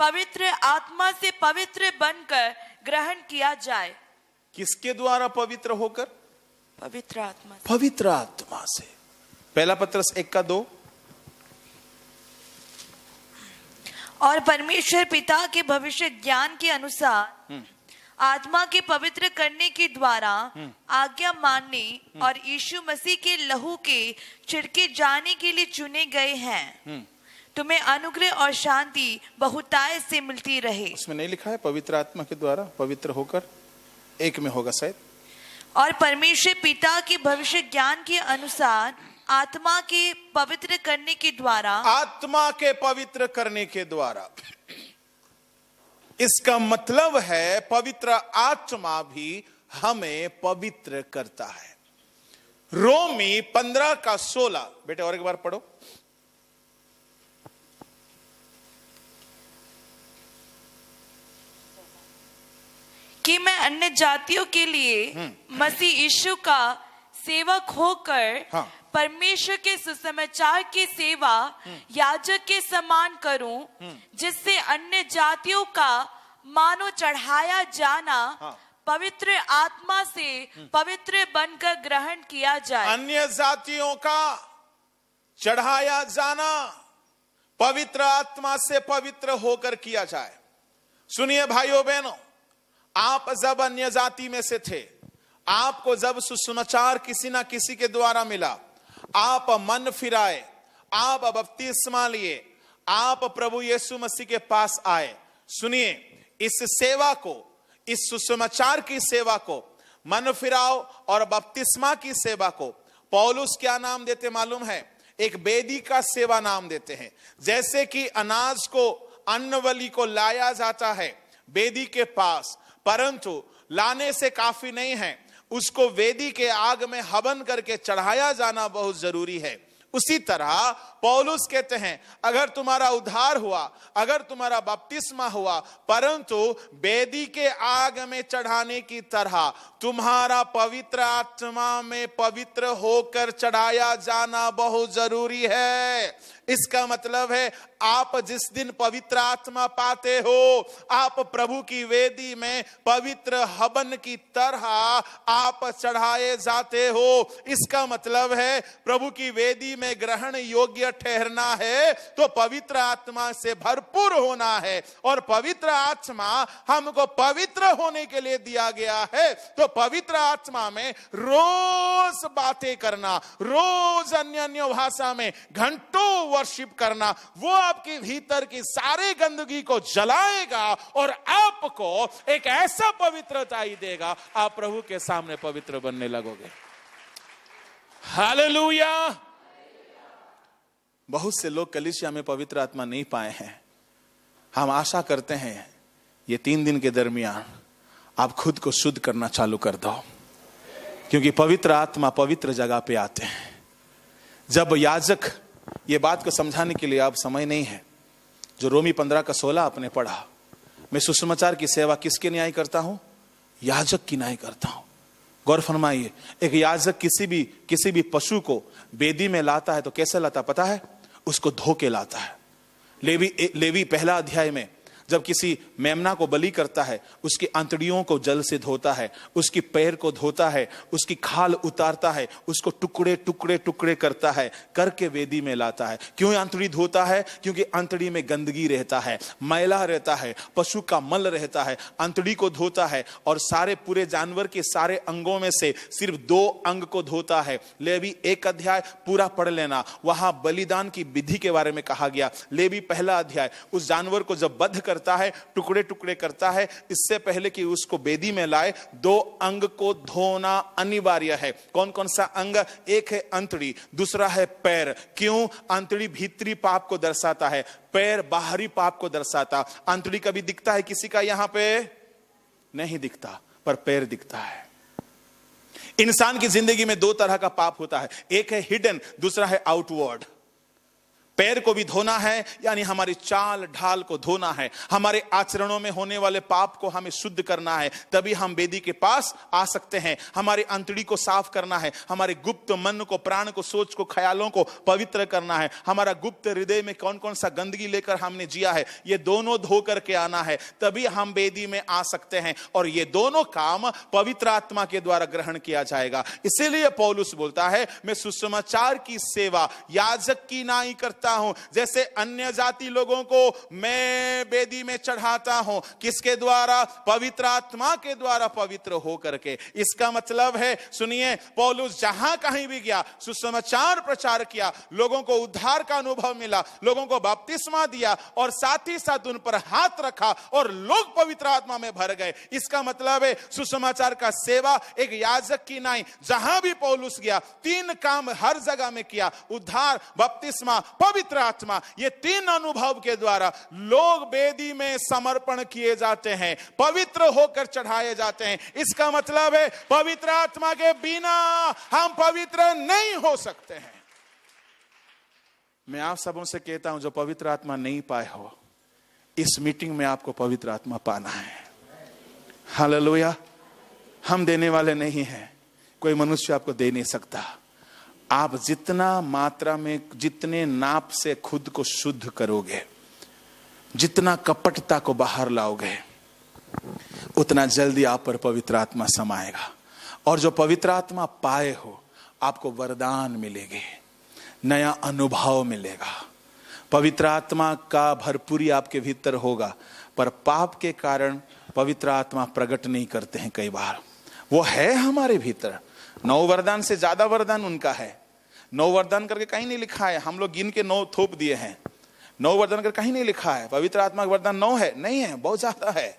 [SPEAKER 2] पवित्र आत्मा से पवित्र बनकर ग्रहण किया जाए।
[SPEAKER 1] किसके द्वारा पवित्र होकर?
[SPEAKER 2] पवित्र आत्मा से।
[SPEAKER 1] पवित्र आत्मा से। पहला पत्रस 1:2।
[SPEAKER 2] और परमेश्वर पिता के भविष्य ज्ञान के अनुसार आत्मा के पवित्र करने के द्वारा आज्ञा मानने और यीशु मसीह के लहू के छिड़के जाने के लिए चुने गए हैं। तुम्हें अनुग्रह और शांति बहुतायत से मिलती रहे।
[SPEAKER 1] उसमें नहीं लिखा है पवित्र आत्मा के द्वारा पवित्र होकर? एक में होगा शायद।
[SPEAKER 2] और परमेश्वर पिता के भविष्य ज्ञान के अनुसार आत्मा के पवित्र करने के द्वारा।
[SPEAKER 1] आत्मा के पवित्र करने के द्वारा। इसका मतलब है पवित्र आत्मा भी हमें पवित्र करता है। रोमी 15:16। बेटे और एक बार पढ़ो।
[SPEAKER 2] कि मैं अन्य जातियों के लिए मसीह यीशु का सेवक होकर परमेश्वर के सुसमाचार की सेवा याजक के समान करूं, जिससे अन्य जातियों का मानो चढ़ाया जाना पवित्र आत्मा से पवित्र बनकर ग्रहण किया जाए।
[SPEAKER 1] अन्य जातियों का चढ़ाया जाना पवित्र आत्मा से पवित्र होकर किया जाए। सुनिए भाइयों बहनों, आप जब अन्य जाति में से थे, आपको जब सुसमाचार किसी ना किसी के द्वारा मिला, आप मन फिराए, आप बपतिस्मा लिए, आप प्रभु यीशु मसीह के पास आए। सुनिए, इस सेवा को, इस सुसमाचार की सेवा को, मन फिराओ और बपतिस्मा की सेवा को पौलुस क्या नाम देते मालूम है? एक वेदी का सेवा नाम देते हैं। जैसे कि अनाज को, अन्न बलि को लाया जाता है वेदी के पास, परंतु लाने से काफी नहीं है, उसको वेदी के आग में हवन करके चढ़ाया जाना बहुत जरूरी है। उसी तरह पौलुस कहते हैं, अगर तुम्हारा उद्धार हुआ, अगर तुम्हारा बपतिस्मा हुआ, परंतु वेदी के आग में चढ़ाने की तरह तुम्हारा पवित्र आत्मा में पवित्र होकर चढ़ाया जाना बहुत जरूरी है। इसका मतलब है आप जिस दिन पवित्र आत्मा पाते हो, आप प्रभु की वेदी में पवित्र हवन की तरह आप चढ़ाए जाते हो। इसका मतलब है प्रभु की वेदी में ग्रहण योग्य ठहरना है तो पवित्र आत्मा से भरपूर होना है, और पवित्र आत्मा हमको पवित्र होने के लिए दिया गया है। तो पवित्र आत्मा में रोज बातें करना, रोज अन्य अन्य भाषा में घंटों वर्शिप करना, वो आपके भीतर की सारे गंदगी को जलाएगा और आपको एक ऐसा पवित्रता ही देगा, आप प्रभु के सामने पवित्र बनने लगोगे। हालेलुया। बहुत से लोग कलीसिया में पवित्र आत्मा नहीं पाए हैं। हम आशा करते हैं ये 3 दिन के दरमियान आप खुद को शुद्ध करना चालू कर दो, क्योंकि पवित्र आत्मा पवित्र जगह पे आते हैं। जब याजक, ये बात को समझाने के लिए अब समय नहीं है, जो रोमी 15:16 आपने पढ़ा, मैं सुसमाचार की सेवा किसके न्याय करता हूं? याजक की न्याय करता हूं। गौर फरमाइए, एक याजक किसी भी पशु को वेदी में लाता है तो कैसे लाता पता है? उसको धो के लाता है। लेवी पहला अध्याय में जब किसी मेमना को बलि करता है, उसकी अंतड़ियों को जल से धोता है, उसकी पैर को धोता है, उसकी खाल उतारता है, उसको टुकड़े टुकड़े टुकड़े करता है, करके वेदी में लाता है। क्यों अंतड़ी धोता है? क्योंकि अंतड़ी में गंदगी रहता है, मैला रहता है, पशु का मल रहता है। अंतड़ी को धोता है और सारे पूरे जानवर के सारे अंगों में से सिर्फ 2 अंग को धोता है। लेवी 1 अध्याय पूरा पढ़ लेना, वहां बलिदान की विधि के बारे में कहा गया। लेवी पहला अध्याय, उस जानवर को जब वध करता है, टुकड़े टुकड़े करता है, इससे पहले कि उसको वेदी में लाए 2 अंग को धोना अनिवार्य है। कौन कौन सा अंग? एक है अंतड़ी, दूसरा है पैर। क्यों? अंतड़ी भीतरी पाप को दर्शाता है, पैर बाहरी पाप को दर्शाता। अंतड़ी कभी दिखता है किसी का? यहां पे नहीं दिखता, पर पैर दिखता है। इंसान की जिंदगी में 2 तरह का पाप होता है, एक है हिडन, दूसरा है आउटवर्ड। पैर को भी धोना है, यानी हमारी चाल ढाल को धोना है, हमारे आचरणों में होने वाले पाप को हमें शुद्ध करना है, तभी हम वेदी के पास आ सकते हैं। हमारी अंतड़ी को साफ करना है, हमारे गुप्त मन को, प्राण को, सोच को, ख्यालों को पवित्र करना है। हमारा गुप्त हृदय में कौन कौन सा गंदगी लेकर हमने जिया है, ये दोनों धो करके आना है, तभी हम वेदी में आ सकते हैं। और ये दोनों काम पवित्र आत्मा के द्वारा ग्रहण किया जाएगा। इसीलिए पौलुस बोलता है, मैं सुसमाचार की सेवा याजक की नाई करता हूं, जैसे अन्य जाति लोगों को मैं वेदी में चढ़ाता हूं। किसके द्वारा? पवित्र आत्मा के द्वारा पवित्र हो करके। इसका मतलब है, सुनिए, पौलुस जहां कहीं भी गया, सुसमाचार प्रचार किया, लोगों को उद्धार का अनुभव मिला, लोगों को बपतिस्मा दिया और साथ ही साथ उन पर हाथ रखा और लोग पवित्र आत्मा में भर गए। इसका मतलब है सुसमाचार का सेवा एक याजक की नाई। जहां भी पौलुस गया 3 काम हर जगह में किया, उद्धार, बपतिस्मा, पवित्र आत्मा। ये 3 अनुभव के द्वारा लोग वेदी में समर्पण किए जाते हैं, पवित्र होकर चढ़ाए जाते हैं। इसका मतलब है पवित्र आत्मा के बिना हम पवित्र नहीं हो सकते हैं। मैं आप सबों से कहता हूं, जो पवित्र आत्मा नहीं पाए हो, इस मीटिंग में आपको पवित्र आत्मा पाना है। हालेलुया। हम देने वाले नहीं हैं, कोई मनुष्य आपको दे नहीं सकता। आप जितना मात्रा में, जितने नाप से खुद को शुद्ध करोगे, जितना कपटता को बाहर लाओगे, उतना जल्दी आप पर पवित्र आत्मा समाएगा। और जो पवित्र आत्मा पाए हो, आपको वरदान मिलेंगे, नया अनुभव मिलेगा। पवित्र आत्मा का भरपूरी आपके भीतर होगा, पर पाप के कारण पवित्र आत्मा प्रकट नहीं करते हैं। कई बार वो है हमारे भीतर, 9 वरदान से ज्यादा वरदान उनका है। 9 वरदान करके कहीं नहीं लिखा है, हम लोग गिन के 9 थोप दिए हैं। 9 वरदान करके कहीं नहीं लिखा है पवित्र आत्मा का वरदान 9 है, नहीं है, बहुत ज्यादा है।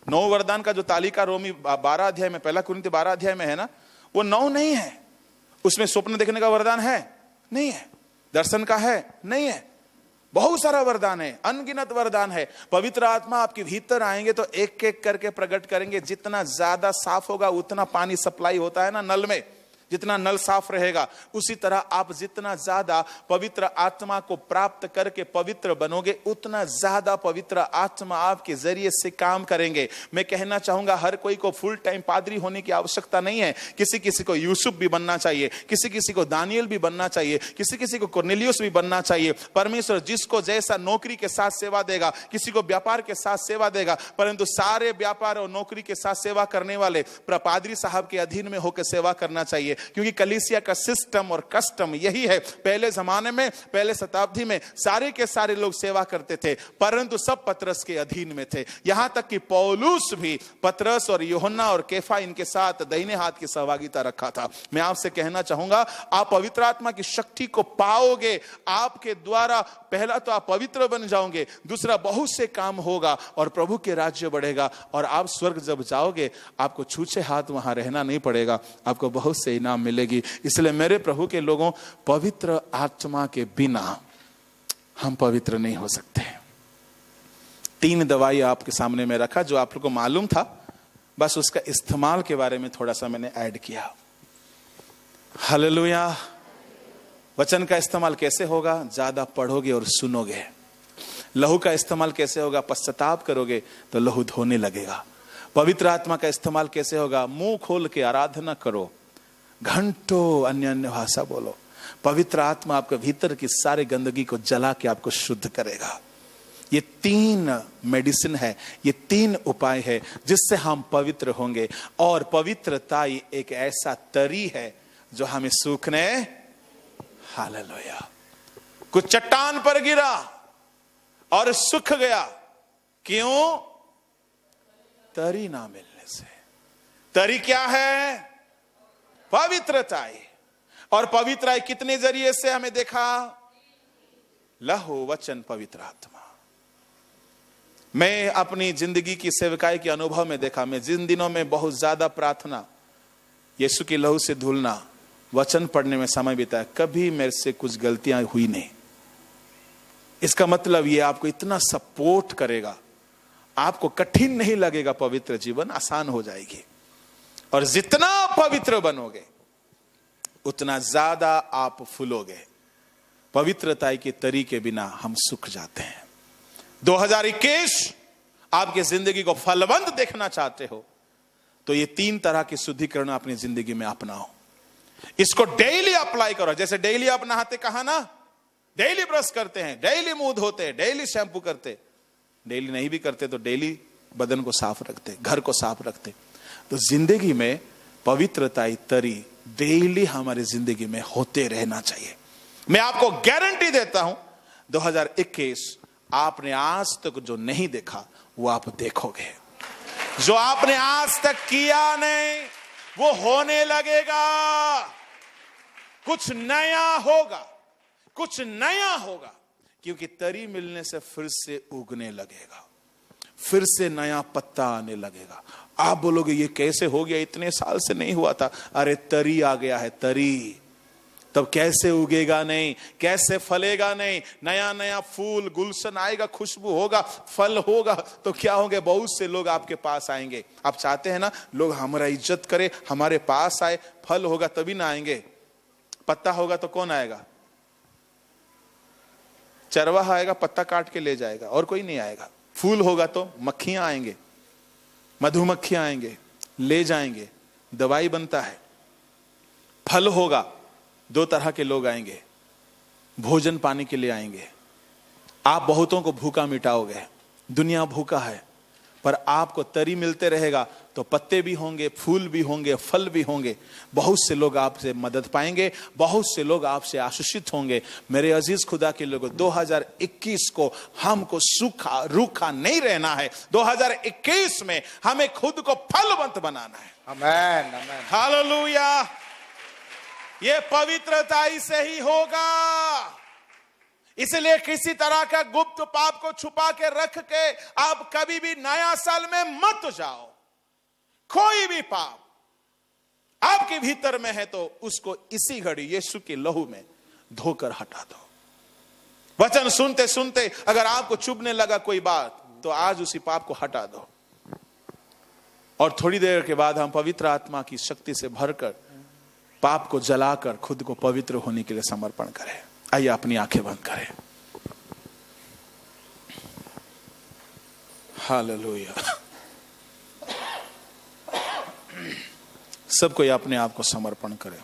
[SPEAKER 1] 9 वरदान का जो तालिका रोमी 12 अध्याय में, 1 कुरिन्थी 12 अध्याय में है ना, वो 9 नहीं है। उसमें स्वप्न देखने का वरदान है? नहीं है। दर्शन का है? नहीं है। बहुत सारा वरदान है, अनगिनत वरदान है। पवित्र आत्मा आपके भीतर आएंगे तो एक एक करके प्रकट करेंगे। जितना ज्यादा साफ होगा, उतना पानी सप्लाई होता है ना नल में, जितना नल साफ रहेगा, उसी तरह आप जितना ज्यादा पवित्र आत्मा को प्राप्त करके पवित्र बनोगे, उतना ज्यादा पवित्र आत्मा आपके जरिए से काम करेंगे। मैं कहना चाहूंगा, हर कोई को फुल टाइम पादरी होने की आवश्यकता नहीं है। किसी किसी को यूसुफ भी बनना चाहिए, किसी किसी को दानियल भी बनना चाहिए, किसी किसी को कुरनेलियुस भी बनना चाहिए। परमेश्वर जिसको जैसा नौकरी के साथ सेवा देगा, किसी को व्यापार के साथ सेवा देगा, परंतु सारे व्यापार और नौकरी के साथ सेवा करने वाले पादरी साहब के अधीन में होकर सेवा करना चाहिए। क्योंकि कलीसिया का सिस्टम और कस्टम यही है। पहले जमाने में, पहले शताब्दी में सारे के सारे लोग सेवा करते थे, परंतु सब पतरस के अधीन में थे। यहां तक कि पौलुस भी पतरस और यूहन्ना और कैफा इनके साथ दाहिने हाथ की सहभागिता रखा था। मैं आपसे कहना चाहूंगा, आप पवित्र आत्मा की शक्ति को पाओगे, आपके द्वारा पहला तो आप पवित्र बन जाओगे, दूसरा बहुत से काम होगा और प्रभु के राज्य बढ़ेगा। और आप स्वर्ग जब जाओगे, आपको छूछे हाथ वहां रहना नहीं पड़ेगा, आपको बहुत से इनाम मिलेगी। इसलिए मेरे प्रभु के लोगों, पवित्र आत्मा के बिना हम पवित्र नहीं हो सकते। 3 दवाई आपके सामने में रखा, जो आप लोगों को मालूम था, बस उसका इस्तेमाल के बारे में थोड़ा सा मैंने ऐड किया। हालेलुया। वचन का इस्तेमाल कैसे होगा? ज्यादा पढ़ोगे और सुनोगे। लहू का इस्तेमाल कैसे होगा? पश्चाताप करोगे तो लहू धोने लगेगा। पवित्र आत्मा का इस्तेमाल कैसे होगा? मुंह खोल के आराधना करो, घंटों अन्य अन्य भाषा बोलो। पवित्र आत्मा आपके भीतर की सारे गंदगी को जला के आपको शुद्ध करेगा। ये 3 मेडिसिन है, ये 3 उपाय है जिससे हम पवित्र होंगे। और पवित्रता एक ऐसा तरी है जो हमें सूखने, हालेलुया, कुछ चट्टान पर गिरा और सूख गया। क्यों? तरी ना मिलने से। तरी क्या है? पवित्रता। और पवित्रता कितने जरिए से हमें देखा? लहू, वचन, पवित्र आत्मा। मैं अपनी जिंदगी की सेवकाई के अनुभव में देखा, मैं जिन दिनों में बहुत ज्यादा प्रार्थना, यीशु की लहू से धुलना, वचन पढ़ने में समय बिताया, कभी मेरे से कुछ गलतियां हुई नहीं। इसका मतलब ये आपको इतना सपोर्ट करेगा, आपको कठिन नहीं लगेगा, पवित्र जीवन आसान हो जाएगी। और जितना पवित्र बनोगे उतना ज्यादा आप फूलोगे। पवित्रता के तरीके बिना हम सूख जाते हैं। 2021 आपके जिंदगी को फलवंत देखना चाहते हो तो ये 3 तरह के शुद्धिकरण अपनी जिंदगी में अपनाओ। इसको डेली अप्लाई करो। जैसे डेली आप नहाते, कहा ना, डेली ब्रश करते हैं, डेली मुंह धोते हैं, डेली शैम्पू करते, डेली नहीं भी करते तो डेली बदन को साफ रखते, घर को साफ रखते। तो जिंदगी में पवित्रता तरी डेली हमारी जिंदगी में होते रहना चाहिए। मैं आपको गारंटी देता हूं 2021 आपने आज तक जो नहीं देखा वो आप देखोगे। जो आपने आज तक किया नहीं वो होने लगेगा। कुछ नया होगा, कुछ नया होगा, क्योंकि तरी मिलने से फिर से उगने लगेगा, फिर से नया पत्ता आने लगेगा। आप बोलोगे ये कैसे हो गया, इतने साल से नहीं हुआ था। अरे तरी आ गया है, तरी। तब कैसे उगेगा नहीं, कैसे फलेगा नहीं, नया नया फूल गुलशन आएगा, खुशबू होगा, फल होगा, तो क्या होंगे, बहुत से लोग आपके पास आएंगे। आप चाहते हैं ना लोग हमारा इज्जत करे, हमारे पास आए, फल होगा तभी ना आएंगे। पत्ता होगा तो कौन आएगा? चरवाहा आएगा, पत्ता काट के ले जाएगा, और कोई नहीं आएगा। फूल होगा तो मक्खियां आएंगे, मधुमक्खियां आएंगे, ले जाएंगे, दवाई बनता है। फल होगा, 2 तरह के लोग आएंगे, भोजन पाने के लिए आएंगे। आप बहुतों को भूखा मिटाओगे। दुनिया भूखा है, पर आपको तरी मिलते रहेगा तो पत्ते भी होंगे, फूल भी होंगे, फल भी होंगे। बहुत से लोग आपसे मदद पाएंगे, बहुत से लोग आपसे आशीषित होंगे। मेरे अजीज खुदा के लोगों, 2021 को हमको सूखा रूखा नहीं रहना है। 2021 में हमें खुद को फलवंत बनाना है।
[SPEAKER 3] आमेन, आमेन,
[SPEAKER 1] हालेलुया। ये पवित्रता से ही होगा। इसलिए किसी तरह का गुप्त पाप को छुपा के रख के आप कभी भी नया साल में मत जाओ। कोई भी पाप आपके भीतर में है तो उसको इसी घड़ी यीशु के लहू में धोकर हटा दो। वचन सुनते सुनते अगर आपको चुभने लगा कोई बात, तो आज उसी पाप को हटा दो। और थोड़ी देर के बाद हम पवित्र आत्मा की शक्ति से भरकर पाप को जलाकर खुद को पवित्र होने के लिए समर्पण करें। आइए अपनी आंखें बंद करें। हालेलुया। सब कोई अपने आप को समर्पण करें।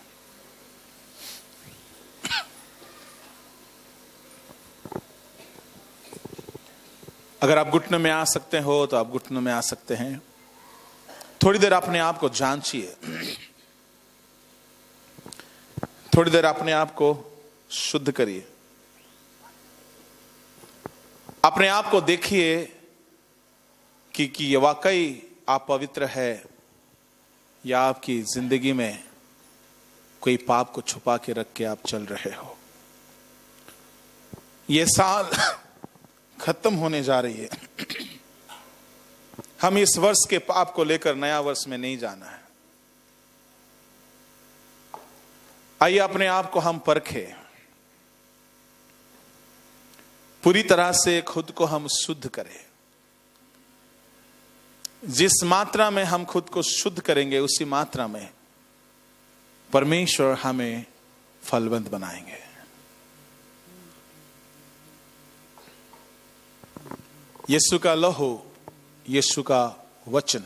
[SPEAKER 1] अगर आप घुटनों में आ सकते हो तो आप घुटनों में आ सकते हैं। थोड़ी देर अपने आप को जांचिए, थोड़ी देर अपने आप को शुद्ध करिए। अपने आप को देखिए कि ये वाकई आप पवित्र है या आपकी जिंदगी में कोई पाप को छुपा के रख के आप चल रहे हो। ये साल खत्म होने जा रही है। हम इस वर्ष के पाप को लेकर नया वर्ष में नहीं जाना है। आइए अपने आप को हम परखें, पूरी तरह से खुद को हम शुद्ध करें। जिस मात्रा में हम खुद को शुद्ध करेंगे उसी मात्रा में परमेश्वर हमें फलवंत बनाएंगे। यीशु का लहू, यीशु का वचन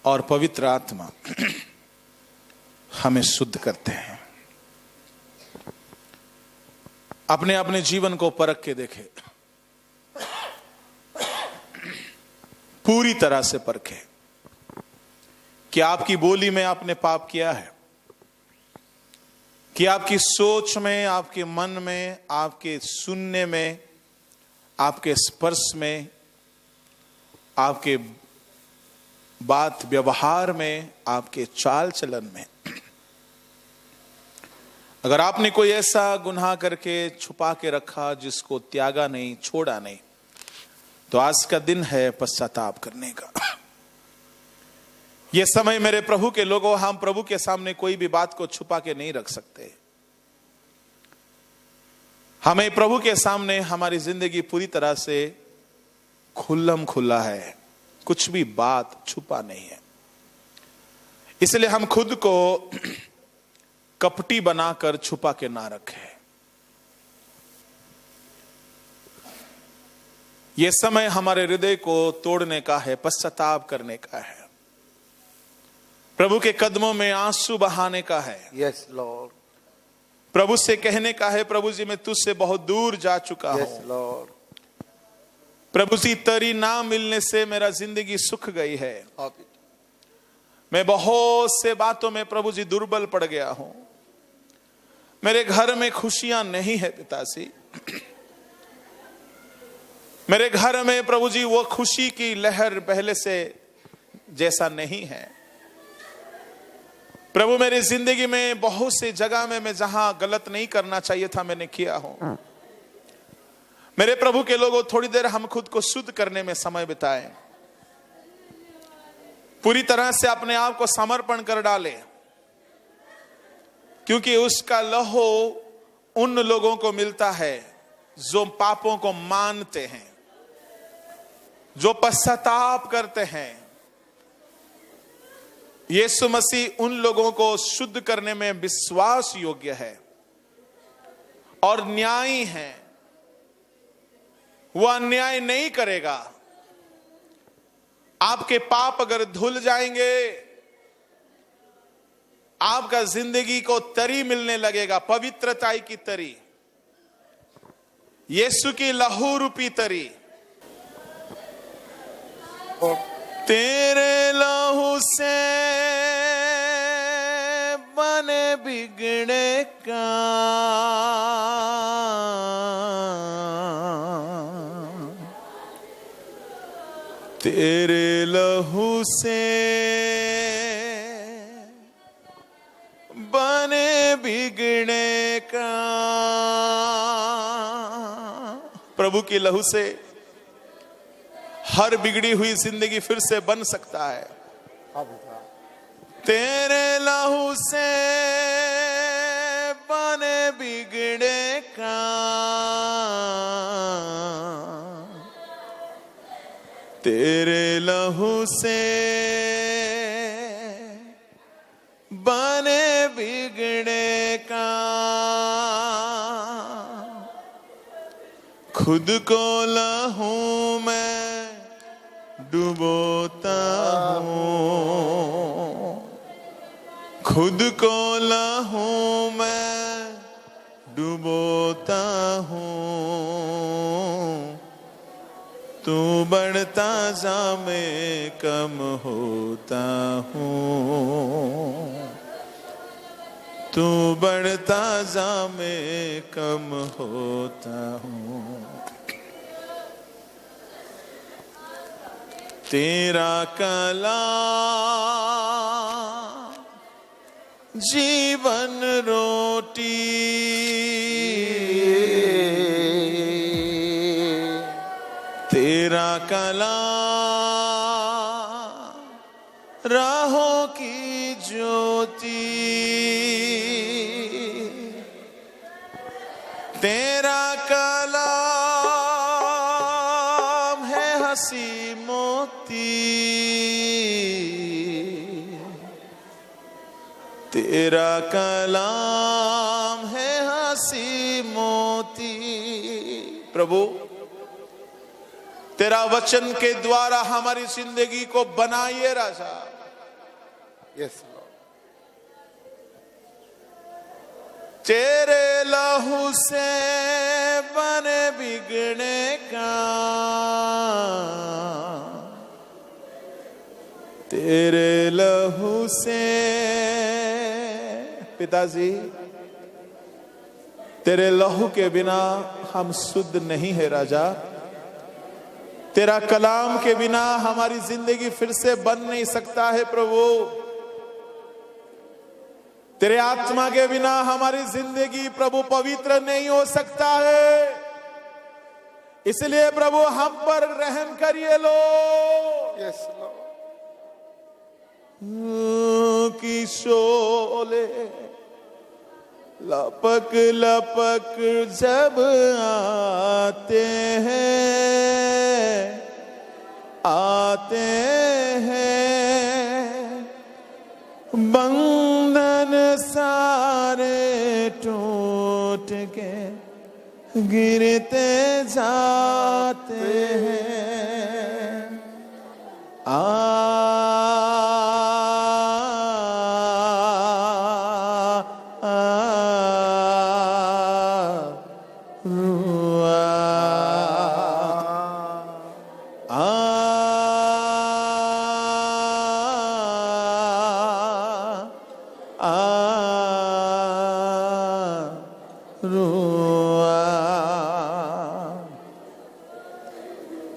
[SPEAKER 1] और पवित्र आत्मा हमें शुद्ध करते हैं। अपने अपने जीवन को परख के देखे, पूरी तरह से परखे कि आपकी बोली में आपने पाप किया है, कि आपकी सोच में, आपके मन में, आपके सुनने में, आपके स्पर्श में, आपके बात व्यवहार में, आपके चाल चलन में अगर आपने कोई ऐसा गुनाह करके छुपा के रखा जिसको त्यागा नहीं, छोड़ा नहीं, तो आज का दिन है पश्चाताप करने का। यह समय मेरे प्रभु के लोगों, हम प्रभु के सामने कोई भी बात को छुपा के नहीं रख सकते। हमें प्रभु के सामने हमारी जिंदगी पूरी तरह से खुल्लम खुल्ला है, कुछ भी बात छुपा नहीं है। इसलिए हम खुद को कपटी बनाकर छुपा के ना रखें। यह समय हमारे हृदय को तोड़ने का है, पश्चाताप करने का है, प्रभु के कदमों में आंसू बहाने का है।
[SPEAKER 3] Yes, Lord.
[SPEAKER 1] प्रभु से कहने का है, प्रभु जी मैं तुझसे बहुत दूर जा चुका
[SPEAKER 3] Yes,
[SPEAKER 1] हूं।
[SPEAKER 3] Lord.
[SPEAKER 1] प्रभु जी तेरी ना मिलने से मेरा जिंदगी सूख गई है।
[SPEAKER 3] Have it.
[SPEAKER 1] मैं बहुत से बातों में प्रभु जी दुर्बल पड़ गया हूं। मेरे घर में खुशियां नहीं है पिताजी। मेरे घर में प्रभु जी वो खुशी की लहर पहले से जैसा नहीं है। प्रभु मेरी जिंदगी में बहुत सी जगह में मैं जहां गलत नहीं करना चाहिए था मैंने किया हूं। मेरे प्रभु के लोगों, थोड़ी देर हम खुद को शुद्ध करने में समय बिताएं, पूरी तरह से अपने आप को समर्पण कर डाले, क्योंकि उसका लहू उन लोगों को मिलता है जो पापों को मानते हैं, जो पश्चाताप करते हैं। यीशु मसीह उन लोगों को शुद्ध करने में विश्वास योग्य है और न्यायी है। वह अन्याय नहीं करेगा। आपके पाप अगर धुल जाएंगे, आपका जिंदगी को तरी मिलने लगेगा, पवित्रता की तरी, यीशु की लहू रूपी तरी। तेरे लहू से बने बिगड़े काम, तेरे लहू से बने बिगड़े काम। प्रभु की लहू से हर बिगड़ी हुई जिंदगी फिर से बन सकता है। तेरे लहू से बने बिगड़े काम, तेरे लहू से बने बिगड़े काम। खुद को लहू में डुबोता हूँ, खुद को लहू में डुबोता हूँ। तू बढ़ता जा मैं कम होता हूँ, तू बढ़ता जा मैं कम होता हूँ। तेरा कलाम जीवन रोटी, तेरा कलाम राहों की ज्योति, तेरा कलाम है हंसी मोती, तेरा कलाम है हंसी मोती। प्रभु तेरा वचन के द्वारा हमारी जिंदगी को बनाइए राजा।
[SPEAKER 3] Yes, Lord.
[SPEAKER 1] तेरे लहू से मन बिगड़े का तेरे लहू से। पिताजी, तेरे लहू के बिना हम शुद्ध नहीं है राजा। तेरा कलाम के बिना हमारी जिंदगी फिर से बन नहीं सकता है प्रभु। तेरे आत्मा के बिना हमारी जिंदगी प्रभु पवित्र नहीं हो सकता है। इसलिए प्रभु हम पर रहम करिए लो।
[SPEAKER 3] Yes, Lord.
[SPEAKER 1] की शोले लपक लपक जब आते हैं बंधन सारे टूट के गिरते जाते हैं।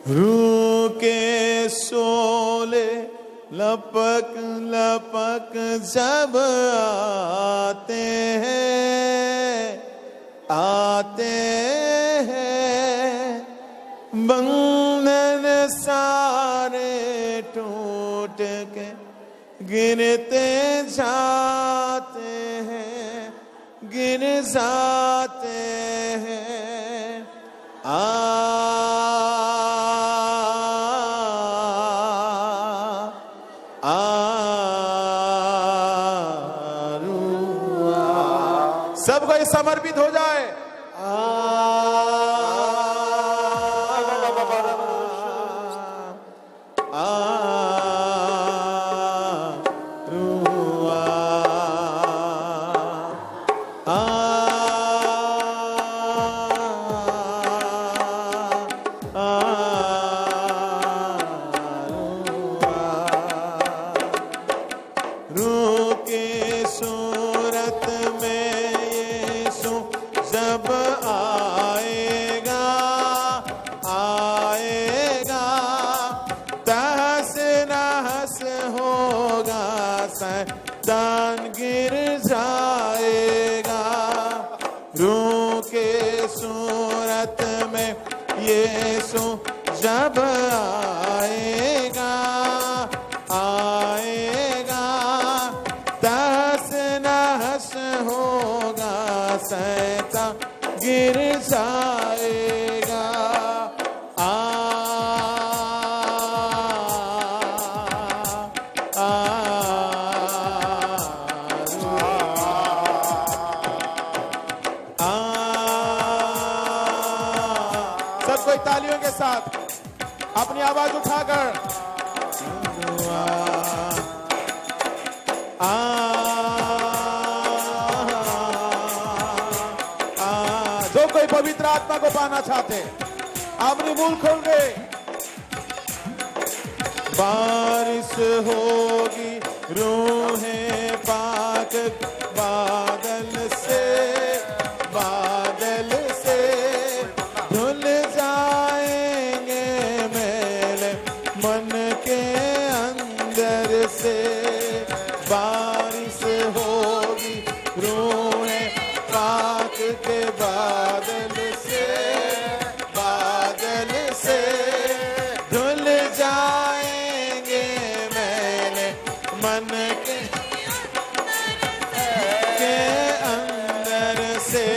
[SPEAKER 1] रू के शोले लपक लपक जब आते हैं बंधन सारे टूट के गिरते जाते हैं, गिर जाते हैं। सब कोई समर्पित हो जाए। दान गिर जाएगा रूह के सूरत में यीशु जब आएगा आएगा तहस नहस होगा शैतान गिर जाएगा। कोई तालियों के साथ अपनी आवाज उठाकर जो कोई पवित्र आत्मा को पाना चाहते अपनी मुंह खोल दे। बारिश होगी रूहें पाक बादल से धुल जाएंगे मेरे मन के अंदर से। बारिश होगी रूहें पाक के बादल से धुल जाएंगे मेरे मन के अंदर से।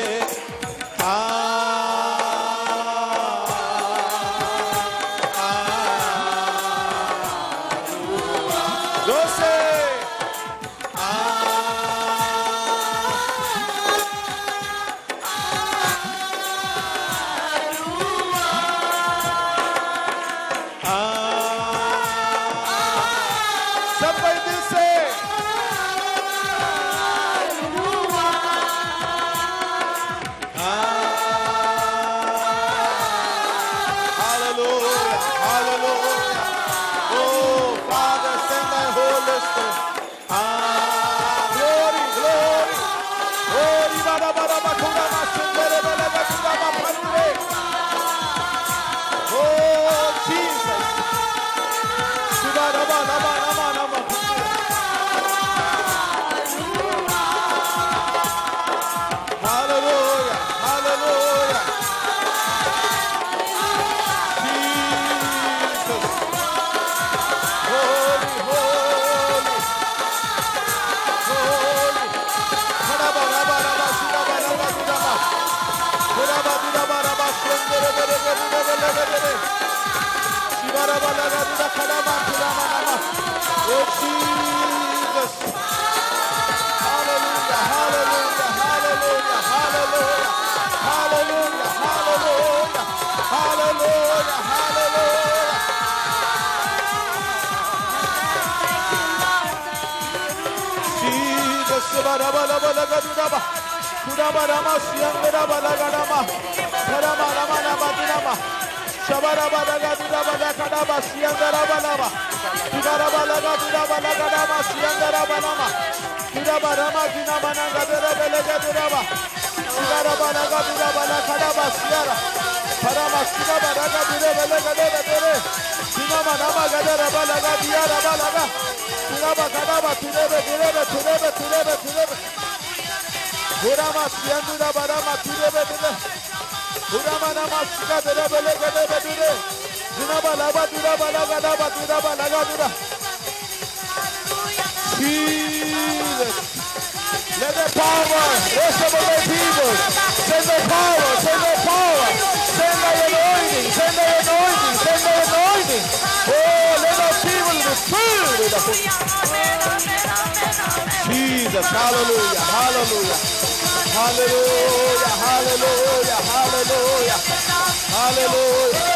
[SPEAKER 1] Oh Jesus. Hallelujah, hallelujah, hallelujah, hallelujah, hallelujah, hallelujah, hallelujah, hallelujah. Jesus, Barabalagaduraba, Kudabarama, Siangarabalagama, Paramalamanabadinama, Shabarabalagaduraba, Siangarabalaba, Kudarabalagaduraba, Siangarabalama, Kudabarama, Dinamanagadarabalagaduraba, Kudarabalagaduraba, Siara, Paramasinabaragadirabalagadere, Dinamanamagadarabalagadiarabalaga, Kuraba, Turebe. Kurama, Siandura, Barama, Turebe, Kuramana, Masika, Dere, Zinabalaba, Durabalagada, Durabalagada. Jesus. Let the power rest upon the people. Send the power, send the power. Send the anointing, send the anointing, send the anointing. Oh, let the people be filled with the Holy Jesus, hallelujah, hallelujah, hallelujah, hallelujah, hallelujah, hallelujah.